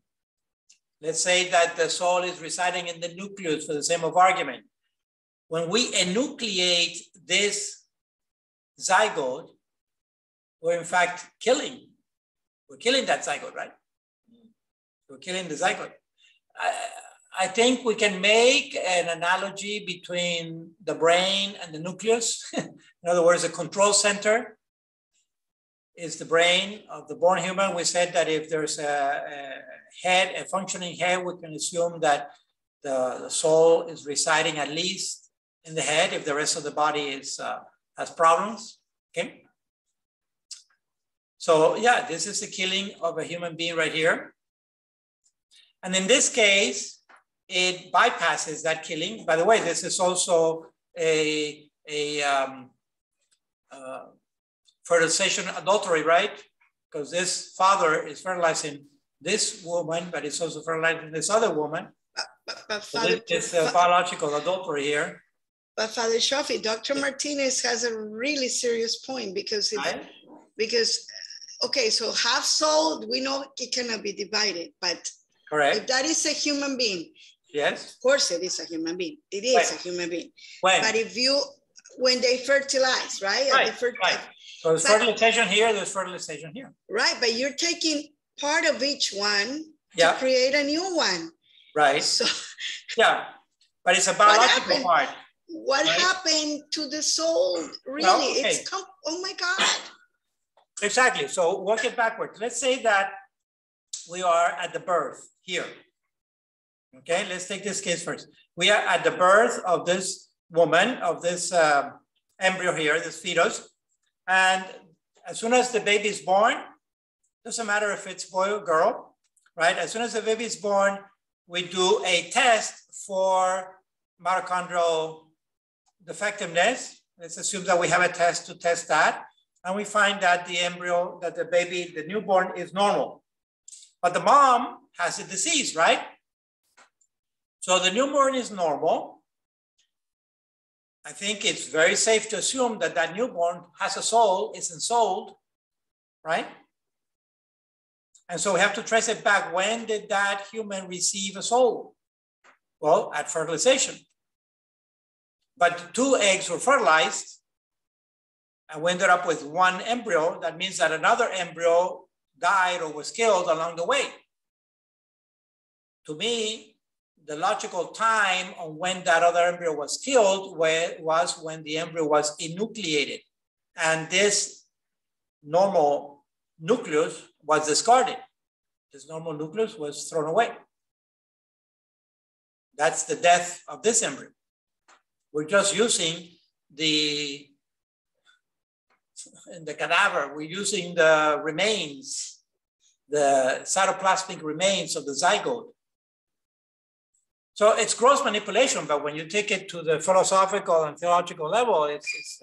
let's say that the soul is residing in the nucleus for the sake of argument. When we enucleate this zygote, we're in fact killing. We're killing that zygote, right? We're killing the zygote. I think we can make an analogy between the brain and the nucleus. In other words, the control center is the brain of the born human. We said that if there's a head, a functioning head, we can assume that the soul is residing at least in the head if the rest of the body has problems, okay? So yeah, this is the killing of a human being right here. And in this case, it bypasses that killing. By the way, this is also a fertilization adultery, right? Because this father is fertilizing this woman, but it's also fertilizing this other woman. But so it's a biological adultery here. But Father Shafi, Dr. Martinez has a really serious point because okay, so half soul, we know it cannot be divided, but correct. If that is a human being, yes, of course it is a human being. It is a human being. When? But when they fertilize, right? Right. So there's fertilization here, there's fertilization here. Right, but you're taking part of each one to create a new one. Right. So, yeah, but it's a biological part. What happened to the soul? Really, oh my God. Exactly. So work it backwards. Let's say that we are at the birth here. Okay, let's take this case first. We are at the birth of this woman, of this embryo here, this fetus. And as soon as the baby is born, doesn't matter if it's boy or girl, right? As soon as the baby is born, we do a test for mitochondrial defectiveness. Let's assume that we have a test to test that. And we find that the embryo, that the baby, the newborn is normal. But the mom has a disease, right? So the newborn is normal. I think it's very safe to assume that that newborn has a soul, is ensouled, right? And so we have to trace it back. When did that human receive a soul? Well, at fertilization. But 2 eggs were fertilized, and we ended up with 1 embryo. That means that another embryo died or was killed along the way. To me, the logical time on when that other embryo was killed was when the embryo was enucleated. And this normal nucleus was discarded. This normal nucleus was thrown away. That's the death of this embryo. We're just using the cadaver, we're using the remains, the cytoplasmic remains of the zygote. So it's gross manipulation, but when you take it to the philosophical and theological level, it's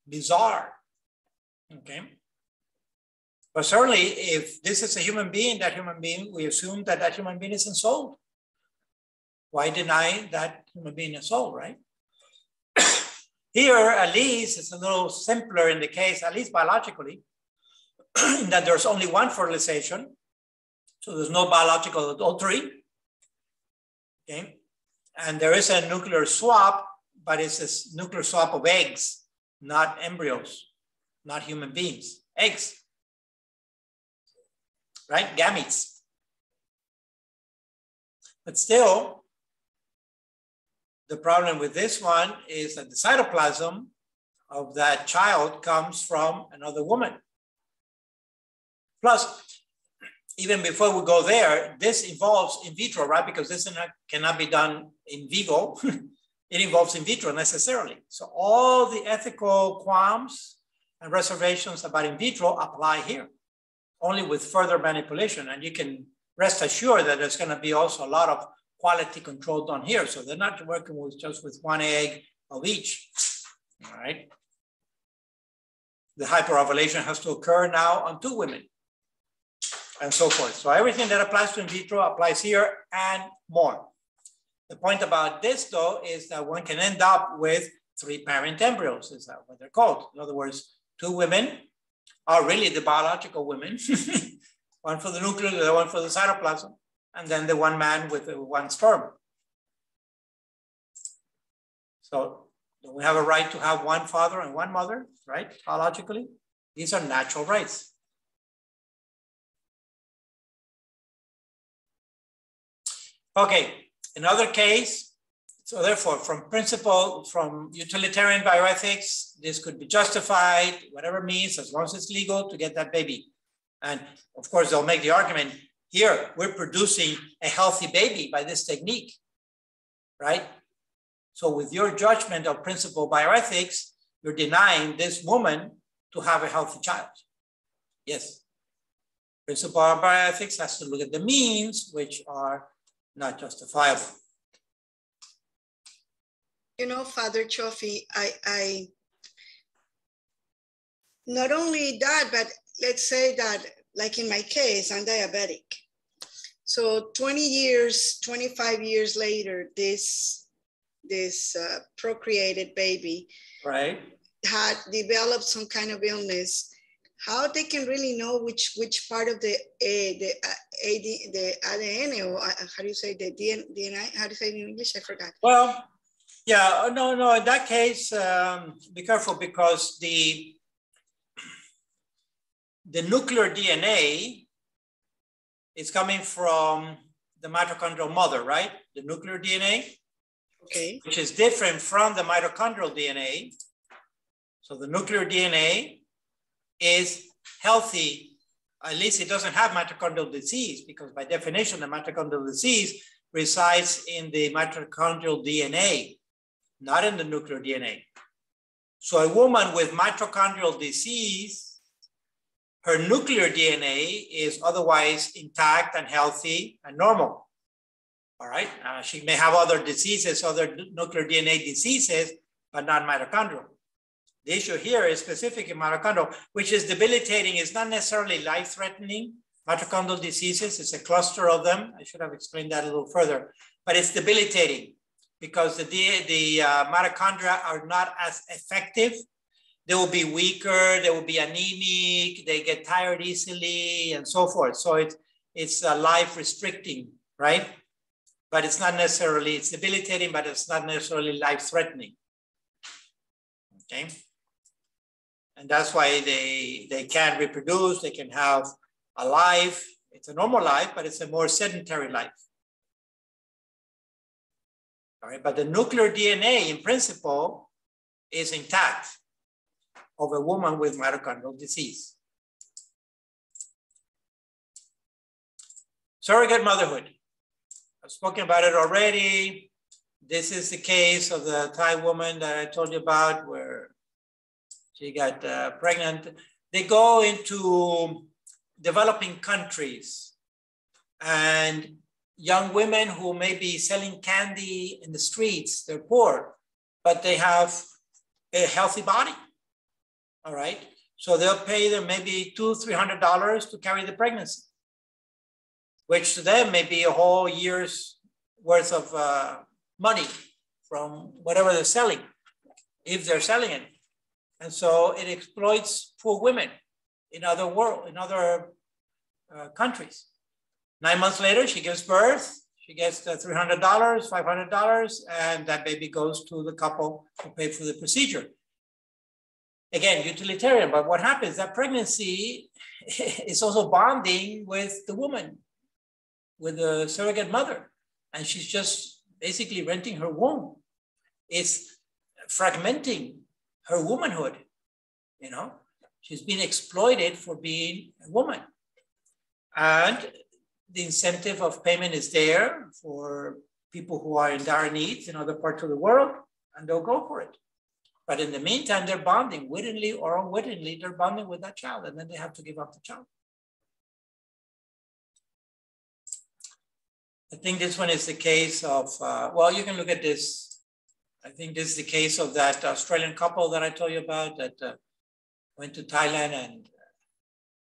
bizarre, okay? But certainly if this is a human being, that human being, we assume that that human being is ensouled. Why deny that human being is soul, right? Here, at least, it's a little simpler in the case, at least biologically, that there's only 1 fertilization. So there's no biological adultery, okay? And there is a nuclear swap, but it's a nuclear swap of eggs, not embryos, not human beings, eggs, right? Gametes. But still, the problem with this one is that the cytoplasm of that child comes from another woman. Plus, even before we go there, this involves in vitro, right? Because this cannot be done in vivo. It involves in vitro necessarily. So all the ethical qualms and reservations about in vitro apply here, only with further manipulation. And you can rest assured that there's going to be also a lot of quality control done here. So they're not working with just with 1 egg of each, all right? The hyperovulation has to occur now on 2 women and so forth. So everything that applies to in vitro applies here and more. The point about this though, is that one can end up with 3 parent embryos, is that what they're called? In other words, 2 women are really the biological women, 1 for the nucleus, the other 1 for the cytoplasm, and then the 1 man with the 1 sperm. So do we have a right to have 1 father and 1 mother, right? Biologically, these are natural rights. Okay, another case. So therefore, from principle, from utilitarian bioethics, this could be justified, whatever means, as long as it's legal to get that baby. And of course, they'll make the argument, here, we're producing a healthy baby by this technique, right? So with your judgment of principle bioethics, you're denying this woman to have a healthy child. Yes. Principle bioethics has to look at the means, which are not justifiable. You know, Father Chofi, I not only that, but let's say that, like in my case, I'm diabetic. So 20 years, 25 years later, this procreated baby right, had developed some kind of illness. How they can really know which part of the ADN, or how do you say the DNA? How do you say it in English? I forgot. Well, yeah, no. In that case, be careful, because the nuclear DNA is coming from the mitochondrial mother, right? The nuclear DNA, okay, which is different from the mitochondrial DNA. So the nuclear DNA is healthy. At least it doesn't have mitochondrial disease, because by definition, the mitochondrial disease resides in the mitochondrial DNA, not in the nuclear DNA. So a woman with mitochondrial disease, her nuclear DNA is otherwise intact and healthy and normal. all right? She may have other diseases, other nuclear DNA diseases, but not mitochondrial. The issue here is specific in mitochondrial, which is debilitating. It's not necessarily life-threatening. Mitochondrial diseases, it's a cluster of them. I should have explained that a little further, but it's debilitating because the mitochondria are not as effective. They will be weaker, they will be anemic, they get tired easily, and so forth. So it's life restricting, right? But it's not necessarily, it's debilitating, but it's not necessarily life-threatening. Okay. And that's why they can reproduce, they can have a life. It's a normal life, but it's a more sedentary life. All right, but the nuclear DNA in principle is intact of a woman with mitochondrial disease. Surrogate motherhood. I've spoken about it already. This is the case of the Thai woman that I told you about where she got pregnant. They go into developing countries and young women who may be selling candy in the streets, they're poor, but they have a healthy body, all right? So they'll pay them maybe $200-300 to carry the pregnancy, which to them may be a whole year's worth of money from whatever they're selling, if they're selling it. And so it exploits poor women in other countries. 9 months later, she gives birth. She gets $300, $500, and that baby goes to the couple who paid for the procedure. Again, utilitarian, but what happens? That pregnancy is also bonding with the woman, with the surrogate mother, and she's just basically renting her womb. It's fragmenting her womanhood, you know? She's been exploited for being a woman. And the incentive of payment is there for people who are in dire needs in other parts of the world, and they'll go for it. But in the meantime, they're bonding, wittingly or unwittingly, they're bonding with that child, and then they have to give up the child. I think this one is the case of, well, you can look at this. I think this is the case of that Australian couple that I told you about that went to Thailand and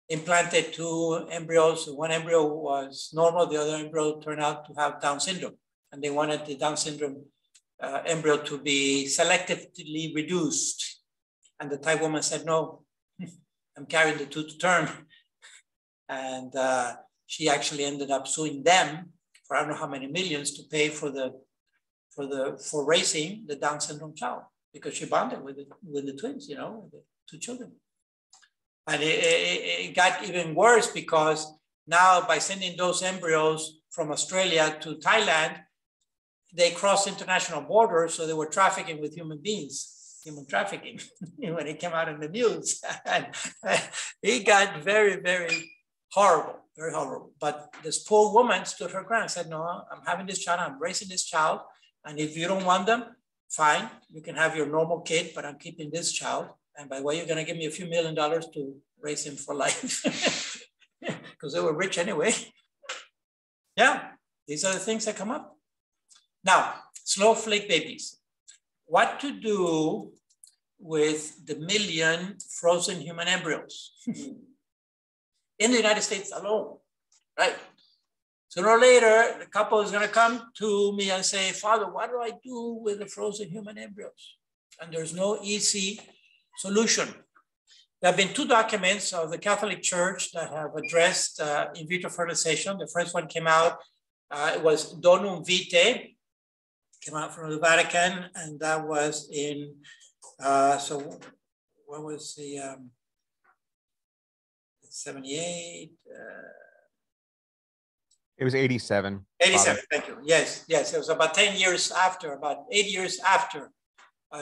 implanted 2 embryos. One embryo was normal, the other embryo turned out to have Down syndrome. And they wanted the Down syndrome embryo to be selectively reduced. And the Thai woman said, no, I'm carrying the 2 to term. And she actually ended up suing them for I don't know how many millions to pay for raising the Down syndrome child, because she bonded with the twins, you know, the 2 children. And it got even worse because now by sending those embryos from Australia to Thailand, they crossed international borders, so they were trafficking with human beings, human trafficking, when it came out in the news. And it got very, very horrible, very horrible. But this poor woman stood her ground and said, no, I'm having this child, I'm raising this child, and if you don't want them, fine, you can have your normal kid, but I'm keeping this child. And by the way, you're going to give me a few $1 million to raise him for life, because they were rich anyway. Yeah, these are the things that come up. Now, slow flake babies. What to do with the 1 million frozen human embryos in the United States alone, right? Sooner or later, the couple is going to come to me and say, Father, what do I do with the frozen human embryos? And there's no easy solution. There have been 2 documents of the Catholic Church that have addressed in vitro fertilization. The first one came out, it was Donum Vitae, came out from the Vatican, and that was in, so what was the 78? It was 87. 87, thank you. Yes, yes, it was about 10 years after, about 8 years after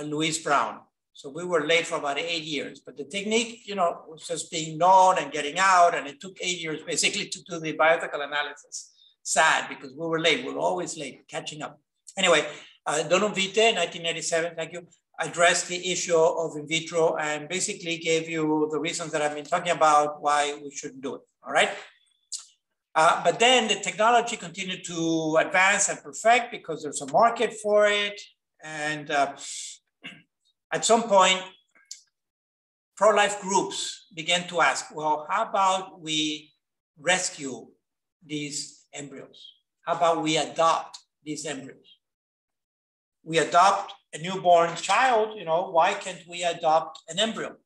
Louise Brown. So we were late for about 8 years, but the technique, you know, was just being known and getting out, and it took 8 years basically to do the bioethical analysis. Sad, because we were late, we were always late, catching up. Anyway, Donum Vitae, 1987, thank you, addressed the issue of in vitro and basically gave you the reasons that I've been talking about why we shouldn't do it, all right? But then the technology continued to advance and perfect because there's a market for it. And at some point, pro-life groups began to ask, well, how about we rescue these embryos? How about we adopt these embryos? We adopt a newborn child, why can't we adopt an embryo?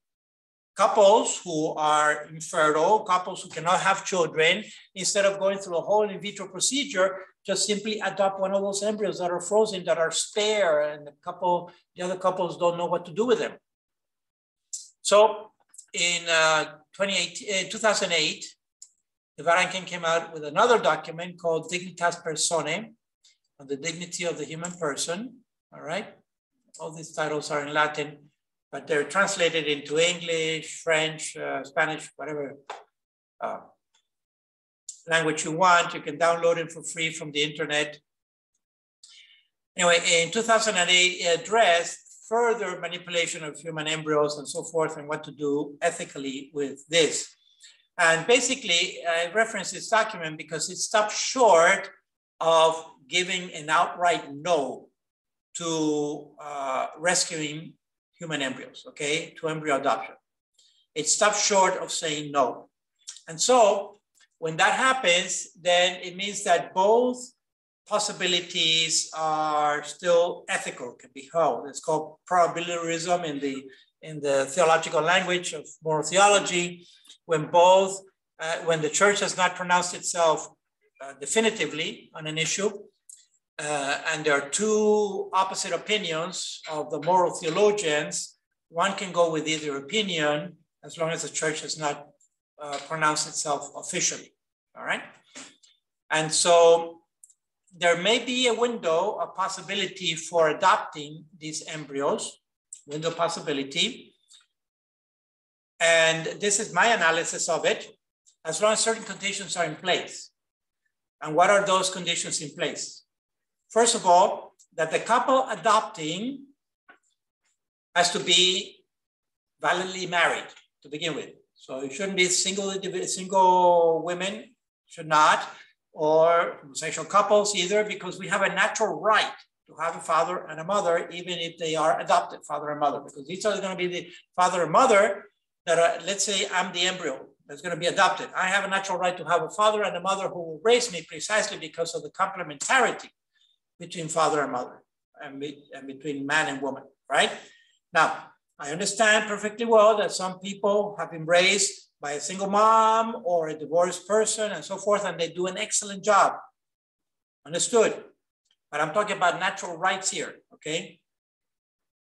Couples who are infertile, couples who cannot have children, instead of going through a whole in vitro procedure, just simply adopt one of those embryos that are frozen, that are spare, and the other couples don't know what to do with them. So in 2008, the Vatican came out with another document called Dignitas Personae, on the dignity of the human person, all right? All these titles are in Latin, but they're translated into English, French, Spanish, whatever language you want. You can download it for free from the internet. Anyway, in 2008, it addressed further manipulation of human embryos and so forth, and what to do ethically with this. And basically, I reference this document because it stopped short of giving an outright no to rescuing human embryos, okay, to embryo adoption. It stopped short of saying no. And so when that happens, then it means that both possibilities are still ethical, can be held. It's called probabilism in the theological language of moral theology, when when the church has not pronounced itself definitively on an issue, and there are two opposite opinions of the moral theologians. One can go with either opinion as long as the church has not pronounced itself officially, all right? And so there may be a window of possibility for adopting these embryos, window possibility. And this is my analysis of it, as long as certain conditions are in place. And what are those conditions in place? First of all, that the couple adopting has to be validly married to begin with. So it shouldn't be single women, should not, or homosexual couples either, because we have a natural right to have a father and a mother, even if they are adopted, father and mother, because these are going to be the father and mother that are, let's say I'm the embryo that's going to be adopted. I have a natural right to have a father and a mother who will raise me precisely because of the complementarity between father and mother and between man and woman, right? Now, I understand perfectly well that some people have been raised by a single mom or a divorced person and so forth, and they do an excellent job. Understood. But I'm talking about natural rights here, okay?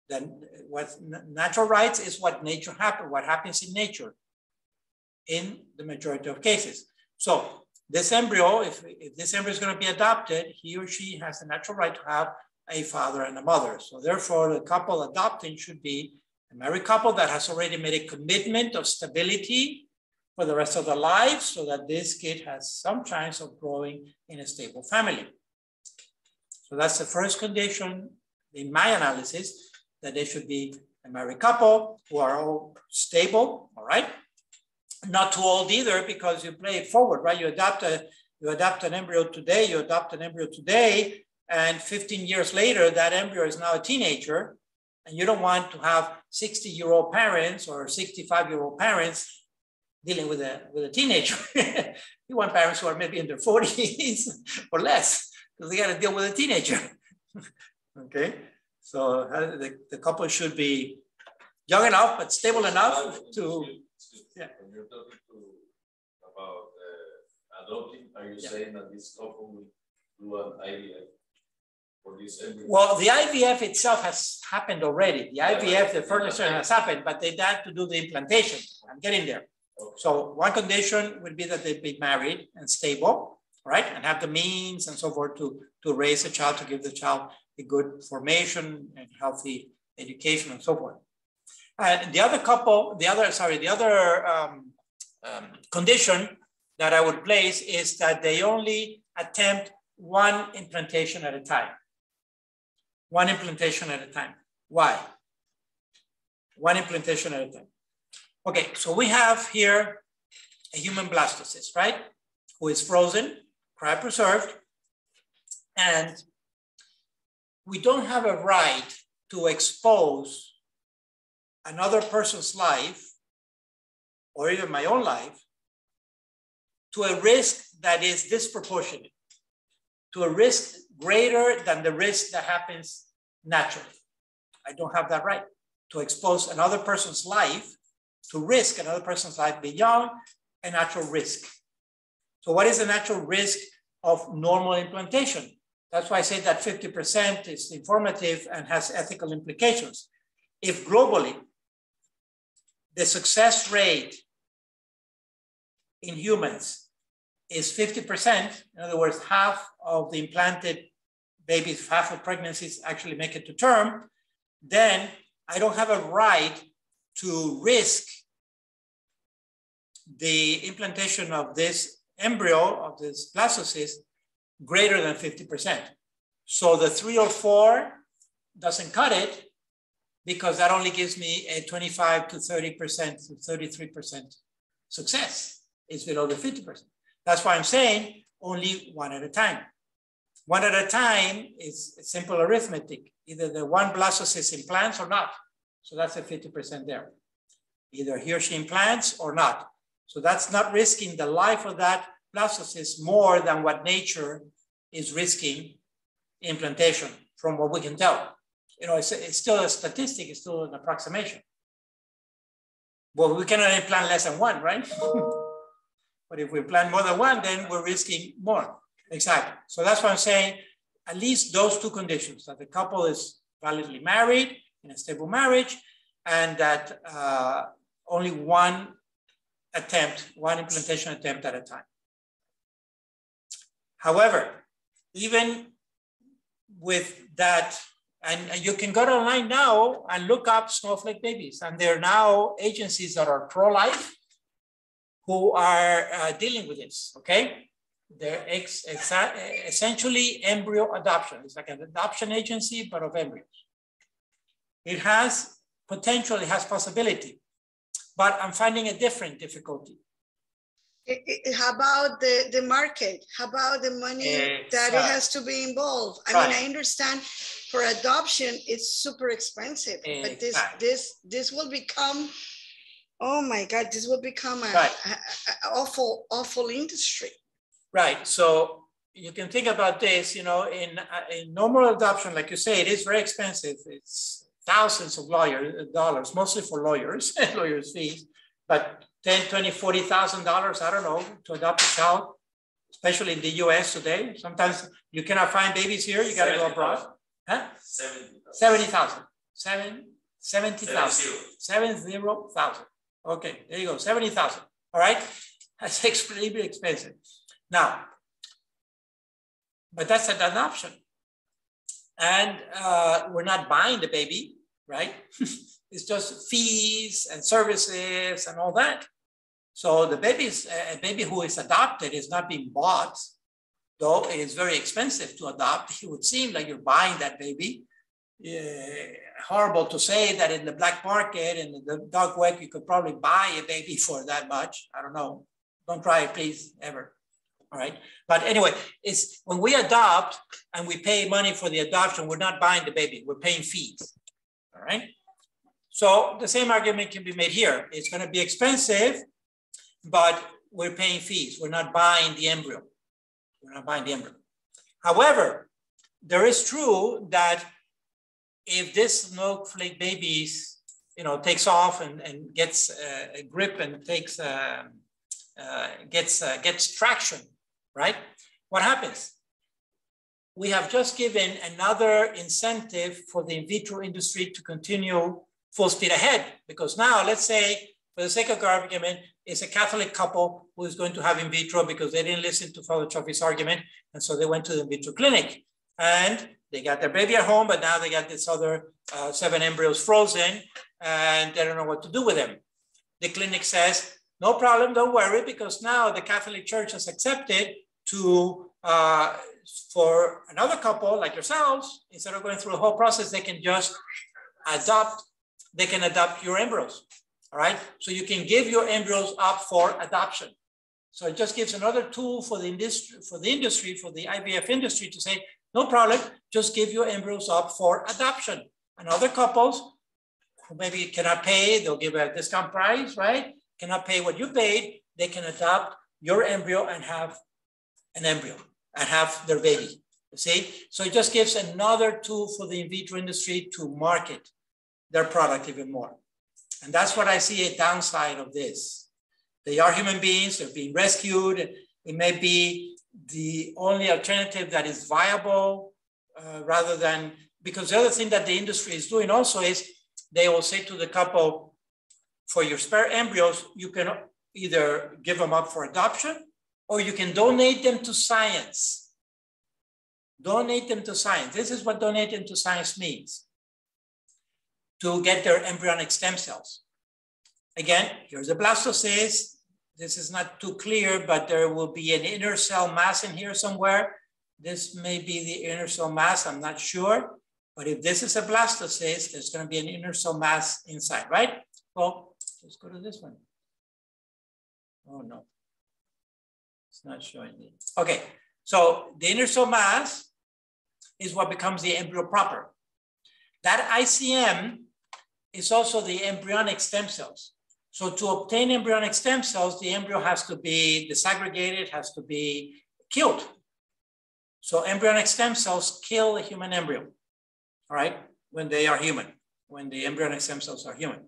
Then what natural rights is what happens in nature in the majority of cases. So this embryo, if this embryo is going to be adopted, he or she has the natural right to have a father and a mother. So therefore, the couple adopting should be a married couple that has already made a commitment of stability for the rest of their lives, so that this kid has some chance of growing in a stable family. So that's the first condition in my analysis, that they should be a married couple who are all stable, all right? Not too old either, because you play it forward, right? You adopt an embryo today, and 15 years later, that embryo is now a teenager, and you don't want to have 60-year-old parents or 65-year-old parents dealing with a teenager. You want parents who are maybe in their 40s or less, because they got to deal with a teenager. Okay, so the couple should be young enough but stable enough to. Yeah. When you're talking about adopting, are you saying that this couple will do an IVF for this embryo? Well, the IVF itself has happened already. The IVF, the fertilization has happened, but they had to do the implantation. I'm getting there. Okay. So one condition would be that they be married and stable, right? And have the means and so forth to raise a child, to give the child a good formation and healthy education and so forth. And the other condition that I would place is that they only attempt one implantation at a time. One implantation at a time. Why? One implantation at a time. Okay, so we have here a human blastocyst, right? who is frozen, cryopreserved, and we don't have a right to expose another person's life, or even my own life, to a risk that is disproportionate, to a risk greater than the risk that happens naturally. I don't have that right to expose another person's life, to risk another person's life beyond a natural risk. So what is the natural risk of normal implantation? That's why I say that 50% is informative and has ethical implications. If globally, the success rate in humans is 50%, in other words, half of the implanted babies, half of pregnancies actually make it to term, then I don't have a right to risk the implantation of this embryo, of this blastocyst, greater than 50%. So the 3 or 4 doesn't cut it, because that only gives me a 25 to 30% to 33% success. It's below the 50%. That's why I'm saying only one at a time. One at a time is simple arithmetic. Either the one blastocyst implants or not. So that's a 50% there. Either he or she implants or not. So that's not risking the life of that blastocyst more than what nature is risking implantation, from what we can tell. You know, it's still a statistic, it's still an approximation. Well, we cannot implant less than 1, right? But if we implant more than 1, then we're risking more. Exactly. So that's why I'm saying at least those 2 conditions, that the couple is validly married in a stable marriage, and that only one implantation attempt at a time. However, even with that, and you can go online now and look up snowflake babies, and there are now agencies that are pro-life who are dealing with this, okay? They're essentially embryo adoption. It's like an adoption agency, but of embryos. It has potential, it has possibility, but I'm finding a different difficulty. How about the market? How about the money that it has to be involved? I mean, I understand for adoption, it's super expensive, but this will become, oh my God, this will become an awful industry. Right. So you can think about this, you know, in normal adoption, like you say, it is very expensive. It's thousands of dollars, mostly for lawyers, lawyers' fees, but $10,000, $20,000, $40,000, I don't know, to adopt a child, especially in the US today. Sometimes you cannot find babies here, you got to go abroad. Huh? 70,000. 70,000. 70,000. Okay, there you go, 70,000. All right, that's extremely expensive. Now, but that's an option. And we're not buying the baby, right? It's just fees and services and all that. So the a baby who is adopted is not being bought, though it is very expensive to adopt. It would seem like you're buying that baby. Horrible to say that in the black market, in the dark web, you could probably buy a baby for that much. I don't know. Don't try it, please, ever. All right. But anyway, it's when we adopt and we pay money for the adoption, we're not buying the baby, we're paying fees. All right. So the same argument can be made here. It's going to be expensive, but we're paying fees. We're not buying the embryo. We're not buying the embryo. However, there is true that if this snowflake baby, you know, takes off and gets a grip and takes gets traction, right? What happens? We have just given another incentive for the in vitro industry to continue full speed ahead, because now let's say, for the sake of argument, it's a Catholic couple who is going to have in vitro because they didn't listen to Father Chaffee's argument, and so they went to the in vitro clinic, and they got their baby at home, but now they got this other 7 embryos frozen, and they don't know what to do with them. The clinic says, no problem, don't worry, because now the Catholic Church has accepted to, for another couple like yourselves, instead of going through the whole process, they can just adopt your embryos, all right? So you can give your embryos up for adoption. So it just gives another tool for the industry, for the IVF industry to say, no problem, just give your embryos up for adoption. And other couples who maybe cannot pay, they'll give a discount price, right? Cannot pay what you paid, they can adopt your embryo and have an embryo and have their baby, you see? So it just gives another tool for the in vitro industry to market their product even more. And that's what I see a downside of this. They are human beings, they're being rescued. It may be the only alternative that is viable rather than, because the other thing that the industry is doing also is they will say to the couple, for your spare embryos, you can either give them up for adoption or you can donate them to science. Donate them to science. This is what donate them to science means. To get their embryonic stem cells. Again, here's a blastocyst. This is not too clear, but there will be an inner cell mass in here somewhere. This may be the inner cell mass, I'm not sure. But if this is a blastocyst, there's going to be an inner cell mass inside, right? Well, let's go to this one. Oh, no. It's not showing me. Okay, so the inner cell mass is what becomes the embryo proper. That ICM is also the embryonic stem cells. So to obtain embryonic stem cells, the embryo has to be disaggregated, has to be killed. So embryonic stem cells kill a human embryo, all right, when they are human, when the embryonic stem cells are human.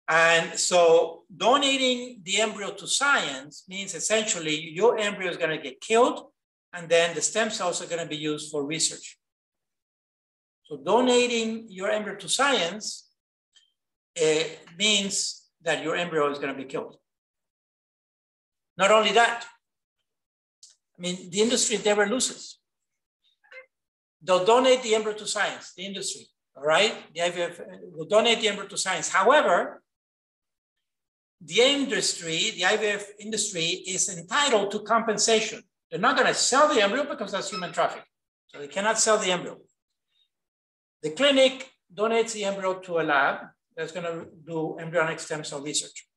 And so donating the embryo to science means essentially your embryo is going to get killed and then the stem cells are going to be used for research. So donating your embryo to science means that your embryo is going to be killed. Not only that, I mean, the industry never loses. They'll donate the embryo to science, the industry, all right? The IVF will donate the embryo to science. However, the industry, the IVF industry is entitled to compensation. They're not going to sell the embryo because that's human trafficking. So they cannot sell the embryo. The clinic donates the embryo to a lab that's going to do embryonic stem cell research.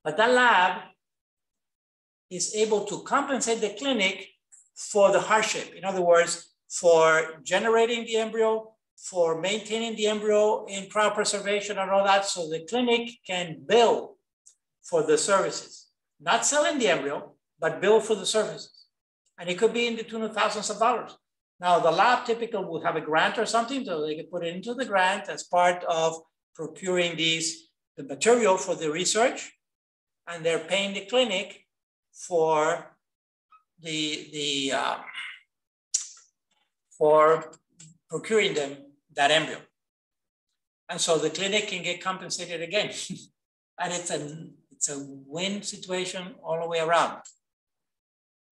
But that lab is able to compensate the clinic for the hardship. In other words, for generating the embryo, for maintaining the embryo in cryopreservation and all that, so the clinic can bill for the services. Not selling the embryo, but bill for the services. And it could be in the tune of thousands of dollars. Now, the lab typically would have a grant or something, so they could put it into the grant as part of procuring the material for the research, and they're paying the clinic for for procuring them that embryo. And so the clinic can get compensated again. And it's a win situation all the way around.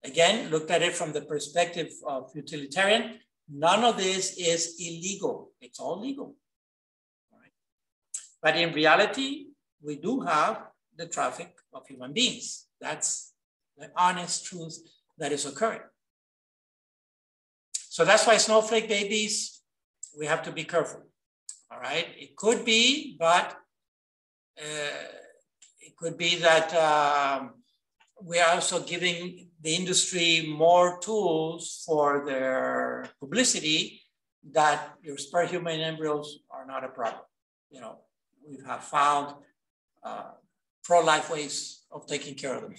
Again, looked at it from the perspective of utilitarian, none of this is illegal. It's all legal. All right. But in reality, we do have the traffic of human beings. That's the honest truth that is occurring. So that's why snowflake babies, we have to be careful. All right. It could be, but it could be that we are also giving the industry more tools for their publicity that your spare human embryos are not a problem. You know, we have found pro-life ways of taking care of them.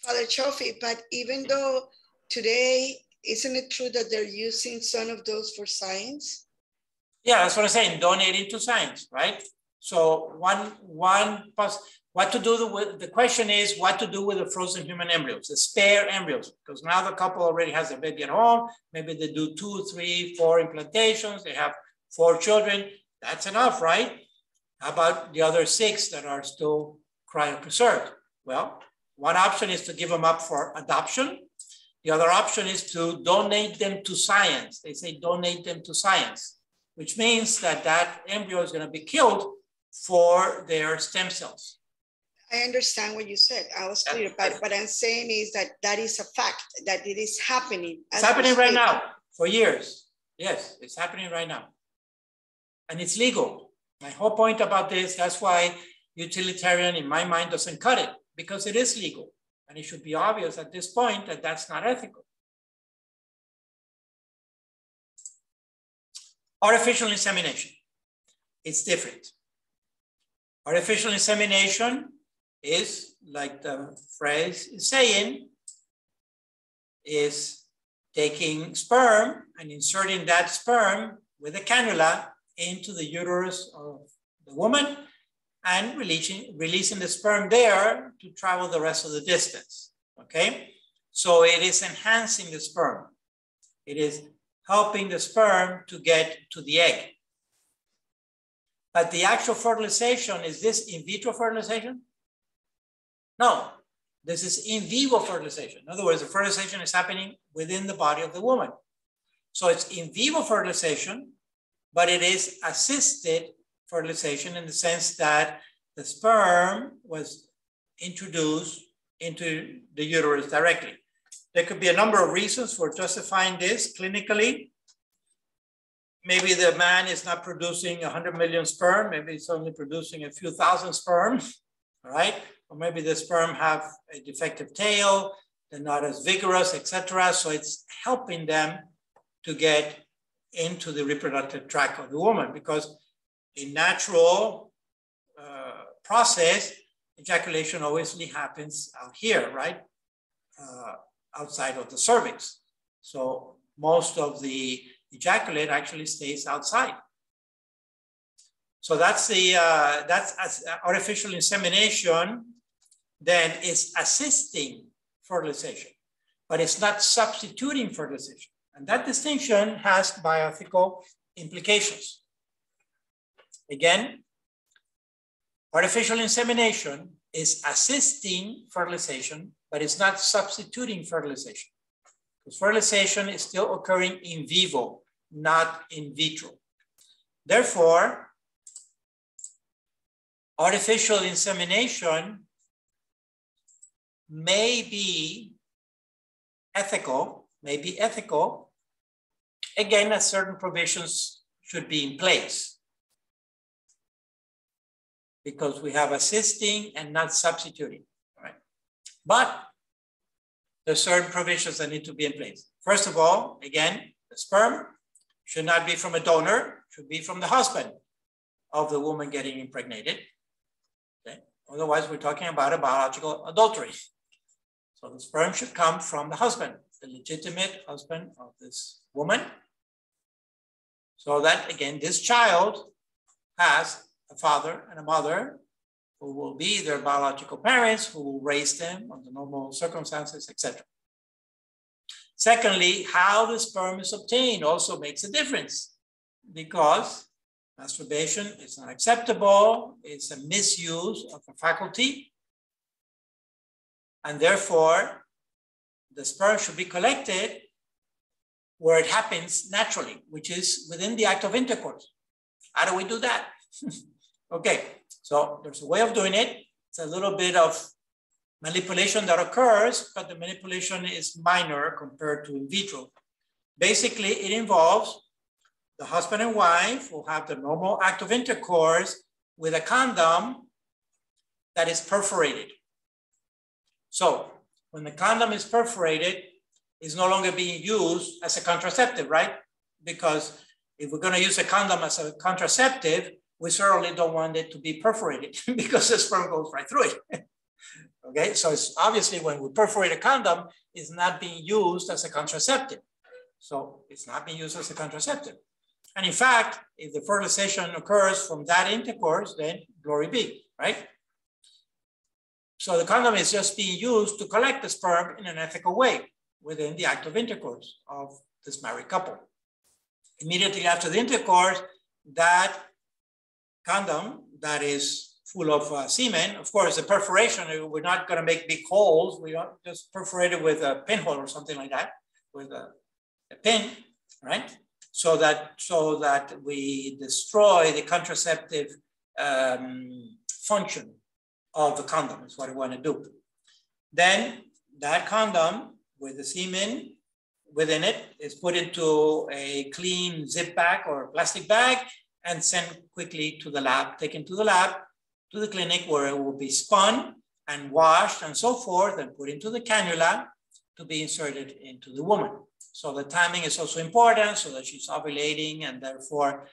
Father Chaffee, but even though today, isn't it true that they're using some of those for science? Yeah, that's what I'm saying, donating to science, right? So what to do with, the question is what to do with the frozen human embryos, the spare embryos, because now the couple already has a baby at home, maybe they do 2, 3, 4 implantations, they have 4 children, that's enough, right? How about the other 6 that are still cryopreserved? Well, one option is to give them up for adoption. The other option is to donate them to science. They say donate them to science, which means that that embryo is going to be killed for their stem cells. I understand what you said. I was clear, but what I'm saying is that that is a fact, that it is happening. It's happening right now for years. Yes, it's happening right now. And it's legal. My whole point about this, that's why utilitarian, in my mind, doesn't cut it because it is legal. And it should be obvious at this point that that's not ethical. Artificial insemination, it's different. Artificial insemination is, like the phrase is saying, is taking sperm and inserting that sperm with a cannula into the uterus of the woman and releasing the sperm there to travel the rest of the distance, okay? So it is enhancing the sperm. It is helping the sperm to get to the egg. But the actual fertilization, is this in vitro fertilization? No, this is in vivo fertilization. In other words, the fertilization is happening within the body of the woman. So it's in vivo fertilization, but it is assisted fertilization in the sense that the sperm was introduced into the uterus directly. There could be a number of reasons for justifying this clinically. Maybe the man is not producing 100 million sperm. Maybe it's only producing a few thousand sperm, all right? Or maybe the sperm have a defective tail, they're not as vigorous, etc. So it's helping them to get into the reproductive tract of the woman, because in natural process, ejaculation obviously happens out here, right? Outside of the cervix. So most of the ejaculate actually stays outside. So that's the artificial insemination. Then is assisting fertilization, but it's not substituting fertilization. And that distinction has bioethical implications. Again, artificial insemination is assisting fertilization, but it's not substituting fertilization. Because fertilization is still occurring in vivo, not in vitro. Therefore, artificial insemination may be ethical. Again, as certain provisions should be in place, because we have assisting and not substituting, right? But there's certain provisions that need to be in place. First of all, again, the sperm should not be from a donor, should be from the husband of the woman getting impregnated. Okay? Otherwise, we're talking about a biological adultery. So the sperm should come from the husband, the legitimate husband of this woman. So that, again, this child has a father and a mother who will be their biological parents, who will raise them under normal circumstances, etc. Secondly, how the sperm is obtained also makes a difference, because masturbation is not acceptable, it's a misuse of a faculty, and therefore the sperm should be collected where it happens naturally, which is within the act of intercourse. How do we do that? Okay, so there's a way of doing it. It's a little bit of manipulation that occurs, but the manipulation is minor compared to in vitro. Basically, it involves the husband and wife who have the normal act of intercourse with a condom that is perforated. So when the condom is perforated, it's no longer being used as a contraceptive, right? Because if we're going to use a condom as a contraceptive, we certainly don't want it to be perforated because the sperm goes right through it. Okay, so it's obviously when we perforate a condom, it's not being used as a contraceptive. So it's not being used as a contraceptive. And in fact, if the fertilization occurs from that intercourse, then glory be, right? So the condom is just being used to collect the sperm in an ethical way within the act of intercourse of this married couple. Immediately after the intercourse, that condom that is full of semen, of course, the perforation, we're not going to make big holes. We don't just perforate it with a pinhole or something like that, with a pin, right? So that we destroy the contraceptive function of the condom is what we want to do. Then that condom with the semen within it is put into a clean zip bag or plastic bag and sent quickly to the lab, taken to the lab to the clinic where it will be spun and washed and so forth and put into the cannula to be inserted into the woman. So the timing is also important so that she's ovulating and therefore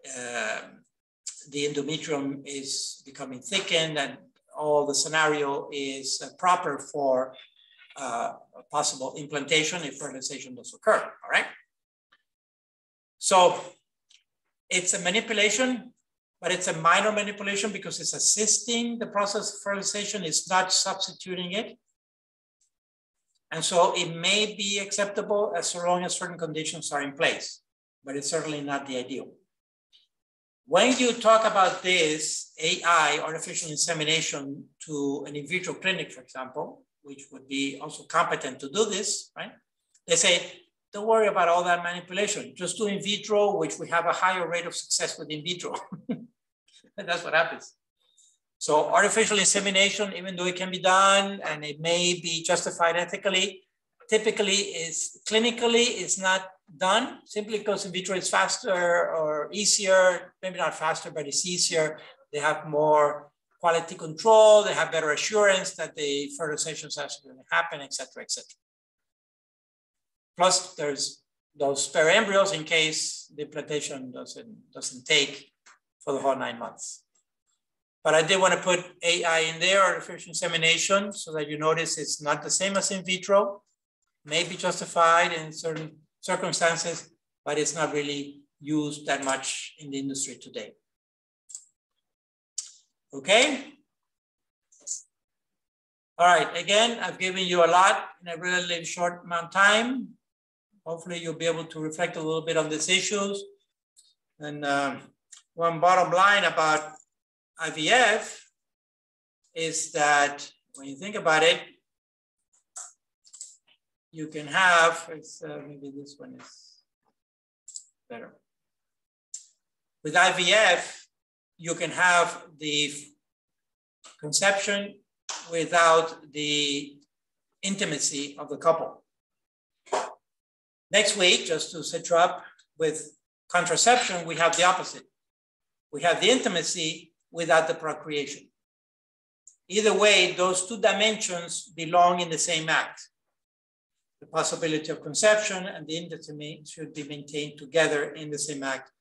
the endometrium is becoming thickened and all the scenario is proper for possible implantation if fertilization does occur, all right? So it's a manipulation, but it's a minor manipulation because it's assisting the process of fertilization, it's not substituting it. And so it may be acceptable as long as certain conditions are in place, but it's certainly not the ideal. When you talk about this AI, artificial insemination, to an in vitro clinic, for example, which would be also competent to do this, right? They say, don't worry about all that manipulation. Just do in vitro, which we have a higher rate of success with in vitro. And that's what happens. So artificial insemination, even though it can be done and it may be justified ethically, typically is clinically is not done simply because in vitro is faster or easier, maybe not faster, but it's easier. They have more quality control. They have better assurance that the fertilization is actually going to happen, et cetera, et cetera. Plus there's those spare embryos in case the implantation doesn't take for the whole 9 months. But I did want to put AI in there, artificial insemination, so that you notice it's not the same as in vitro, may be justified in certain circumstances, but it's not really used that much in the industry today. Okay. All right, again, I've given you a lot in a really short amount of time. Hopefully you'll be able to reflect a little bit on these issues. And one bottom line about IVF is that when you think about it, you can have, maybe this one is better. With IVF, you can have the conception without the intimacy of the couple. Next week, just to set you up with contraception, we have the opposite. We have the intimacy without the procreation. Either way, those two dimensions belong in the same act. The possibility of conception and the intimacy should be maintained together in the same act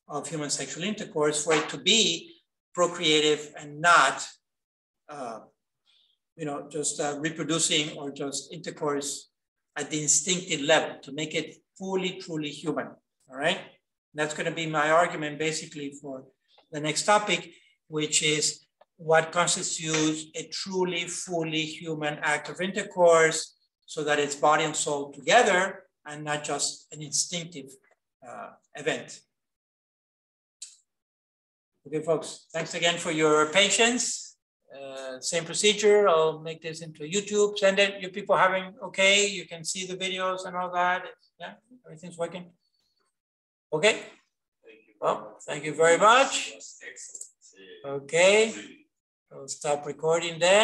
of human sexual intercourse for it to be procreative and not, just reproducing or just intercourse at the instinctive level to make it fully, truly human, all right? That's gonna be my argument basically for the next topic, which is what constitutes a truly, fully human act of intercourse so that it's body and soul together and not just an instinctive event. Okay, folks, thanks again for your patience. Same procedure, I'll make this into YouTube, send it, you people having okay, you can see the videos and all that, yeah, everything's working. Okay, well, thank you very much. Okay, I'll stop recording then.